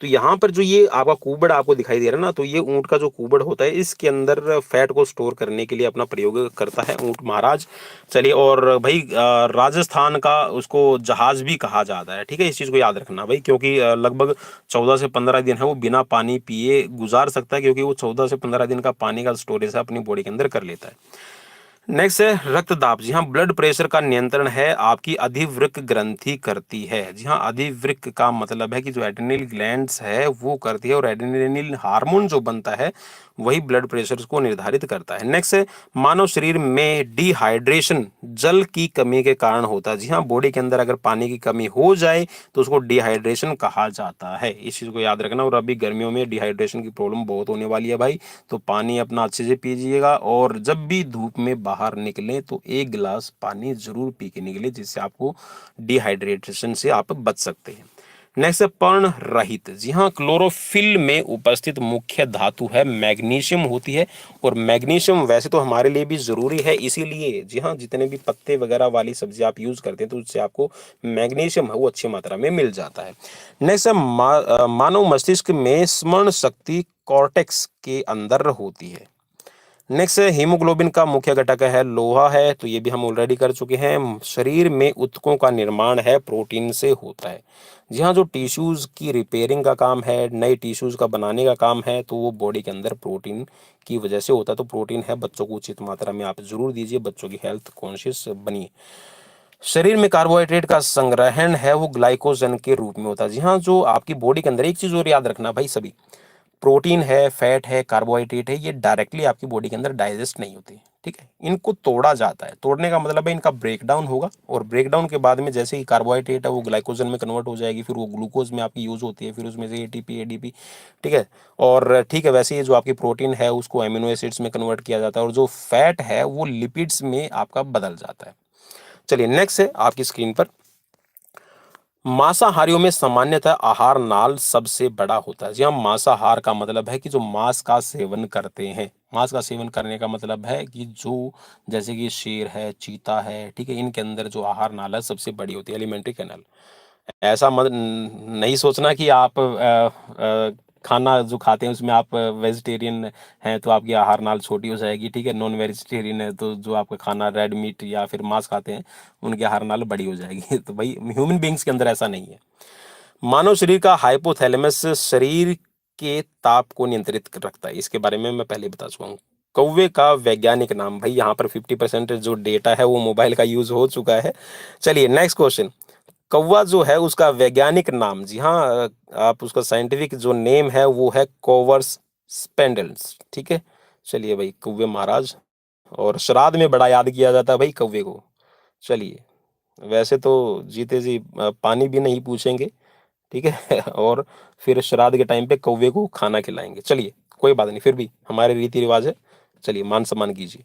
तो यहाँ पर जो ये आपका कुबड़ आपको दिखाई दे रहा है ना, तो ये ऊंट का जो कुबड़ होता है इसके अंदर फैट को स्टोर करने के लिए अपना प्रयोग करता है ऊंट महाराज। चलिए, और भाई राजस्थान का उसको जहाज भी कहा जाता है। ठीक है, इस चीज को याद रखना भाई, क्योंकि लगभग 14 से 15 दिन है वो बिना पानी पिए गुजार सकता है, क्योंकि वो 14 से 15 दिन का पानी का स्टोरेज है अपनी बॉडी के अंदर कर लेता है। नेक्स्ट है रक्तदाब। जी हाँ, ब्लड प्रेशर का नियंत्रण है आपकी अधिवृक्क ग्रंथि करती है। जी हाँ, अधिवृक्क का मतलब है कि जो एड्रेनल ग्लैंड्स है वो करती है, और एड्रेनल हार्मोन जो बनता है वही ब्लड प्रेशर को निर्धारित करता है। नेक्स्ट है, मानव शरीर में डिहाइड्रेशन जल की कमी के कारण होता है। जी हाँ, बॉडी के अंदर अगर पानी की कमी हो जाए तो उसको डिहाइड्रेशन कहा जाता है, इस चीज को याद रखना। और अभी गर्मियों में डिहाइड्रेशन की प्रॉब्लम बहुत होने वाली है भाई, तो पानी अपना अच्छे से पीजिएगा, और जब भी धूप में बाहर निकलें तो 1 गिलास पानी जरूर पी के निकले, जिससे आपको डिहाइड्रेशन से आप बच सकते हैं। नेक्स्ट है पर्ण रहित। जी हाँ, क्लोरोफिल में उपस्थित मुख्य धातु है मैग्नीशियम होती है, और मैग्नीशियम वैसे तो हमारे लिए भी जरूरी है, इसीलिए जी हाँ, जितने भी पत्ते वगैरह वाली सब्जी आप यूज करते हैं तो उससे आपको मैग्नीशियम है वो अच्छी मात्रा में मिल जाता है। नेक्स्ट है मानव मस्तिष्क में स्मरण शक्ति कॉर्टेक्स के अंदर होती है। नेक्स्ट है, हीमोग्लोबिन का मुख्य घटक है लोहा है, तो ये भी हम ऑलरेडी कर चुके हैं। शरीर में ऊतकों का निर्माण है प्रोटीन से होता है। जी हाँ, जो टिश्यूज की रिपेयरिंग का काम है, नए टिश्यूज का बनाने का काम है, तो वो बॉडी के अंदर प्रोटीन की वजह से होता है। तो प्रोटीन है, बच्चों को उचित मात्रा में आप जरूर दीजिए, बच्चों की हेल्थ कॉन्शियस बनिए। शरीर में कार्बोहाइड्रेट का संग्रहण है वो ग्लाइकोजन के रूप में होता है। जी हाँ, जो आपकी बॉडी के अंदर एक चीज और याद रखना भाई, सभी प्रोटीन है, फैट है, कार्बोहाइड्रेट है, ये डायरेक्टली आपकी बॉडी के अंदर डाइजेस्ट नहीं होते। ठीक है, इनको तोड़ा जाता है। तोड़ने का मतलब है इनका ब्रेकडाउन होगा, और ब्रेकडाउन के बाद में जैसे ही कार्बोहाइड्रेट है वो ग्लाइकोजन में कन्वर्ट हो जाएगी, फिर वो ग्लूकोज में आपकी यूज होती है, फिर उसमें से ATP ADP। ठीक है, और ठीक है, वैसे ही जो आपकी प्रोटीन है उसको एमिनो एसिड्स में कन्वर्ट किया जाता है, और जो फैट है वो लिपिड्स में आपका बदल जाता है। चलिए नेक्स्ट है आपकी स्क्रीन पर, मांसाहारियों में सामान्यतः आहार नाल सबसे बड़ा होता है। जी हाँ, मांसाहार का मतलब है कि जो मांस का सेवन करते हैं। मांस का सेवन करने का मतलब है कि जो जैसे कि शेर है, चीता है, ठीक है, इनके अंदर जो आहार नाल है सबसे बड़ी होती है, एलिमेंट्री कैनाल। ऐसा मत नहीं सोचना कि आप खाना जो खाते हैं उसमें आप वेजिटेरियन हैं तो आपकी आहार नाल छोटी हो जाएगी, ठीक है। नॉन वेजिटेरियन है तो जो आपका खाना रेड मीट या फिर मांस खाते हैं उनकी आहार नाल बड़ी हो जाएगी। तो भाई ह्यूमन बींग्स के अंदर ऐसा नहीं है। मानव शरीर का हाइपोथैलेमस शरीर के ताप को नियंत्रित रखता है, इसके बारे में मैं पहले बता चुका हूँ। कौवे का वैज्ञानिक नाम, भाई यहाँ पर 50% जो डेटा है वो मोबाइल का यूज हो चुका है। चलिए नेक्स्ट क्वेश्चन। कौवा जो है उसका वैज्ञानिक नाम, जी हाँ, आप उसका साइंटिफिक जो नेम है वो है कॉवर्स स्पेंडल्स, ठीक है। चलिए भाई, कौवे महाराज। और श्राद्ध में बड़ा याद किया जाता है भाई कौवे को। चलिए, वैसे तो जीते जी पानी भी नहीं पूछेंगे, ठीक है। और फिर श्राद्ध के टाइम पे कौवे को खाना खिलाएंगे। चलिए कोई बात नहीं, फिर भी हमारे रीति रिवाज है। चलिए मान सम्मान कीजिए।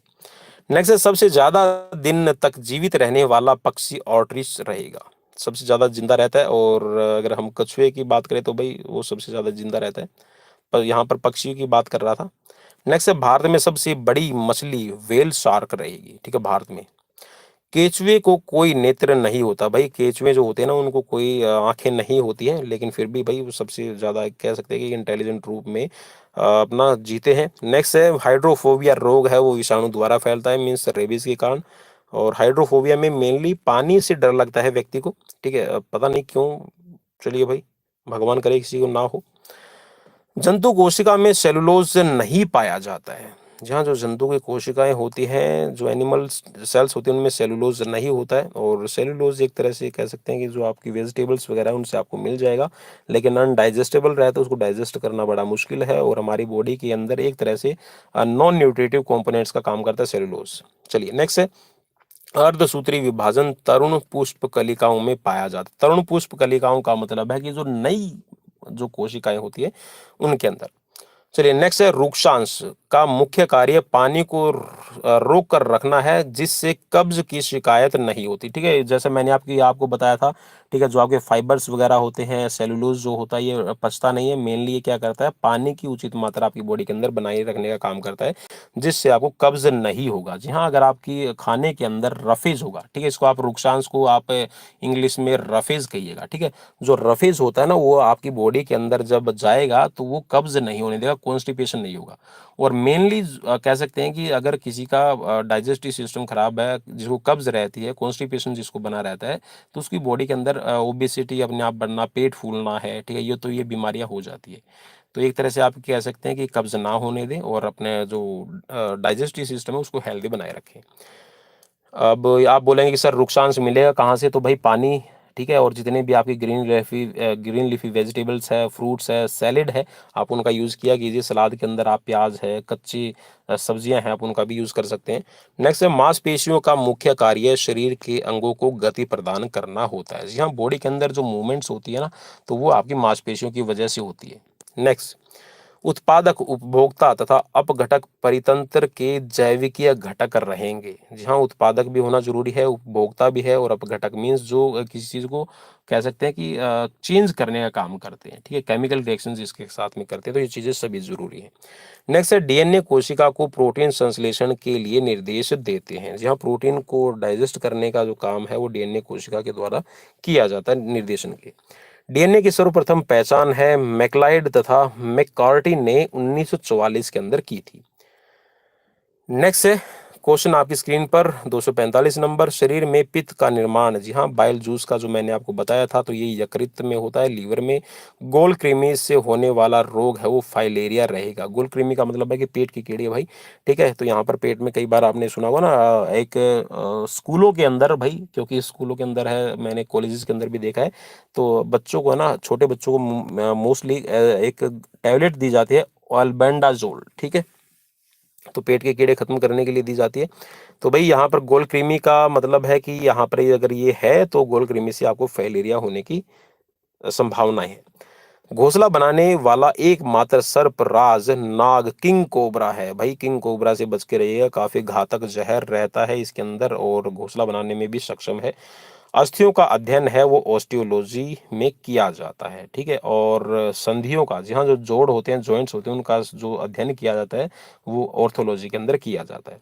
नेक्स्ट है, सबसे ज्यादा दिन तक जीवित रहने वाला पक्षी ऑट्रिच रहेगा। सबसे ज्यादा जिंदा रहता है। और अगर हम कछुए की बात करें तो भाई वो सबसे ज्यादा जिंदा रहता है, पर यहाँ पर पक्षी की बात कर रहा था। नेक्स्ट है, भारत में सबसे बड़ी मछली व्हेल शार्क रहेगी, ठीक है, भारत में। केचुए को कोई नेत्र नहीं होता, भाई केचुए जो होते हैं ना उनको कोई आंखें नहीं होती हैं, लेकिन फिर भी भाई वो सबसे ज्यादा कह सकते हैं कि इंटेलिजेंट रूप में अपना जीते हैं। नेक्स्ट है, हाइड्रोफोबिया रोग है वो विषाणु द्वारा फैलता है, मीन्स रेबीज के कारण। और हाइड्रोफोबिया में मेनली पानी से डर लगता है व्यक्ति को, ठीक है, पता नहीं क्यों। चलिए भाई, भगवान करे किसी को ना हो। जंतु कोशिका में सेलुलोज नहीं पाया जाता है। जहाँ जो जंतु की कोशिकाएं होती हैं, जो एनिमल सेल्स होती हैं, उनमें सेलुलोज नहीं होता है। और सेलुलोज एक तरह से कह सकते हैं कि जो आपकी वेजिटेबल्स वगैरह है उनसे आपको मिल जाएगा, लेकिन अनडाइजेस्टेबल रहता है, उसको डाइजेस्ट करना बड़ा मुश्किल है। और हमारी बॉडी के अंदर एक तरह से नॉन न्यूट्रिटिव कंपोनेंट्स का काम करता है सेलुलोज। चलिए नेक्स्ट है, अर्धसूत्री विभाजन तरुण पुष्प कलिकाओं में पाया जाता है। तरुण पुष्प कलिकाओं का मतलब है कि जो नई जो कोशिकाएं होती है उनके अंदर। चलिए नेक्स्ट है, रुक्षांश का मुख्य कार्य पानी को रोक कर रखना है, जिससे कब्ज की शिकायत नहीं होती, ठीक है। जैसे मैंने आपको बताया था, ठीक है, जो आपके फाइबर्स वगैरह होते हैं, सेलुलोज जो होता है ये पचता नहीं है, मेनली ये क्या करता है, पानी की उचित मात्रा आपकी बॉडी के अंदर बनाए रखने का काम करता है, जिससे आपको कब्ज नहीं होगा। जी हाँ, अगर आपकी खाने के अंदर रफेज होगा, ठीक है, इसको आप रुक्षांश को आप इंग्लिश में रफेज कहिएगा, ठीक है। जो रफेज होता है ना वो आपकी बॉडी के अंदर जब जाएगा तो वो कब्ज नहीं होने देगा, कॉन्स्टिपेशन नहीं होगा। और मेनली कह सकते हैं कि अगर किसी का डाइजेस्टिव सिस्टम खराब है, जिसको कब्ज रहती है, कॉन्स्टिपेशन जिसको बना रहता है, तो उसकी बॉडी के अंदर ओबेसिटी अपने आप बढ़ना, पेट फूलना है, ठीक है, ये बीमारियां हो जाती है। तो एक तरह से आप कह सकते हैं कि कब्ज ना होने दें और अपने जो डाइजेस्टिव सिस्टम है उसको हेल्दी बनाए रखें। अब आप बोलेंगे कि सर रुक्षांश मिलेगा कहाँ से, तो भाई पानी, ठीक है, और जितने भी आपकी ग्रीन लीफी वेजिटेबल्स है, फ्रूट्स है, सैलेड है, आप उनका यूज़ किया कीजिए। सलाद के अंदर आप प्याज है, कच्ची सब्जियां हैं, आप उनका भी यूज़ कर सकते हैं। नेक्स्ट है, मांसपेशियों का मुख्य कार्य शरीर के अंगों को गति प्रदान करना होता है। जी हाँ, बॉडी के अंदर जो मूवमेंट्स होती है ना, तो वो आपकी मांसपेशियों की वजह से होती है। नेक्स्ट, उत्पादक उपभोक्ता तथा अपघटक परितंत्र के जैविकीय घटक रहेंगे। जी हाँ, उत्पादक भी होना जरूरी है, उपभोक्ता भी है, और अपघटक मीन्स जो किसी चीज को कह सकते हैं कि चेंज करने का काम करते हैं, ठीक है, केमिकल रिएक्शंस इसके साथ में करते हैं, तो ये चीजें सभी जरूरी है। नेक्स्ट है, डीएनए कोशिका को प्रोटीन संश्लेषण के लिए निर्देश देते हैं। जी हाँ, प्रोटीन को डाइजेस्ट करने का जो काम है वो डीएनए कोशिका के द्वारा किया जाता है, निर्देशन के। डीएनए की सर्वप्रथम पहचान है मैक्लाइड तथा मैककार्टी ने 1944 के अंदर की थी। नेक्स्ट है, क्वेश्चन आपकी स्क्रीन पर 245 नंबर, शरीर में पित्त का निर्माण। जी हाँ, बाइल जूस का जो मैंने आपको बताया था, तो ये यकृत में होता है, लीवर में। गोल कृमि से होने वाला रोग है वो फाइलेरिया रहेगा। गोल कृमि का मतलब है कि पेट की कीड़ी है भाई, ठीक है। तो यहाँ पर पेट में कई बार आपने सुना होगा ना, एक स्कूलों के अंदर भाई, क्योंकि स्कूलों के अंदर है, मैंने कॉलेजेस के अंदर भी देखा है, तो बच्चों को ना, छोटे बच्चों को मोस्टली एक टैबलेट दी जाती है, अल्बेंडाजोल, ठीक है, तो पेट के कीड़े खत्म करने के लिए दी जाती है। तो भाई यहाँ पर गोल कृमि का मतलब है कि यहाँ पर अगर ये है तो गोल कृमि से आपको फाइलेरिया होने की संभावना है। घोंसला बनाने वाला एकमात्र सर्पराज नाग किंग कोबरा है। भाई किंग कोबरा से बच के रहिएगा, काफी घातक जहर रहता है इसके अंदर और घोंसला बनाने में भी सक्षम है। अस्थियों का अध्ययन है वो ऑस्टियोलॉजी में किया जाता है, ठीक है। और संधियों का, जी हाँ, जो जोड़ होते हैं, जॉइंट्स होते हैं, उनका जो अध्ययन किया जाता है वो ऑर्थोलॉजी के अंदर किया जाता है।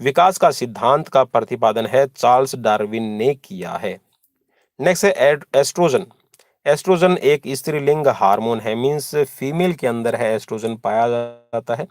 विकास का सिद्धांत का प्रतिपादन है चार्ल्स डार्विन ने किया है। नेक्स्ट है एस्ट्रोजन। एस्ट्रोजन एक स्त्रीलिंग हार्मोन है, मीन्स फीमेल के अंदर है एस्ट्रोजन पाया जाता है।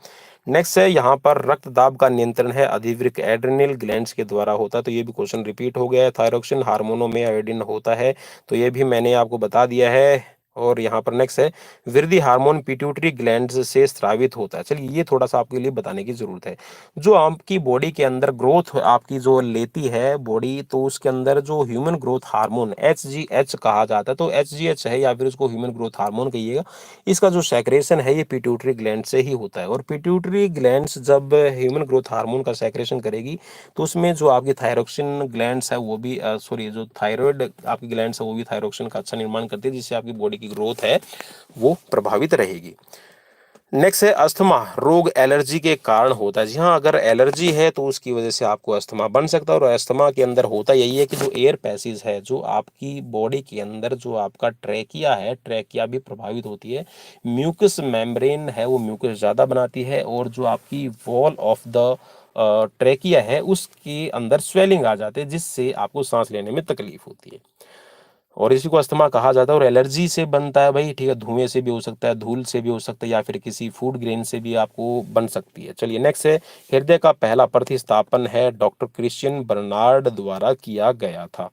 नेक्स्ट है यहाँ पर रक्तदाब का नियंत्रण है अधिवृक्क एड्रिनल ग्लैंड्स के द्वारा होता है, तो ये भी क्वेश्चन रिपीट हो गया है। थायरोक्सिन हार्मोनों में आयोडीन होता है, तो ये भी मैंने आपको बता दिया है। और यहाँ पर नेक्स्ट है वृद्धि हार्मोन पिट्यूटरी ग्लैंड्स से स्रावित होता है। चलिए ये थोड़ा सा आपके लिए बताने की जरूरत है। जो आपकी बॉडी के अंदर ग्रोथ आपकी जो लेती है बॉडी, तो उसके अंदर जो ह्यूमन ग्रोथ हार्मोन HGH कहा जाता है, तो HGH है या फिर उसको ह्यूमन ग्रोथ हार्मोन कहिएगा, इसका जो सेक्रेशन है ये पिट्यूटरी ग्लैंड से ही होता है। और पिट्यूटरी ग्लैंड्स जब ह्यूमन ग्रोथ हार्मोन का सेक्रेशन करेगी तो उसमें जो आपकी थायरोक्सिन ग्लैंड्स है वो भी सॉरी जो थायराइड आपकी ग्लैंड्स है वो भी थायरोक्सिन का अच्छा निर्माण करती है, जिससे आपकी बॉडी की ग्रोथ है वो प्रभावित रहेगी। नेक्स्ट है अस्थमा रोग एलर्जी के कारण होता है। जी हाँ, अगर एलर्जी है तो उसकी वजह से आपको अस्थमा बन सकता है। और अस्थमा के अंदर होता यही है कि जो एयर पैसेज है, जो आपकी बॉडी के अंदर जो आपका ट्रैकिया है, ट्रैकिया भी प्रभावित होती है। म्यूकस मेम्ब्रेन है वो म्यूकस ज़्यादा बनाती है, और जो आपकी वॉल ऑफ द ट्रैकिया है उसके अंदर स्वेलिंग आ जाती है, जिससे आपको सांस लेने में तकलीफ होती है, और इसी को अस्थमा कहा जाता है। और एलर्जी से बनता है भाई, ठीक है, धुएं से भी हो सकता है, धूल से भी हो सकता है, या फिर किसी फूड ग्रेन से भी आपको बन सकती है। चलिए नेक्स्ट है हृदय का पहला प्रतिस्थापन है डॉक्टर क्रिश्चियन बर्नार्ड द्वारा किया गया था।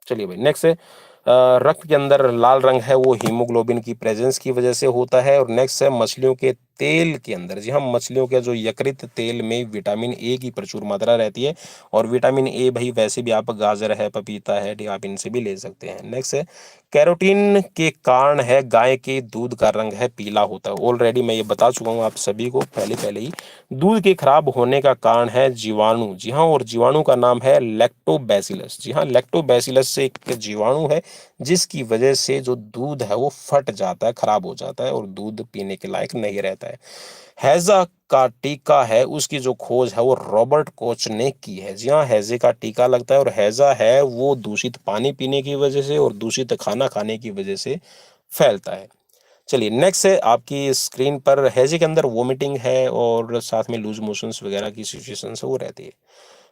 चलिए भाई नेक्स्ट है रक्त के अंदर लाल रंग है वो हीमोग्लोबिन की प्रेजेंस की वजह से होता है। और नेक्स्ट है मछलियों के तेल के अंदर, जी हाँ, मछलियों के जो यकृत तेल में विटामिन ए की प्रचुर मात्रा रहती है। और विटामिन ए भाई वैसे भी आप गाजर है, पपीता है, ठीक है, आप इनसे भी ले सकते हैं। नेक्स्ट है कैरोटीन के कारण है गाय के दूध का रंग है पीला होता है। ऑलरेडी मैं ये बता चुका हूँ आप सभी को पहले ही। दूध के खराब होने का कारण है जीवाणु, जी हाँ, और जीवाणु का नाम है लैक्टोबैसिलस। जी हाँ, लैक्टोबैसिलस से एक जीवाणु है जिसकी वजह से जो दूध है वो फट जाता है, खराब हो जाता है, और दूध पीने के लायक नहीं रहता है। हैजा का टीका है उसकी जो खोज है वो रॉबर्ट कोच ने की है। जी हाँ, हैजे का टीका लगता है, और हैजा है वो दूषित पानी पीने की वजह से और दूषित खाना खाने की वजह से फैलता है। चलिए नेक्स्ट है आपकी स्क्रीन पर हैजे के अंदर वोमिटिंग है, और साथ में लूज मोशंस वगैरह की सिचुएशन वो रहती है।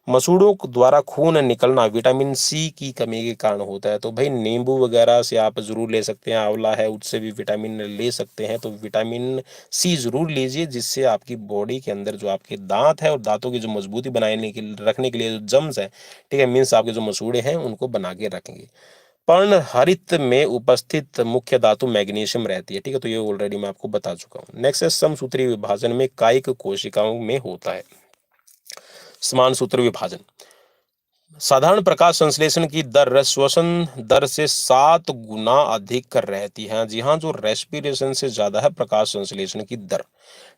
मसूड़ों द्वारा खून निकलना विटामिन सी की कमी के कारण होता है, तो भाई नींबू वगैरह से आप जरूर ले सकते हैं, आंवला है उससे भी विटामिन ले सकते हैं, तो विटामिन सी जरूर लीजिए, जिससे आपकी बॉडी के अंदर जो आपके दांत है और दांतों की जो मजबूती बनाने के रखने के लिए जो जम्स है, ठीक है, मीन्स आपके जो मसूड़े हैं उनको बना के रखेंगे। पर्णहरित में उपस्थित मुख्य धातु मैग्नीशियम रहती है, ठीक है, तो ये ऑलरेडी मैं आपको बता चुका हूँ। नेक्स्ट है समसूत्री विभाजन में कायिक कोशिकाओं में होता है समान सूत्र विभाजन। साधारण प्रकाश संश्लेषण की दर श्वसन दर से 7 गुना अधिक रहती है। जी हाँ, जो रेस्पिरेशन से ज्यादा है प्रकाश संश्लेषण की दर।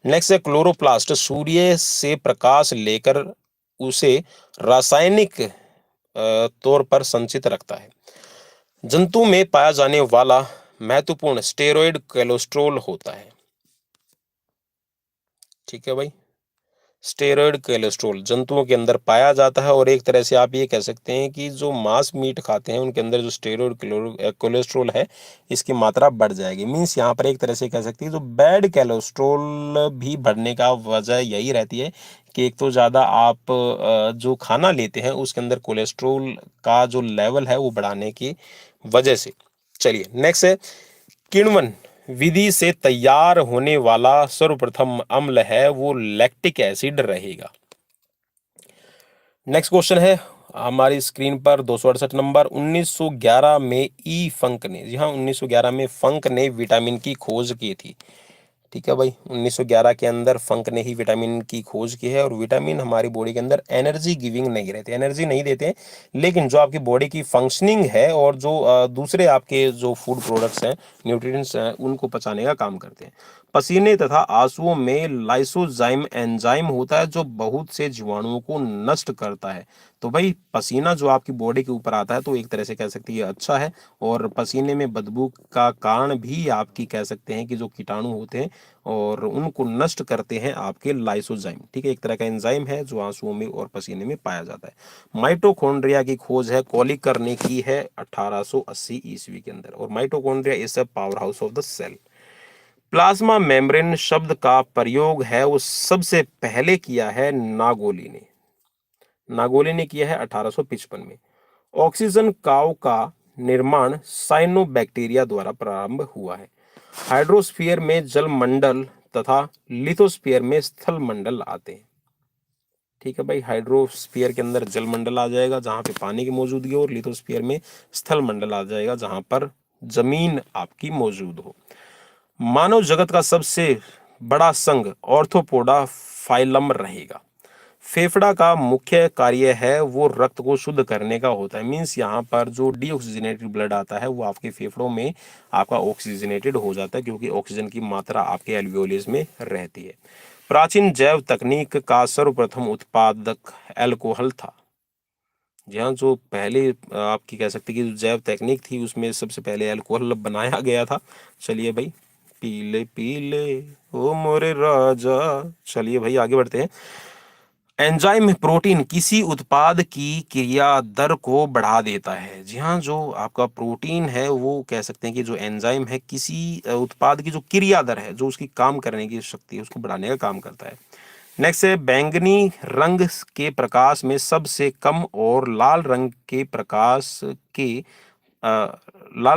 नेक्स्ट है क्लोरोप्लास्ट सूर्य से प्रकाश लेकर उसे रासायनिक तौर पर संचित रखता है। जंतु में पाया जाने वाला महत्वपूर्ण स्टेरॉयड कोलेस्ट्रॉल होता है, ठीक है भाई। स्टेरॉयड कोलेस्ट्रॉल जंतुओं के अंदर पाया जाता है, और एक तरह से आप ये कह सकते हैं कि जो मांस मीट खाते हैं उनके अंदर जो स्टेरॉयड कोलेस्ट्रॉल है इसकी मात्रा बढ़ जाएगी। मीन्स यहाँ पर एक तरह से कह सकते हैं जो बैड कोलेस्ट्रॉल भी बढ़ने का वजह यही रहती है कि एक तो ज़्यादा आप जो खाना लेते हैं उसके अंदर कोलेस्ट्रॉल का जो लेवल है वो बढ़ाने की वजह से। चलिए नेक्स्ट है किण्वन विधि से तैयार होने वाला सर्वप्रथम अम्ल है वो लैक्टिक एसिड रहेगा। नेक्स्ट क्वेश्चन है हमारी स्क्रीन पर 268 नंबर। 1911 में ई फंक ने, जी हाँ, 1911 में फंक ने विटामिन की खोज की थी, ठीक है भाई। 1911 के अंदर फंक ने ही विटामिन की खोज की है। और विटामिन हमारी बॉडी के अंदर एनर्जी गिविंग नहीं रहते, एनर्जी नहीं देते, लेकिन जो आपकी बॉडी की फंक्शनिंग है और जो दूसरे आपके जो फूड प्रोडक्ट्स हैं, न्यूट्रिएंट्स हैं, उनको पचाने का काम करते हैं। पसीने तथा आंसुओं में लाइसोजाइम एंजाइम होता है जो बहुत से जीवाणुओं को नष्ट करता है। तो भाई पसीना जो आपकी बॉडी के ऊपर आता है तो एक तरह से कह सकते हैं ये अच्छा है, और पसीने में बदबू का कारण भी आपकी कह सकते हैं कि जो कीटाणु होते हैं और उनको नष्ट करते हैं आपके लाइसोजाइम। ठीक है, एक तरह का एंजाइम है जो आंसुओं में और पसीने में पाया जाता है। माइटोकॉन्ड्रिया की खोज है कॉलिकर ने की है 1880 ईस्वी के अंदर, और mitochondria is a power house of the cell. Plasma membrane शब्द का प्रयोग है वो सबसे पहले किया है नागोली ने। नागोली ने किया है 1855 में। ऑक्सीजन काव का निर्माण साइनोबैक्टीरिया द्वारा प्रारंभ हुआ है। हाइड्रोस्फीयर में जल मंडल तथा लिथोस्फीयर में स्थल मंडल आते हैं। ठीक है भाई, हाइड्रोस्फीयर के अंदर जल मंडल आ जाएगा जहां पे पानी की मौजूदगी हो, और लिथोस्फीयर में स्थल मंडल आ जाएगा जहां पर जमीन आपकी मौजूद हो। मानव जगत का सबसे बड़ा संघ ऑर्थोपोडा फाइलम रहेगा। फेफड़ा का मुख्य कार्य है वो रक्त को शुद्ध करने का होता है। मीन्स यहाँ पर जो डीऑक्सीजनेटेड ब्लड आता है वो आपके फेफड़ों में आपका ऑक्सीजनेटेड हो जाता है, क्योंकि ऑक्सीजन की मात्रा आपके एल्वियोलिस में रहती है। प्राचीन जैव तकनीक का सर्वप्रथम उत्पादक अल्कोहल था। जहाँ जो पहले आपकी कह सकते हैं कि जो जैव तकनीक थी उसमें सबसे पहले अल्कोहल बनाया गया था। चलिए भाई, पीले पीले ओ मोरे राजा। चलिए भाई आगे बढ़ते हैं। एंजाइम प्रोटीन किसी उत्पाद की क्रिया दर को बढ़ा देता है। जी हाँ, जो आपका प्रोटीन है वो कह सकते हैं कि जो एंजाइम है किसी उत्पाद की जो क्रिया दर है, जो उसकी काम करने की शक्ति है, उसको बढ़ाने का काम करता है। नेक्स्ट है बैंगनी रंग के प्रकाश में सबसे कम और अ, लाल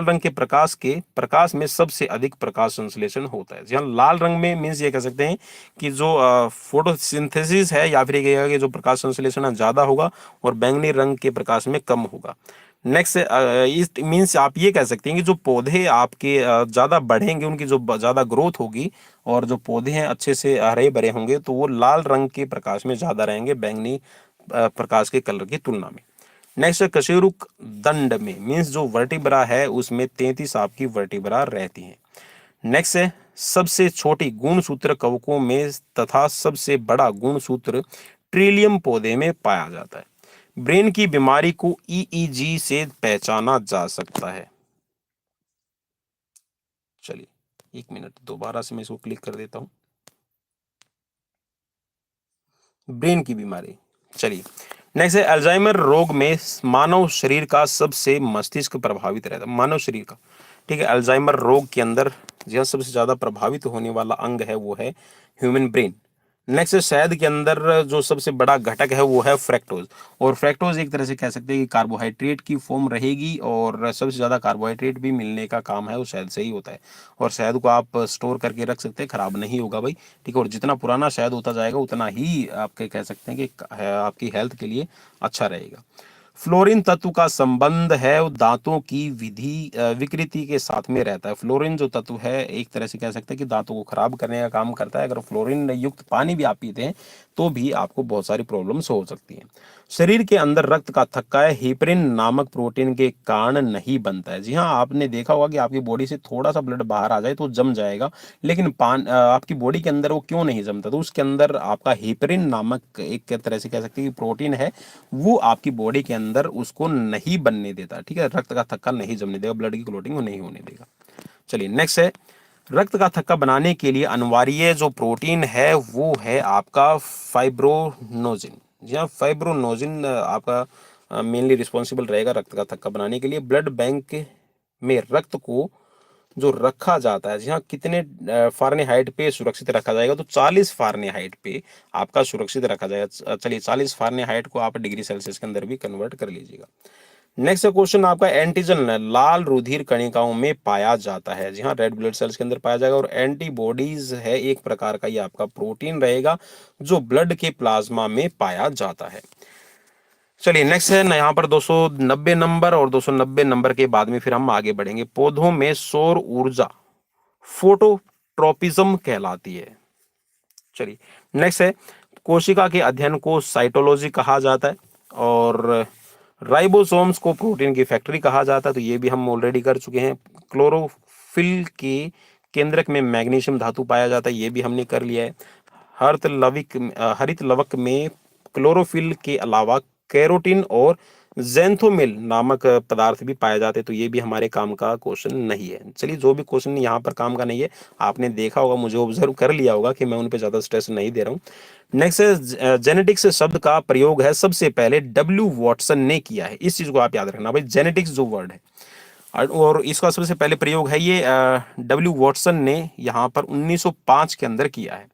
रंग के प्रकाश में सबसे अधिक प्रकाश संश्लेषण होता है। जी हाँ, लाल रंग में मीन्स ये कह सकते हैं कि जो फोटोसिंथेसिस है या फिर ये कहेगा कि जो प्रकाश संश्लेषण है ज्यादा होगा, और बैंगनी रंग के प्रकाश में कम होगा। नेक्स्ट इस मीन्स आप ये कह सकते हैं कि जो पौधे आपके ज्यादा बढ़ेंगे, उनकी जो ज्यादा ग्रोथ होगी, और जो पौधे हैं अच्छे से हरे भरे होंगे, तो वो लाल रंग के प्रकाश में ज्यादा रहेंगे बैंगनी प्रकाश के कलर की तुलना में। नेक्स्ट है कशेरुक दंड में, मीन्स जो वर्टिब्रा है उसमें 33 आपकी वर्टिब्रा रहती हैं। नेक्स्ट है सबसे छोटी गुणसूत्र कवकों में तथा सबसे बड़ा गुणसूत्र ट्रिलियम पौधे में पाया जाता है। ब्रेन की बीमारी को ईईजी से पहचाना जा सकता है। चलिए 1 मिनट दोबारा से मैं इसको क्लिक कर देता हूं। ब्रेन की बीमारी, चलिए नेक्स्ट है अल्जाइमर रोग में मानव शरीर का सबसे मस्तिष्क प्रभावित रहता है। मानव शरीर का, ठीक है, अल्जाइमर रोग के अंदर जो सबसे ज्यादा प्रभावित होने वाला अंग है वो है ह्यूमन ब्रेन। नेक्स्ट शहद के अंदर जो सबसे बड़ा घटक है वो है फ्रैक्टोज, और फ्रैक्टोज एक तरह से कह सकते हैं कि कार्बोहाइड्रेट की फॉर्म रहेगी, और सबसे ज्यादा कार्बोहाइड्रेट भी मिलने का काम है वो शहद से ही होता है। और शहद को आप स्टोर करके रख सकते हैं, खराब नहीं होगा भाई। ठीक है, और जितना पुराना शहद होता जाएगा उतना ही आपके कह सकते हैं कि आपकी हेल्थ के लिए अच्छा रहेगा। फ्लोरीन तत्व का संबंध है वो दांतों की विकृति के साथ में रहता है। फ्लोरीन जो तत्व है एक तरह से कह सकते हैं कि दांतों को खराब करने का काम करता है। अगर फ्लोरीन युक्त पानी भी आप पीते हैं तो भी आपको बहुत सारी प्रॉब्लम्स हो सकती हैं। शरीर के अंदर रक्त का थक्का है हेपरिन नामक प्रोटीन के कारण नहीं बनता है। जी हाँ, आपने देखा होगा कि आपकी बॉडी से थोड़ा सा ब्लड बाहर आ जाए तो जम जाएगा, लेकिन आपकी बॉडी के अंदर वो क्यों नहीं जमता? तो उसके अंदर आपका हेपरिन नामक एक तरह से कह सकते हैं कि प्रोटीन है, वो आपकी बॉडी के अंदर उसको नहीं बनने देता। ठीक है, रक्त का थक्का नहीं जमने देगा, ब्लड की क्लोटिंग वो नहीं होने देगा। चलिए नेक्स्ट है रक्त का थक्का बनाने के लिए अनिवार्य जो प्रोटीन है वो है आपका फाइब्रोनोजिन। जी हाँ, फाइब्रोनोजिन आपका मेनली रिस्पॉन्सिबल रहेगा रक्त का थक्का बनाने के लिए। ब्लड बैंक में रक्त को जो रखा जाता है, जी हाँ, कितने फारेनहाइट पे सुरक्षित रखा जाएगा? तो 40 फारेनहाइट पे आपका सुरक्षित रखा जाएगा। चलिए 40 फारेनहाइट को आप डिग्री सेल्सियस के अंदर भी कन्वर्ट कर लीजिएगा। नेक्स्ट क्वेश्चन आपका एंटीजन लाल रुधिर कणिकाओं में पाया जाता है। जी हाँ, रेड ब्लड सेल्स के अंदर पाया जाएगा। और एंटीबॉडीज है एक प्रकार का ये आपका प्रोटीन रहेगा जो ब्लड के प्लाज्मा में पाया जाता है। चलिए नेक्स्ट है ना यहाँ पर 290 नंबर, और 290 नंबर के बाद में फिर हम आगे बढ़ेंगे। पौधों में सौर ऊर्जा फोटोट्रोपिज्म कहलाती है। चलिए नेक्स्ट है कोशिका के अध्ययन को साइटोलॉजी कहा जाता है, और राइबोसोम्स को प्रोटीन की फैक्ट्री कहा जाता है, तो ये भी हम ऑलरेडी कर चुके हैं। क्लोरोफिल के केंद्रक में मैग्नीशियम धातु पाया जाता है, ये भी हमने कर लिया है। हरित लवक में क्लोरोफिल के अलावा कैरोटीन और ज़ैंथोमिल नामक पदार्थ भी पाए जाते हैं, तो ये भी हमारे काम का क्वेश्चन नहीं है। चलिए, जो भी क्वेश्चन यहाँ पर काम का नहीं है, आपने देखा होगा, मुझे ऑब्जर्व कर लिया होगा कि मैं उन पे ज़्यादा स्ट्रेस नहीं दे रहा हूँ। नेक्स्ट है जेनेटिक्स शब्द का प्रयोग है सबसे पहले डब्ल्यू वॉटसन ने किया है। इस चीज को आप याद रखना भाई, जेनेटिक्स जो वर्ड है और इसका सबसे पहले प्रयोग है ये डब्ल्यू वॉटसन ने यहाँ पर 1905 के अंदर किया है।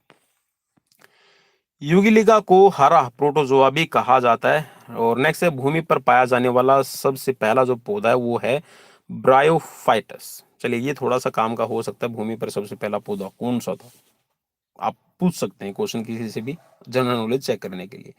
युगिलिका को हरा प्रोटोजोआ भी कहा जाता है। और नेक्स्ट है भूमि पर पाया जाने वाला सबसे पहला जो पौधा है वो है ब्रायोफाइटस। चलिए, ये थोड़ा सा काम का हो सकता है, भूमि पर सबसे पहला पौधा कौन सा था, आप पूछ सकते हैं क्वेश्चन किसी से भी जनरल नॉलेज चेक करने के लिए।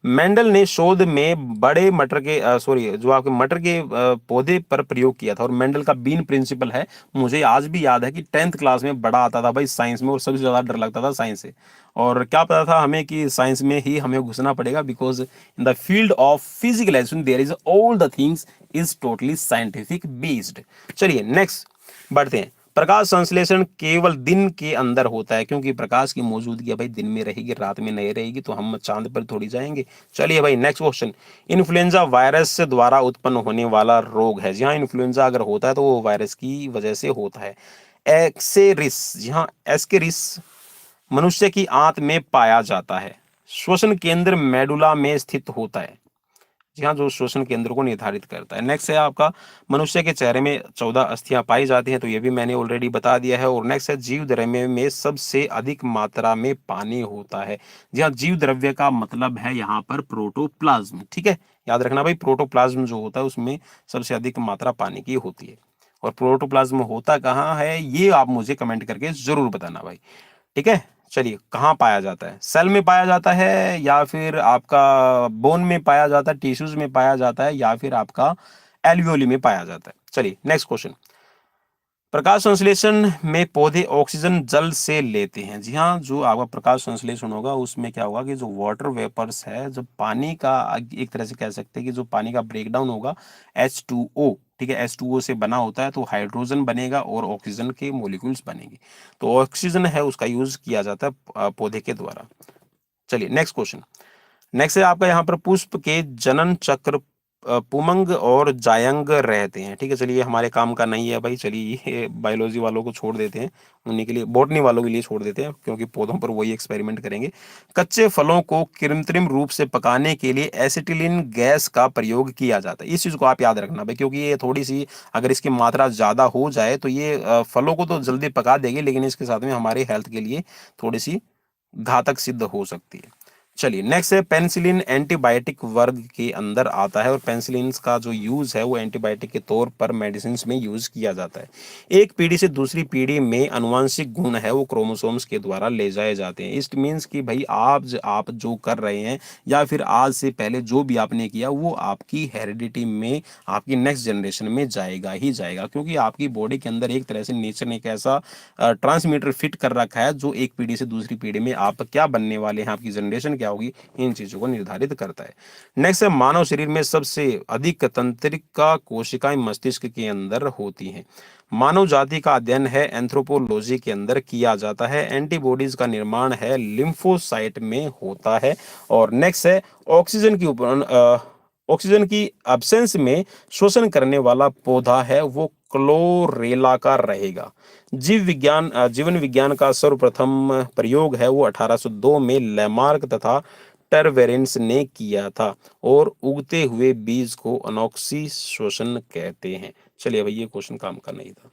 मेंडल ने शोध में बड़े मटर के जो आपके मटर के पौधे पर प्रयोग किया था। और मेंडल का बीन प्रिंसिपल है, मुझे आज भी याद है कि 10th क्लास में बड़ा आता था भाई साइंस में, और सबसे ज्यादा डर लगता था साइंस से। और क्या पता था हमें कि साइंस में ही हमें घुसना पड़ेगा, because in the field of physical education there is all the things is totally scientific based. चलिए नेक्स्ट बढ़ते हैं। प्रकाश संश्लेषण केवल दिन के अंदर होता है, क्योंकि प्रकाश की मौजूदगी भाई दिन में रहेगी, रात में नहीं रहेगी, तो हम चांद पर थोड़ी जाएंगे। चलिए भाई नेक्स्ट क्वेश्चन। इन्फ्लुएंजा वायरस द्वारा उत्पन्न होने वाला रोग है। जी हाँ, इन्फ्लुएंजा अगर होता है तो वो वायरस की वजह से होता है। एक्सेरिस, जी हाँ एस्केरिस मनुष्य की आंत में पाया जाता है। श्वसन केंद्र मेडुला में स्थित होता है। जी हाँ, जो श्वसन केंद्र को निर्धारित करता है। नेक्स्ट है आपका मनुष्य के चेहरे में 14 अस्थियां पाई जाती हैं, तो ये भी मैंने ऑलरेडी बता दिया है। और नेक्स्ट है जीव द्रव्य में सबसे अधिक मात्रा में पानी होता है। जी हाँ, जीव द्रव्य का मतलब है यहाँ पर प्रोटोप्लाज्म। ठीक है, याद रखना भाई, प्रोटोप्लाज्म जो होता है उसमें सबसे अधिक मात्रा पानी की होती है। और प्रोटोप्लाज्म होता कहाँ है ये आप मुझे कमेंट करके जरूर बताना भाई। ठीक है, चलिए, कहाँ पाया जाता है? सेल में पाया जाता है, या फिर आपका बोन में पाया जाता है, टिश्यूज में पाया जाता है, या फिर आपका एल्वियोली में पाया जाता है। चलिए नेक्स्ट क्वेश्चन। प्रकाश संश्लेषण में पौधे ऑक्सीजन जल से लेते हैं। जी हाँ, जो आपका प्रकाश संश्लेषण होगा उसमें क्या होगा कि जो वाटर वेपर्स है, जो पानी का एक तरह से कह सकते हैं कि जो पानी का ब्रेकडाउन होगा H2O, ठीक है, H2O से बना होता है, तो हाइड्रोजन बनेगा और ऑक्सीजन के मोलिक्यूल्स बनेंगे। तो ऑक्सीजन है उसका यूज किया जाता है पौधे के द्वारा। चलिए नेक्स्ट क्वेश्चन। नेक्स्ट है आपका यहाँ पर पुष्प के जनन चक्र पुमंग और जायंग रहते हैं। ठीक है, चलिए हमारे काम का नहीं है भाई, चलिए ये बायोलॉजी वालों को छोड़ देते हैं, उन्हीं के लिए, बॉटनी वालों के लिए छोड़ देते हैं, क्योंकि पौधों पर वही एक्सपेरिमेंट करेंगे। कच्चे फलों को कृत्रिम रूप से पकाने के लिए एसिटिलीन गैस का प्रयोग किया जाता है। इस चीज को आप याद रखना भाई, क्योंकि ये थोड़ी सी अगर इसकी मात्रा ज्यादा हो जाए तो ये फलों को तो जल्दी पका देगी, लेकिन इसके साथ में हमारे हेल्थ के लिए थोड़ी सी घातक सिद्ध हो सकती है। चलिए नेक्स्ट है पेनिसिलिन एंटीबायोटिक वर्ग के अंदर आता है। और पेनिसिलिन का जो यूज है वो एंटीबायोटिक के तौर पर मेडिसिन में यूज किया जाता है। एक पीढ़ी से दूसरी पीढ़ी में अनुवांशिक गुण है वो क्रोमोसोम्स के द्वारा ले जाए जाते हैं। इट मीन्स कि भाई आप जो कर रहे हैं या फिर आज से पहले जो भी आपने किया वो आपकी हेरिडिटी में, आपकी नेक्स्ट जनरेशन में जाएगा ही जाएगा, क्योंकि आपकी बॉडी के अंदर एक तरह से नेचर ने एक ऐसा ट्रांसमीटर फिट कर रखा है जो एक पीढ़ी से दूसरी पीढ़ी में आप क्या बनने वाले हैं, आपकी जनरेशन क्या होगी, इन चीजों को निर्धारित करता है। नेक्स्ट है मानव शरीर में सबसे अधिक तंत्रिका कोशिकाएं मस्तिष्क के अंदर होती हैं। मानव जाति का अध्ययन है एंथ्रोपोलॉजी के अंदर किया जाता है। एंटीबॉडीज का निर्माण है लिम्फोसाइट में होता है। और नेक्स्ट है ऑक्सीजन की एब्सेंस में शोषण करने वाला पौधा है वो क्लोरेला का रहेगा। जीवन विज्ञान का सर्वप्रथम प्रयोग है वो 1802 में लैमार्क तथा टरवेरेंस ने किया था। और उगते हुए बीज को अनोक्सी शोषण कहते हैं। चलिए भाई, ये क्वेश्चन काम का नहीं था।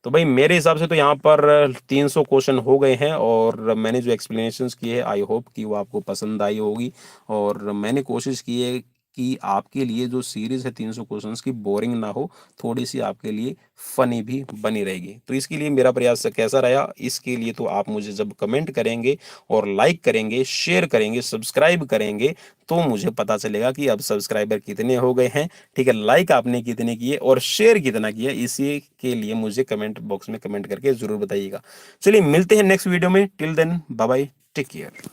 तो भाई मेरे हिसाब से तो यहाँ पर 300 क्वेश्चन हो गए हैं, और मैंने जो एक्सप्लेनेशंस किए हैं आई होप कि वो आपको पसंद आई होगी। और मैंने कोशिश की है कि आपके लिए जो सीरीज है 300 क्वेश्चंस की बोरिंग ना हो, थोड़ी सी आपके लिए फनी भी बनी रहेगी। तो इसके लिए मेरा प्रयास कैसा रहा, इसके लिए तो आप मुझे जब कमेंट करेंगे और लाइक करेंगे, शेयर करेंगे, सब्सक्राइब करेंगे, तो मुझे पता चलेगा कि अब सब्सक्राइबर कितने हो गए हैं। ठीक है, लाइक आपने कितने किए और शेयर कितना किया, इसी के लिए मुझे कमेंट बॉक्स में कमेंट करके जरूर बताइएगा। चलिए मिलते हैं नेक्स्ट वीडियो में। Till then bye bye, take care.